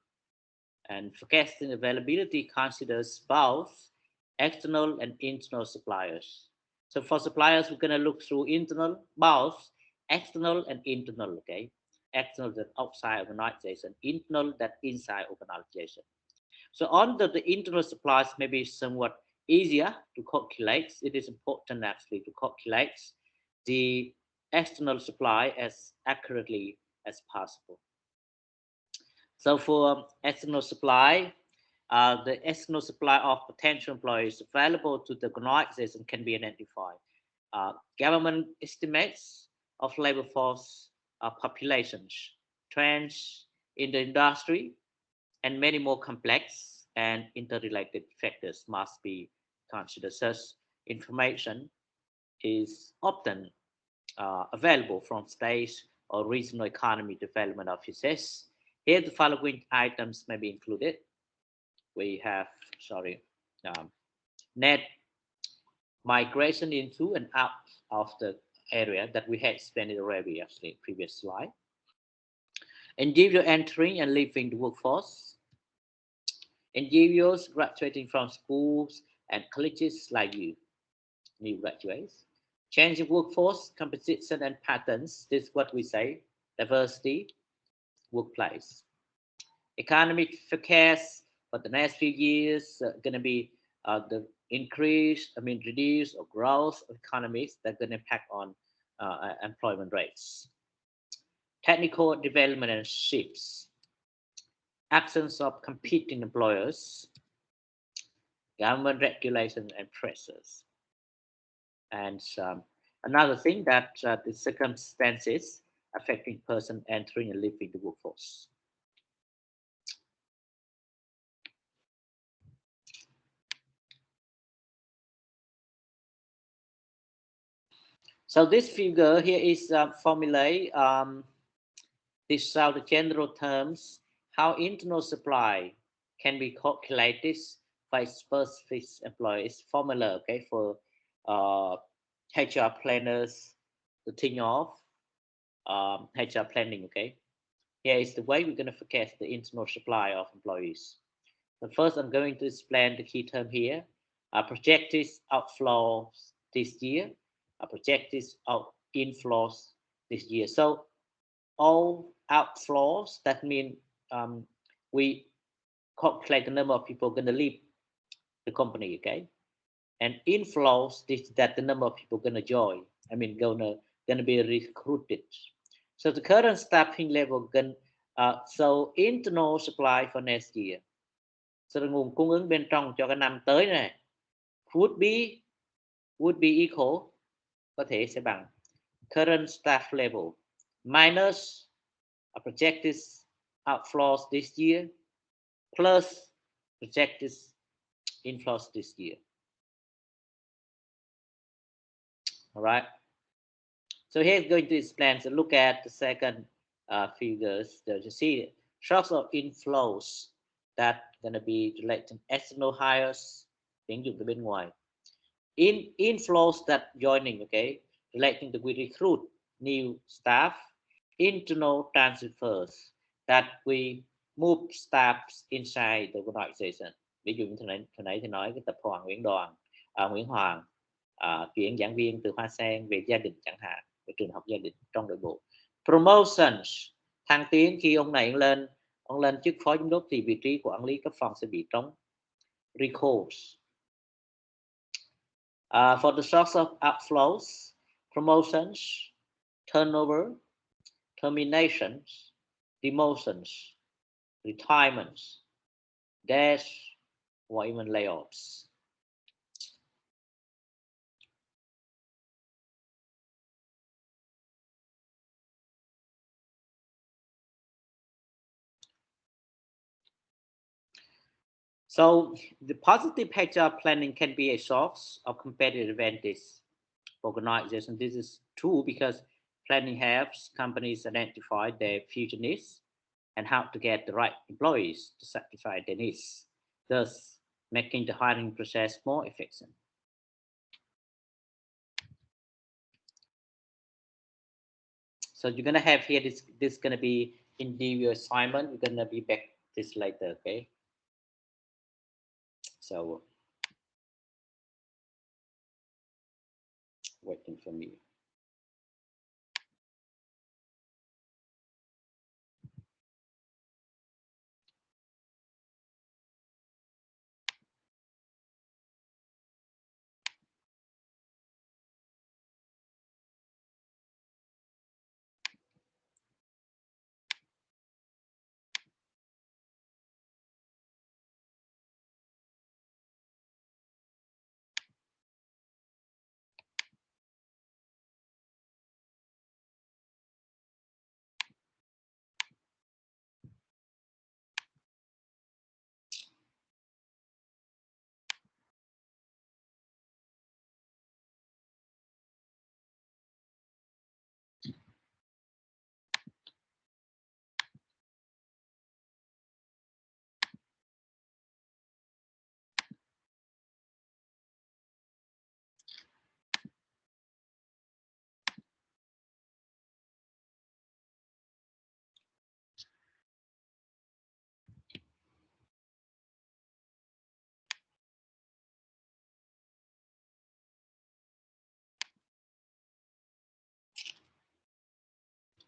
And forecasting availability considers both external and internal suppliers. So for suppliers, we're going to look through internal, both external and internal, okay? External that outside organization, internal that inside organization. So under the internal supplies may be somewhat easier to calculate. It is important actually to calculate the external supply as accurately as possible. So for external supply, the external supply of potential employees available to the organization can be identified. Government estimates of labor force populations, trends in the industry, and many more complex and interrelated factors must be considered. Such information is often available from state or regional economy development offices. Here the following items may be included. We have, net migration into and out of the area that we had spent already actually previous slide. Individual entering and leaving the workforce. Individuals graduating from schools and colleges like you, new graduates. Changing workforce composition and patterns. This is what we say, diversity, workplace. Economic forecast for the next few years going to be the increase, reduce or growth of economies that are going to impact on employment rates. Technical development and shifts. Absence of competing employers government regulations and pressures. And another thing that the circumstances affecting person entering and leaving the workforce. So this figure here is formulae. These are the general terms how internal supply can be calculated by specific employees. Formula, okay, for HR planners to think of HR planning. Okay, here is the way we're going to forecast the internal supply of employees. So first, I'm going to explain the key term here. Projected outflows this year, projected inflows this year. So all outflows, that means we calculate the number of people going to leave the company, okay? And inflows, that the number of people going to join. I mean, going to be recruited. So the current staffing level, so internal supply for next year. So nguồn cung ứng bên trong cho cái năm tới này would be equal, có thể sẽ bằng current staff level minus a projected outflows this year plus projected inflows this year. All right. So here's going to explain. So look at the second figures. There you see shocks of inflows that going to be related to external hires, tuyển dụng từ bên ngoài. Inflows that joining, okay, relating to we recruit new staff. Internal transfers that we move staffs inside the organization. Ví dụ như hồi nãy thì nói cái tập Hoàng Nguyễn Hoàng chuyển giảng viên từ Hoa Sen về gia đình chẳng hạn, về trường học gia đình trong nội bộ. Promotions, thăng tiến khi ông này ông lên chức phó giám đốc thì vị trí của quản lý cấp phòng sẽ bị trống. Recalls. For the source of outflows, promotions, turnover, terminations, demotions, retirements, deaths, or even layoffs. So the positive HR planning can be a source of competitive advantage for organizations. This is true because planning helps companies identify their future needs and how to get the right employees to satisfy their needs, thus making the hiring process more efficient. So you're going to have here, this is going to be individual assignment. We're going to be back this later, okay? So waiting for me.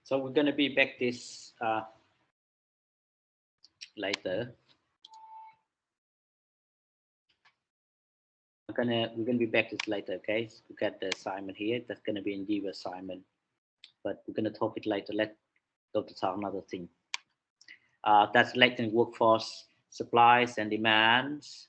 So we're going to be back this later. We're gonna be back this later, okay? So look at the assignment here. That's gonna be in the assignment, but we're gonna talk it later. Let's go to talk another thing. That's relating workforce supplies and demands.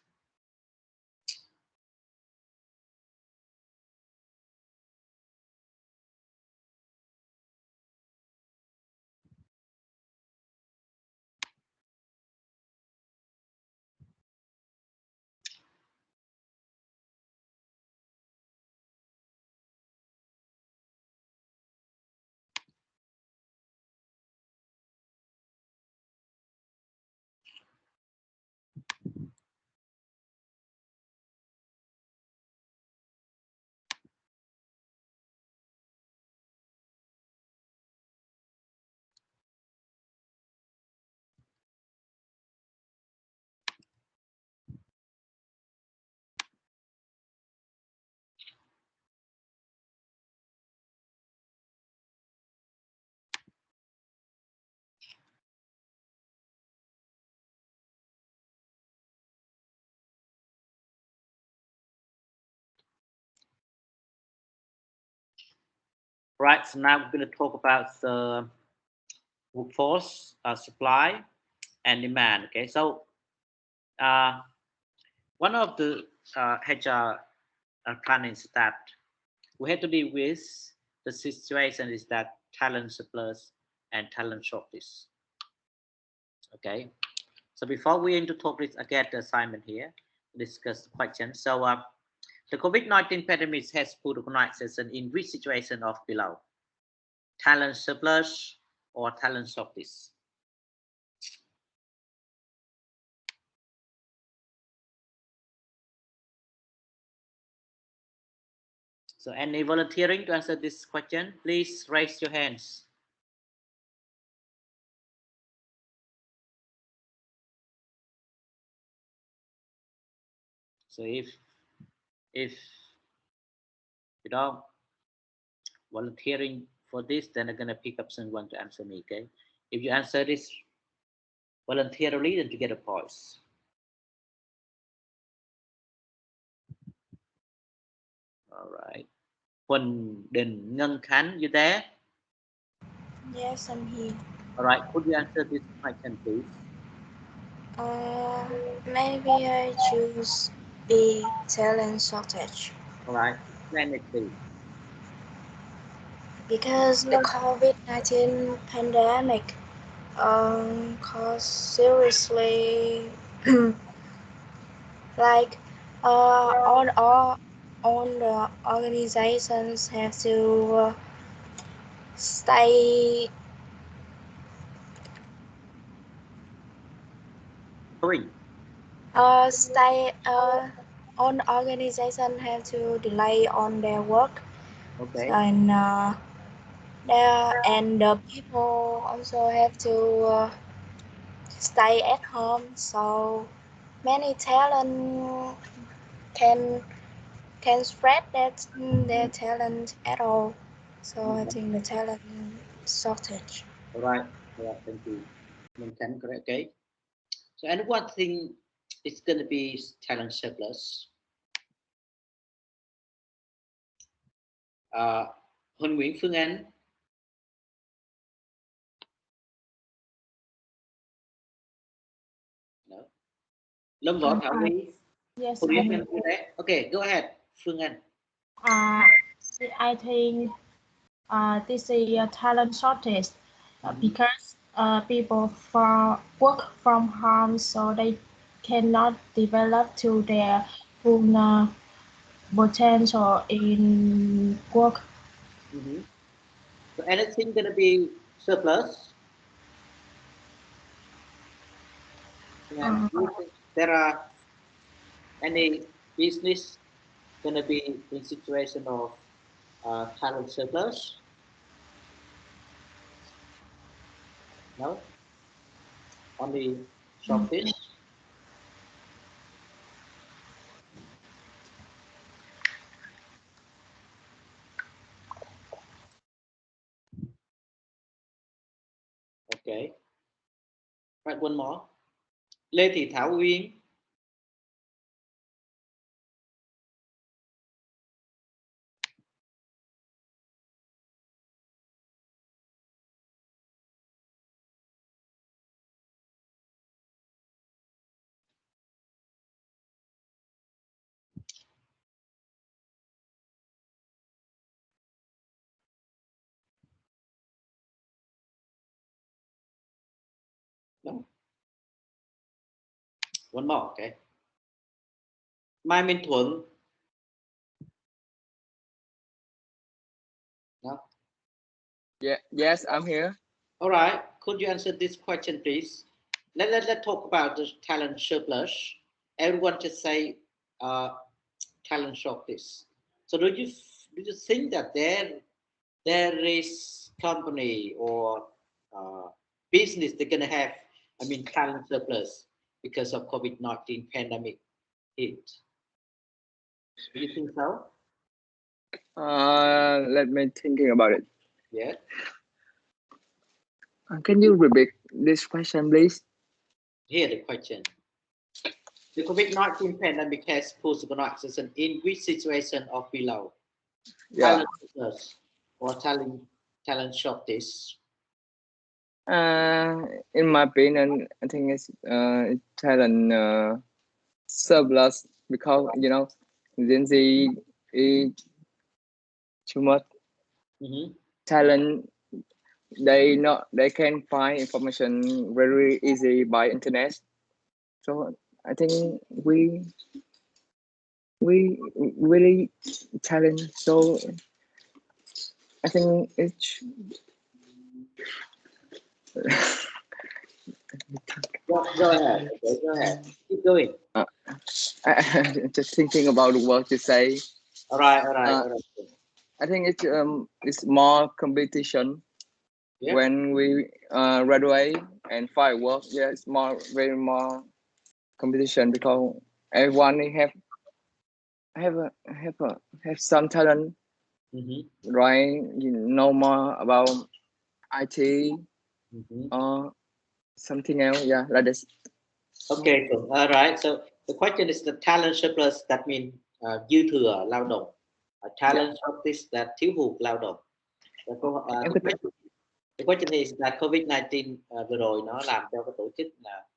Right, so now we're going to talk about the workforce supply and demand. Okay, so one of the HR planning that we have to deal with the situation is that talent surplus and talent shortage. Okay, so before we into talk this, I get the assignment here, discuss the question. So the COVID-19 pandemic has put organizations in which situation of below? Talent surplus or talent shortage? So any volunteering to answer this question, please raise your hands. So if you know volunteering for this, then I'm gonna pick up someone to answer me. Okay, if you answer this voluntarily, then you get a point. All right. Huỳnh Đình Ngân Khánh, you there? Yes, I'm here. All right. Could you answer this question, please? Maybe I choose B, talent shortage. All right. Explain it, please. Because the COVID-19 pandemic caused seriously like all the organizations have to stay all the organizations have to delay on their work. Okay. And the people also have to stay at home, so many talent can spread their talent at all. So I think the talent shortage. All right. All right. Thank you. Correct. Okay. So, and one thing is going to be talent surplus. Nguyễn Phương Anh. No. Lâm Võ Thảo Ly. Yes. Okay, go ahead, Phương Anh. I think this is a talent shortage because people work from home, so they cannot develop to their full potential in work. So anything gonna be surplus? And there are any business gonna be in situation of talent surplus? No, only shortage. Okay. Right, one more. Lê Thị Thảo Uyên. No. One more, okay. Mai Minh Thuận. No. Yeah. Yes, I'm here. All right. Could you answer this question, please? Let's talk about the talent surplus. Everyone just say talent shortage. So do you think that there is company or business they're gonna have, I mean, talent surplus because of COVID-19 pandemic hit? Do you think so? Let me thinking about it. Yeah. Can you repeat this question, please? Here the question. The COVID-19 pandemic has put organizations in which situation of below? Yeah. Talent surplus or talent shortage? In my opinion, I think it's talent surplus, because Gen Z is too much talent. They can find information very easy by internet. So I think we really talent. So I think it's Go ahead. Okay, go ahead. Keep going. just thinking about what to say. All right. I think it's more competition. Yeah. When we graduate and find work. Yeah, it's very more competition, because everyone have some talent, right? You know more about IT or something else. Yeah, like this. Okay, so all right. So the question is the talent surplus, that means dư thừa lao động. Talent shortage, that thiếu hụt lao động. The question is that COVID-19 vừa rồi nó làm cho cái tổ chức là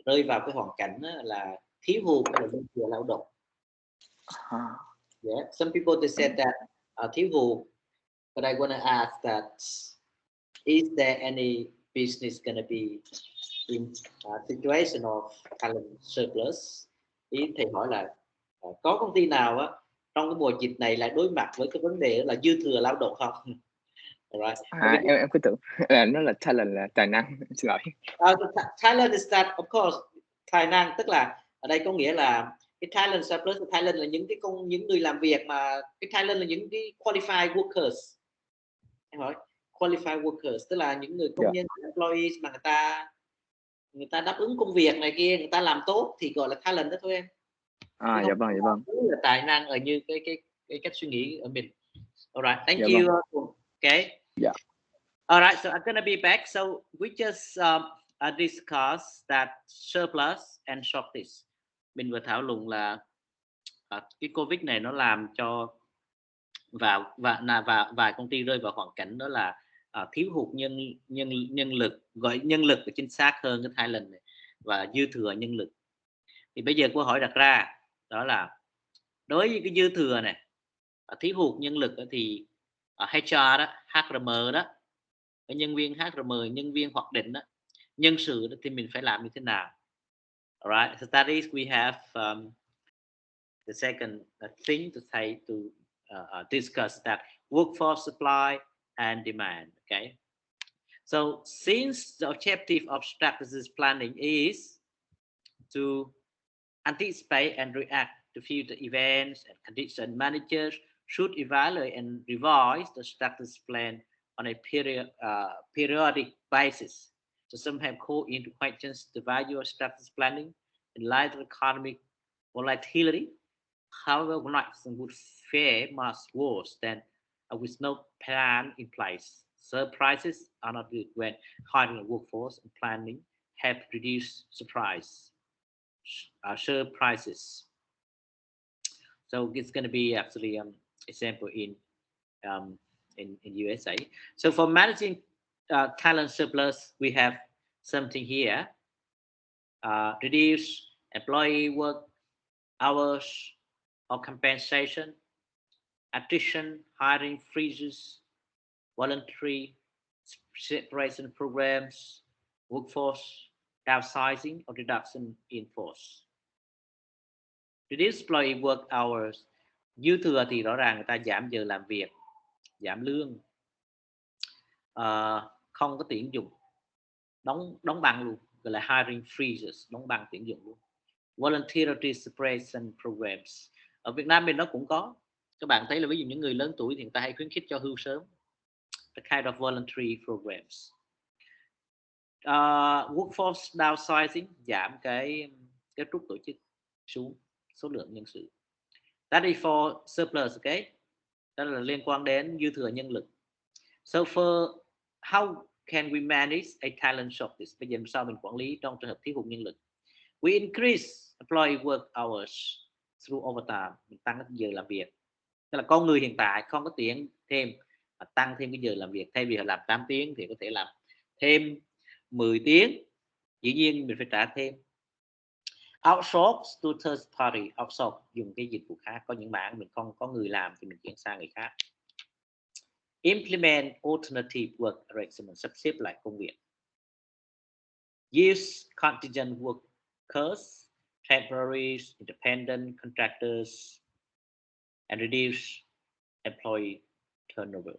rơi vào cái hoàn cảnh là thiếu hụt hay là dư thừa lao động. Yeah, some people they said that thiếu hụt, but I want to ask that is there any business going to be in situation of talent surplus? Ý thầy hỏi là có công ty nào á trong cái mùa dịch này lại đối mặt với cái vấn đề là dư thừa lao động không? Right. Em cứ tưởng là nó là talent, là tài năng. Xin lỗi. Talent is that, of course, tài năng, tức là ở đây có nghĩa là cái talent surplus, talent là những người làm việc, mà cái talent là những cái qualified workers. Em hỏi qualified workers tức là những người công nhân, employees mà người ta đáp ứng công việc này kia, người ta làm tốt thì gọi là talent đó thôi em. Dạ vâng. Là tài năng ở như cái cách suy nghĩ ở mình. Alright, thank you. Okay. Yeah. Alright, so I'm gonna be back. So we just discussed that surplus and shortage. Mình vừa thảo luận là cái Covid này nó làm cho và vài công ty rơi vào hoàn cảnh đó là thiếu hụt nhân lực, gọi nhân lực là chính xác hơn cái talent này, và dư thừa nhân lực. Thì bây giờ câu hỏi đặt ra đó là đối với cái dư thừa này, thiếu hụt nhân lực thì HR đó, HRM đó, nhân viên HRM, nhân viên hoạch định đó, nhân sự đó, thì mình phải làm như thế nào? Alright, so that is we have the second thing to say to discuss, that workforce supply and demand. Okay, so since the objective of strategic planning is to anticipate and react to future events and conditions, managers should evaluate and revise the strategic plan on a periodic basis. So some have called into questions the value of strategic planning in light of economic volatility. However, life would fare much worse than with no plan in place. Surprises are not good when hiring a workforce and planning have reduced surprises. So it's going to be actually example in USA. So for managing talent surplus, we have something here: reduce employee work hours or compensation, attrition, hiring freezes, voluntary separation programs, workforce downsizing or reduction in force. Reduce employee work hours, dư thừa thì rõ ràng người ta giảm giờ làm việc, giảm lương, không có tuyển dụng, đóng băng luôn, gọi là hiring freezes, đóng băng tuyển dụng luôn. Voluntary separation programs, ở Việt Nam mình nó cũng có. Các bạn thấy là ví dụ những người lớn tuổi thì người ta hay khuyến khích cho hưu sớm, the kind of voluntary programs. Workforce downsizing, giảm cái rút tổ chức xuống số lượng nhân sự. That is for surplus, okay? Đó là liên quan đến dư thừa nhân lực. So for how can we manage a talent shortage? Bây giờ sao mình quản lý trong trường hợp thiếu hụt nhân lực? We increase employee work hours through overtime. Mình tăng giờ làm việc. Tức là con người hiện tại không có tuyển thêm, tăng thêm cái giờ làm việc, thay vì họ làm 8 tiếng thì có thể làm thêm 10 tiếng, dĩ nhiên mình phải trả thêm. Outsource to third party, outsource dùng cái dịch vụ khác, có những mảng mình không có người làm thì mình chuyển sang người khác. Implement alternative work arrangement, sắp xếp lại công việc. Use contingent workers, temporary, independent contractors, and reduce employee turnover.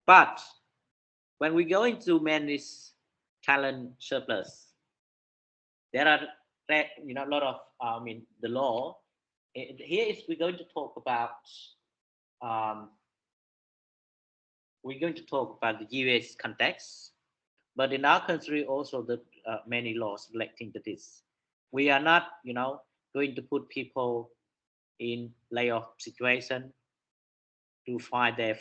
But when we go into manage talent surplus, there are a lot of the law. Here is we're going to talk about the US context, but in our country also the many laws relating to this. We are not going to put people in layoff situation to fire them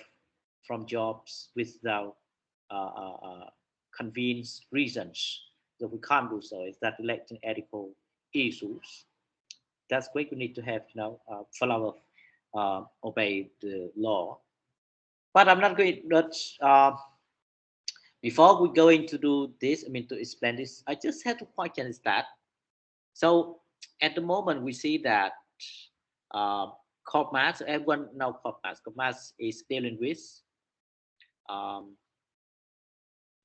from jobs without convinced reasons. So we can't do so. It's that relating ethical issues. That's why we need to have follow obey the law. But I'm not going. Before we going to do this, to explain this, I just have to question that. So at the moment we see that COPMAS, everyone knows COPMAS. COPMAS is dealing with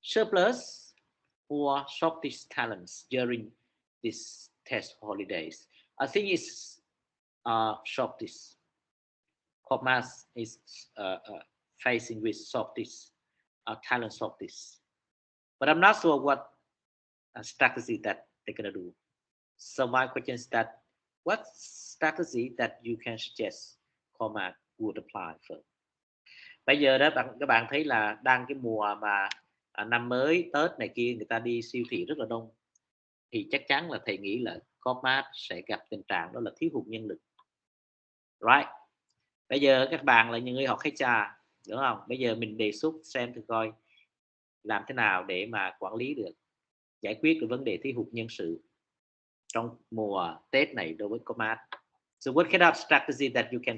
surplus or shortage talents during this test holidays. I think it's shortage. COPMAS is facing with shortage, talent shortage. But I'm not sure what strategy that they're gonna do. So my question is that what strategy that you can suggest COPMAS would apply for? Bây giờ đó các bạn thấy là đang cái mùa mà năm mới Tết này kia người ta đi siêu thị rất là đông, thì chắc chắn là thầy nghĩ là COPMAS sẽ gặp tình trạng đó là thiếu hụt nhân lực. Right. Bây giờ các bạn là những người học HR, đúng không? Bây giờ mình đề xuất xem thử coi làm thế nào để mà quản lý được, giải quyết được vấn đề thiếu hụt nhân sự trong mùa Tết này đối với COPMAS. So what kind of strategy that you can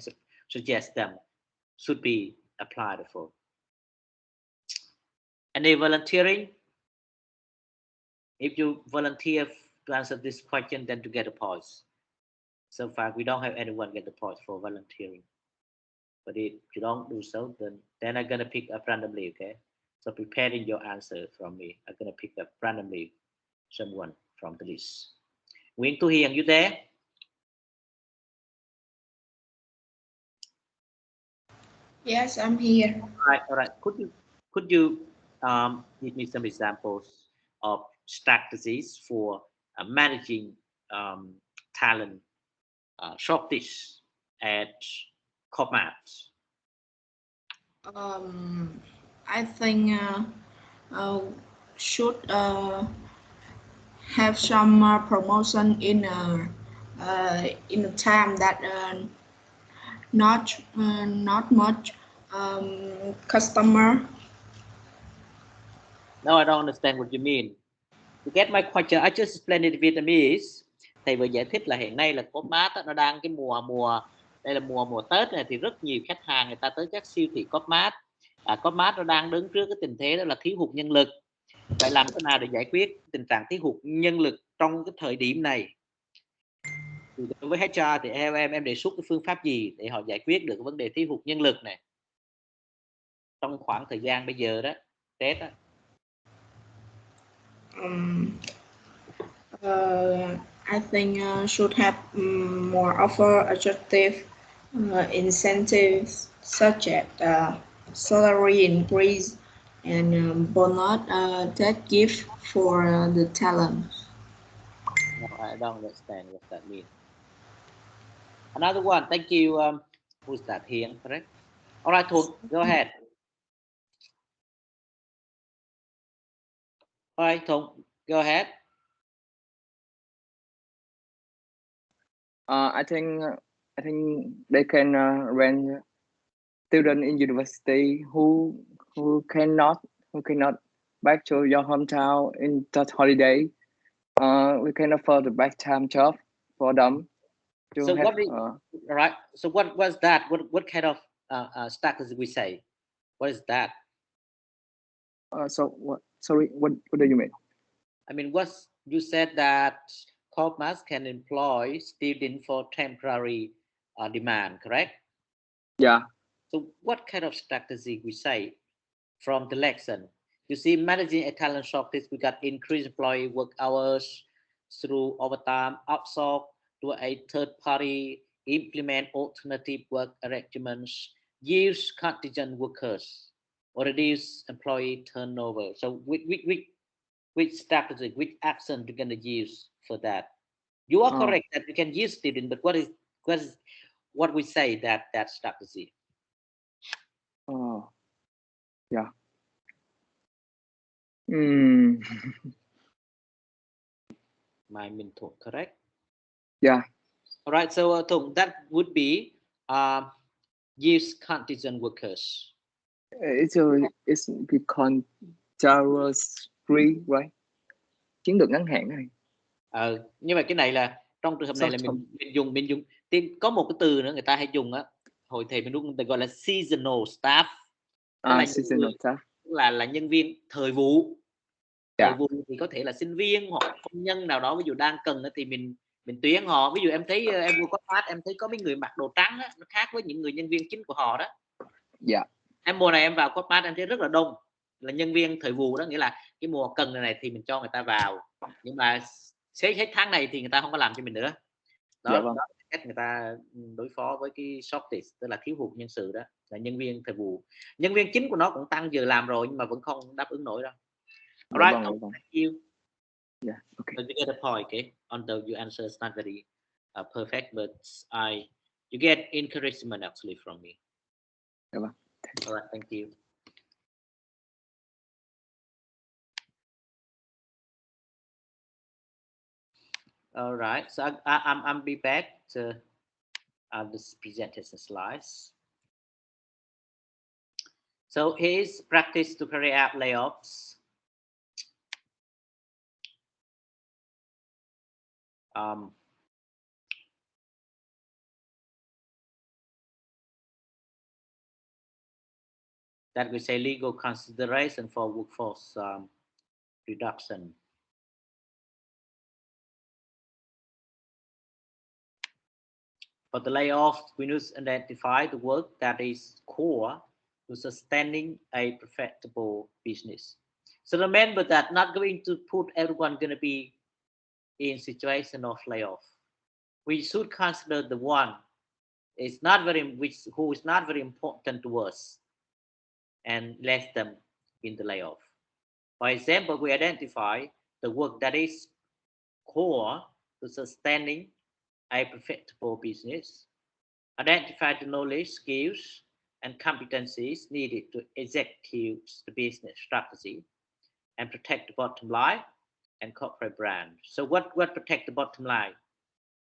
suggest them should be applied for? Any volunteering? If you volunteer to answer this question, then you get a point. So far, we don't have anyone get the point for volunteering. But if you don't do so, then I'm gonna pick up randomly. Okay. So preparing your answer from me, I'm gonna pick up randomly someone from the list. Nguyễn Tu Hiền, you there? Yes, I'm here. All right. Could you give me some examples of strategies for managing talent shortage at COPMAS? I think should have some promotion in a time that not much customer. No, I don't understand what you mean. To get my question, I just explained it in Vietnamese. Thầy vừa giải thích là hiện nay là COPMAS nó đang cái mùa đây là mùa Tết này, thì rất nhiều khách hàng người ta tới các siêu thị COPMAS. COPMAS nó đang đứng trước cái tình thế đó là thiếu hụt nhân lực. Vậy làm thế nào để giải quyết tình trạng thiếu hụt nhân lực trong cái thời điểm này? Thì đối với HR thì em đề xuất cái phương pháp gì để họ giải quyết được cái vấn đề thiếu hụt nhân lực này trong khoảng thời gian bây giờ đó, Tết đó? I think should have more offer attractive incentives such as salary increase and bonus that gift for the talent. No, I don't understand what that means. Another one, thank you. Who's that? Hiền, correct? All right, Thuận, go ahead. All right, Thuận, go ahead. I think they can rent students in university who cannot back to your hometown in that holiday. We can offer the part-time job for them So what right? So what was that? What kind of strategy we say? What is that? So what? Sorry, what do you mean? I mean, you said that corpus can employ students for temporary demand, correct? Yeah. So what kind of strategy we say from the lesson? You see, managing a talent shortage, we got increased employee work hours through overtime, outsource to a third party, implement alternative work arrangements, use contingent workers, or reduce employee turnover. So which strategy, which action you're gonna use for that? You are correct that you can use student, but what we say that strategy? Yeah. My mentor, correct? Yeah. All right. So that would be use contingent workers. It's free, right? Chiến lược ngắn hạn này. Nhưng mà cái này là trong trường hợp này là mình dùng thì có một cái từ nữa người ta hay dùng á, hồi thầy mình luôn gọi là seasonal staff. Seasonal staff là nhân viên thời vụ. Thời vụ thì có thể là sinh viên hoặc công nhân nào đó, ví dụ đang cần thì mình tuyển họ. Ví dụ em thấy em vô Coopmart, em thấy có mấy người mặc đồ trắng á, nó khác với những người nhân viên chính của họ đó. Dạ. Em mùa này em vào Coopmart em thấy rất là đông, là nhân viên thời vụ đó, nghĩa là cái mùa cần này thì mình cho người ta vào, nhưng mà hết tháng này thì người ta không có làm cho mình nữa. Đó, dạ vâng. Đó là cách người ta đối phó với cái shortage, tức là thiếu hụt nhân sự, đó là nhân viên thời vụ. Nhân viên chính của nó cũng tăng giờ làm rồi nhưng mà vẫn không đáp ứng nổi đâu. Alright, vâng. Thank you. Yeah, okay. But you get the point, okay? Although your answer is not very perfect, but you get encouragement actually from me. Dạ vâng. Alright, thank you. All right, so I'm be back to this presentation slides. So here's practice to carry out layoffs. That we say legal consideration for workforce reduction. For the layoff, we need to identify the work that is core to sustaining a profitable business. So remember that not going to put everyone going to be in situation of layoff. We should consider the one is not very who is not very important to us and let them in the layoff. For example, we identify the work that is core to sustaining a profitable business, identify the knowledge, skills, and competencies needed to execute the business strategy, and protect the bottom line and corporate brand. So what protect the bottom line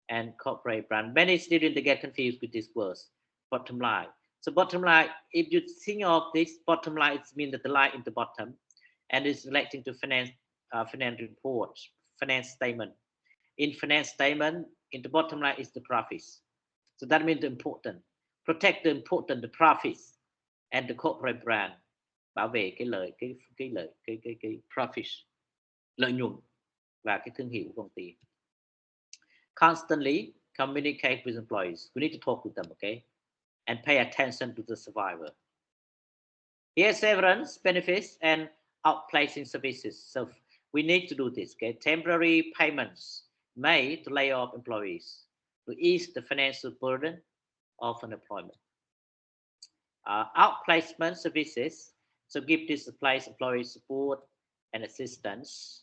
and corporate brand? Many students, they get confused with these words, bottom line. So bottom line, if you think of this bottom line, it means that the line in the bottom, and it's relating to finance reports, finance statement. In finance statement, in the bottom line is the profits. So that means the important. Protect the important, the profits and the corporate brand. Bảo vệ cái profits, lợi nhuận và cái thương hiệu của công ty. Constantly communicate with employees. We need to talk with them, okay? And pay attention to the survivor. Here's severance benefits and outplacing services. So we need to do this, okay? Temporary payments made to lay off employees to ease the financial burden of unemployment. Outplacement services, so give displaced employees support and assistance,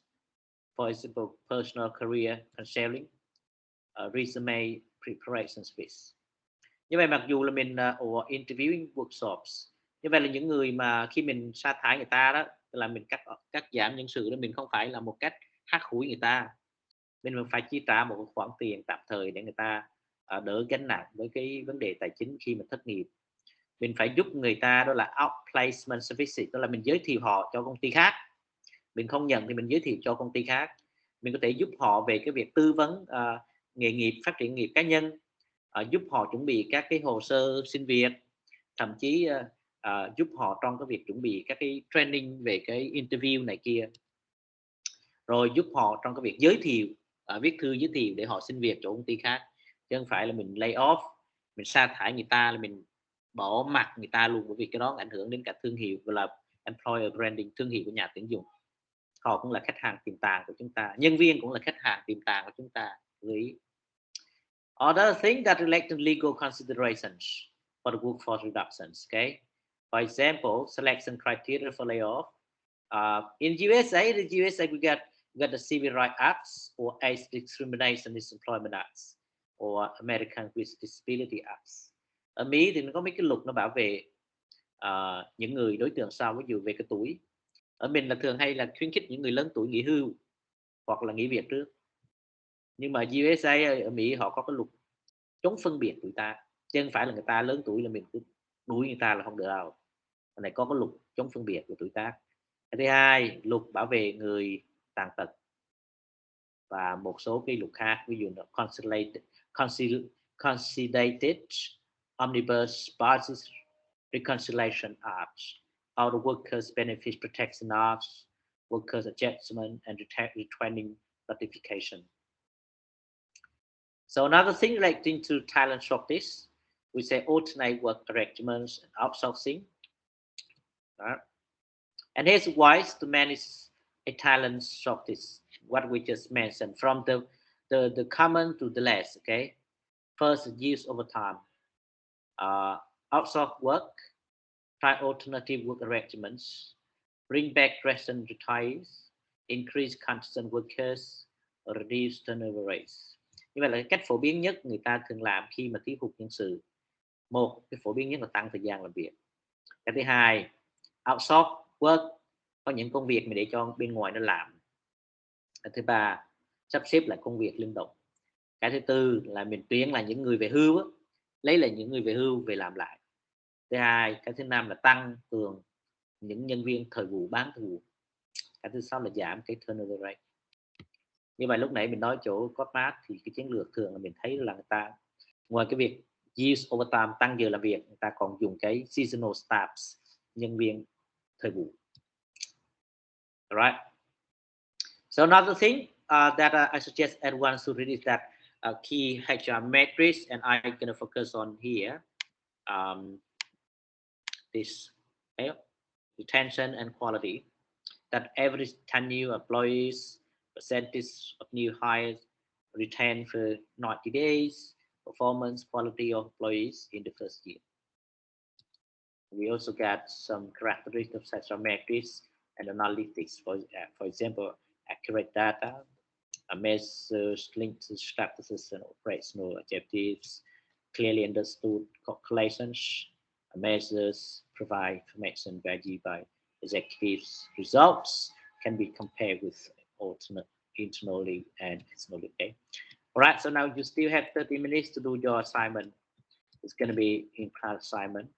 for example, personal career counseling, resume preparation service. Như vậy mặc dù là mình interviewing workshops, như vậy là những người mà khi mình sa thải người ta đó, là mình cắt giảm nhân sự đó, mình không phải là một cách hắt hủi người ta, mình phải chi trả một khoản tiền tạm thời để người ta đỡ gánh nặng với cái vấn đề tài chính khi mà thất nghiệp. Mình phải giúp người ta, đó là outplacement services, đó là mình giới thiệu họ cho công ty khác. Mình không nhận thì mình giới thiệu cho công ty khác. Mình có thể giúp họ về cái việc tư vấn nghề nghiệp, phát triển nghiệp cá nhân, giúp họ chuẩn bị các cái hồ sơ xin việc, thậm chí giúp họ trong cái việc chuẩn bị các cái training về cái interview này kia, rồi giúp họ trong cái việc giới thiệu, viết thư giới thiệu để họ xin việc cho công ty khác, chứ không phải là mình lay off, mình sa thải người ta là mình bỏ mặt người ta luôn, bởi vì cái đó ảnh hưởng đến cả thương hiệu, gọi là employer branding, thương hiệu của nhà tuyển dụng. Họ cũng là khách hàng tiềm tàng của chúng ta, nhân viên cũng là khách hàng tiềm tàng của chúng ta. Other things that relate to legal considerations for the workforce reductions. Okay, for example, selection criteria for layoff. In USA, we got the Civil Rights Acts or Age Discrimination Disemployment Acts or American with Disability Acts. Ở Mỹ thì nó có mấy cái luật nó bảo vệ những người đối tượng sau, ví dụ về cái tuổi. Ở mình là thường hay là khuyến khích những người lớn tuổi nghỉ hưu hoặc là nghỉ việc trước. Nhưng mà USA ở Mỹ họ có cái luật chống phân biệt tuổi ta, chứ không phải là người ta lớn tuổi là mình cứ đuổi người ta là không được đâu. Cái này có cái luật chống phân biệt của tuổi tác. Cái thứ hai, luật bảo vệ người tàn tật và một số cái luật khác, ví dụ là Consolidated Omnibus Budget Reconciliation Act, Auto Workers Benefit Protection Act, Workers Adjustment and Retraining Notification. So another thing relating to talent shortage, we say alternate work arrangements and outsourcing. And here's ways to manage a talent shortage, what we just mentioned, from the common to the less. Okay, first, use overtime, outsource work, try alternative work arrangements, bring back recent retirees, increase constant workers, reduce turnover rates. Như vậy là cái cách phổ biến nhất người ta thường làm khi mà thiếu hụt nhân sự. Một, cái phổ biến nhất là tăng thời gian làm việc. Cái thứ hai, outsource work, có những công việc mà để cho bên ngoài nó làm. Cái thứ ba, sắp xếp lại công việc linh động. Cái thứ tư là mình tuyển là những người về hưu á, lấy lại những người về hưu về làm lại. Thứ hai, cái thứ năm là tăng cường những nhân viên thời vụ, bán thời vụ. Cái thứ sáu là giảm cái turnover rate. Như vậy lúc nãy mình nói chỗ corporate thì cái chiến lược thường là mình thấy là người ta ngoài cái việc use overtime, tăng giờ làm việc, người ta còn dùng cái seasonal staffs, nhân viên thời vụ. Alright. So another thing that I suggest everyone to read is that key HR metrics, and I'm going to focus on here this retention and quality. That average tenure employees, percentage of new hires retained for 90 days, performance quality of employees in the first year. We also got some characteristics such as metrics and analytics. For example, accurate data, measures linked to strategies and operational objectives, clearly understood calculations, measures provide information valued by executives. Results can be compared with alternate internally and externally. Okay. All right. So now you still have 30 minutes to do your assignment. It's going to be in class assignment.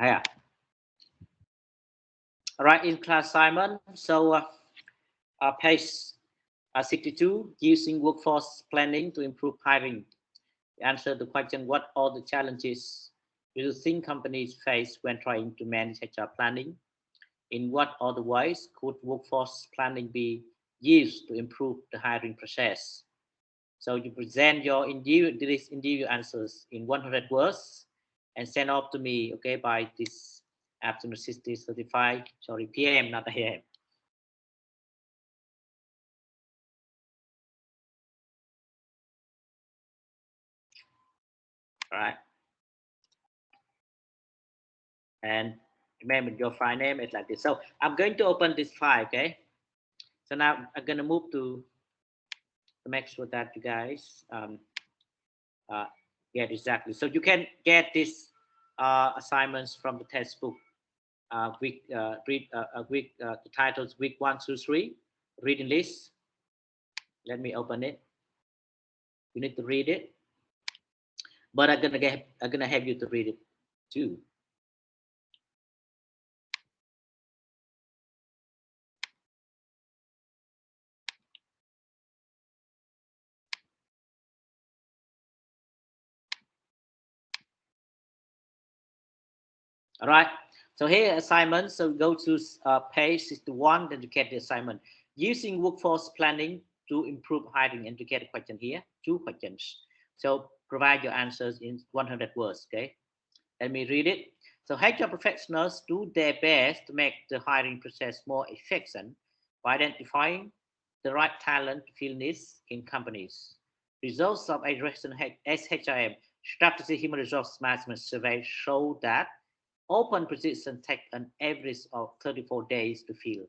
Yeah. All right, in class assignment, so page 62, using workforce planning to improve hiring. Answer the question, what are the challenges do you think companies face when trying to manage HR planning? In what other ways could workforce planning be used to improve the hiring process? So you present your individual answers in 100 words and send off to me, okay, by this afternoon 60:35, sorry, PM, not AM. All right. And remember your file name is like this. So I'm going to open this file, okay? So now I'm going to move to make sure that you guys get exactly. So you can get these assignments from the textbook week, read week, the titles week 1 through 3, reading list. Let me open it. You need to read it, but I'm gonna have you to read it too. All right, so here assignment. So go to page 61, then you get the assignment. Using workforce planning to improve hiring, and to get a question here, 2 questions. So provide your answers in 100 words, okay? Let me read it. So HR professionals do their best to make the hiring process more efficient by identifying the right talent to fill needs in companies. Results of a recent SHRM Strategy Human Resource Management survey show that open positions take an average of 34 days to fill.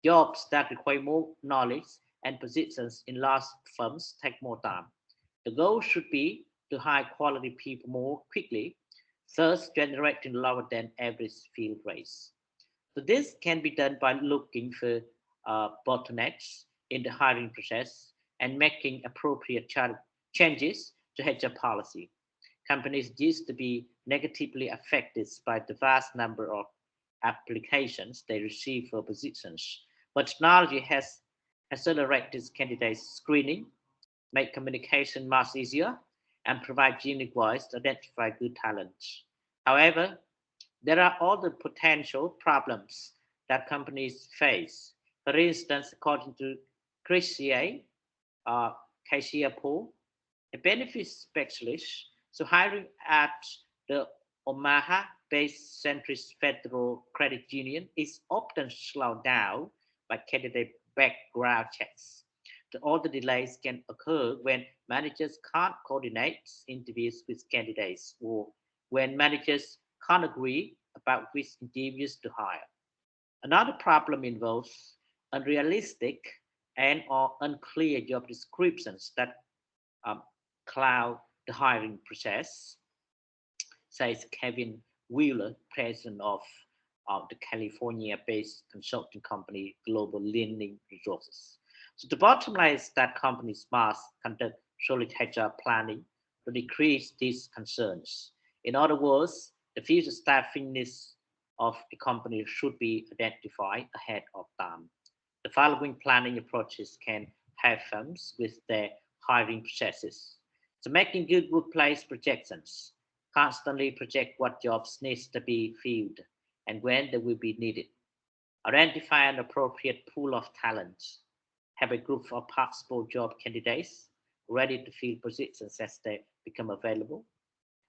Jobs that require more knowledge and positions in large firms take more time. The goal should be to hire quality people more quickly, thus generating lower than average fill rates. So this can be done by looking for bottlenecks in the hiring process and making appropriate changes to HR policy. Companies used to be negatively affected by the vast number of applications they receive for positions, but technology has accelerated candidate screening, make communication much easier, and provide unique voice to identify good talents. However, there are other potential problems that companies face. For instance, according to Chrisia Pool, a benefits specialist, so hiring at the Omaha-based Centris Federal Credit Union is often slowed down by candidate background checks. All the delays can occur when managers can't coordinate interviews with candidates, or when managers can't agree about which interviews to hire. Another problem involves unrealistic and or unclear job descriptions that cloud the hiring process, says Kevin Wheeler, president of the California-based consulting company Global Learning Resources. So the bottom line is that companies must conduct solid HR planning to decrease these concerns. In other words, the future staffing needs of a company should be identified ahead of time. The following planning approaches can help firms with their hiring processes. So making good workplace projections, constantly project what jobs needs to be filled and when they will be needed. Identify an appropriate pool of talents. Have a group of possible job candidates ready to fill positions as they become available.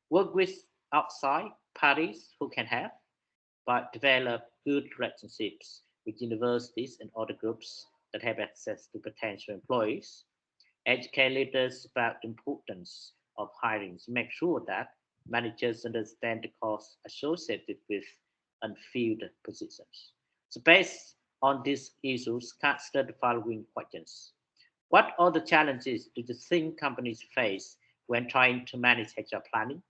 Work with outside parties who can help, but develop good relationships with universities and other groups that have access to potential employees. Educate leaders about the importance of hiring to make sure that managers understand the costs associated with unfilled positions. So based on these issues, consider the following questions. What are the challenges do you think companies face when trying to manage HR planning?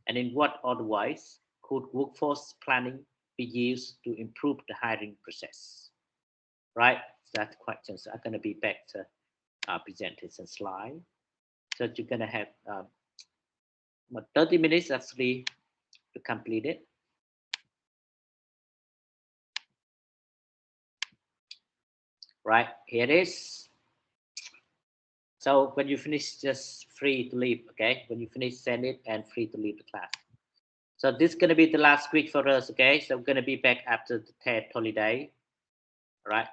And in what other ways could workforce planning be used to improve the hiring process? Right, that questions are going to be back to presentation slide. So you're going to have 30 minutes actually to complete it. Right, here it is. So when you finish, just free to leave, okay? When you finish, send it and free to leave the class. So this is going to be the last week for us, okay? So we're going to be back after the TED holiday, all right?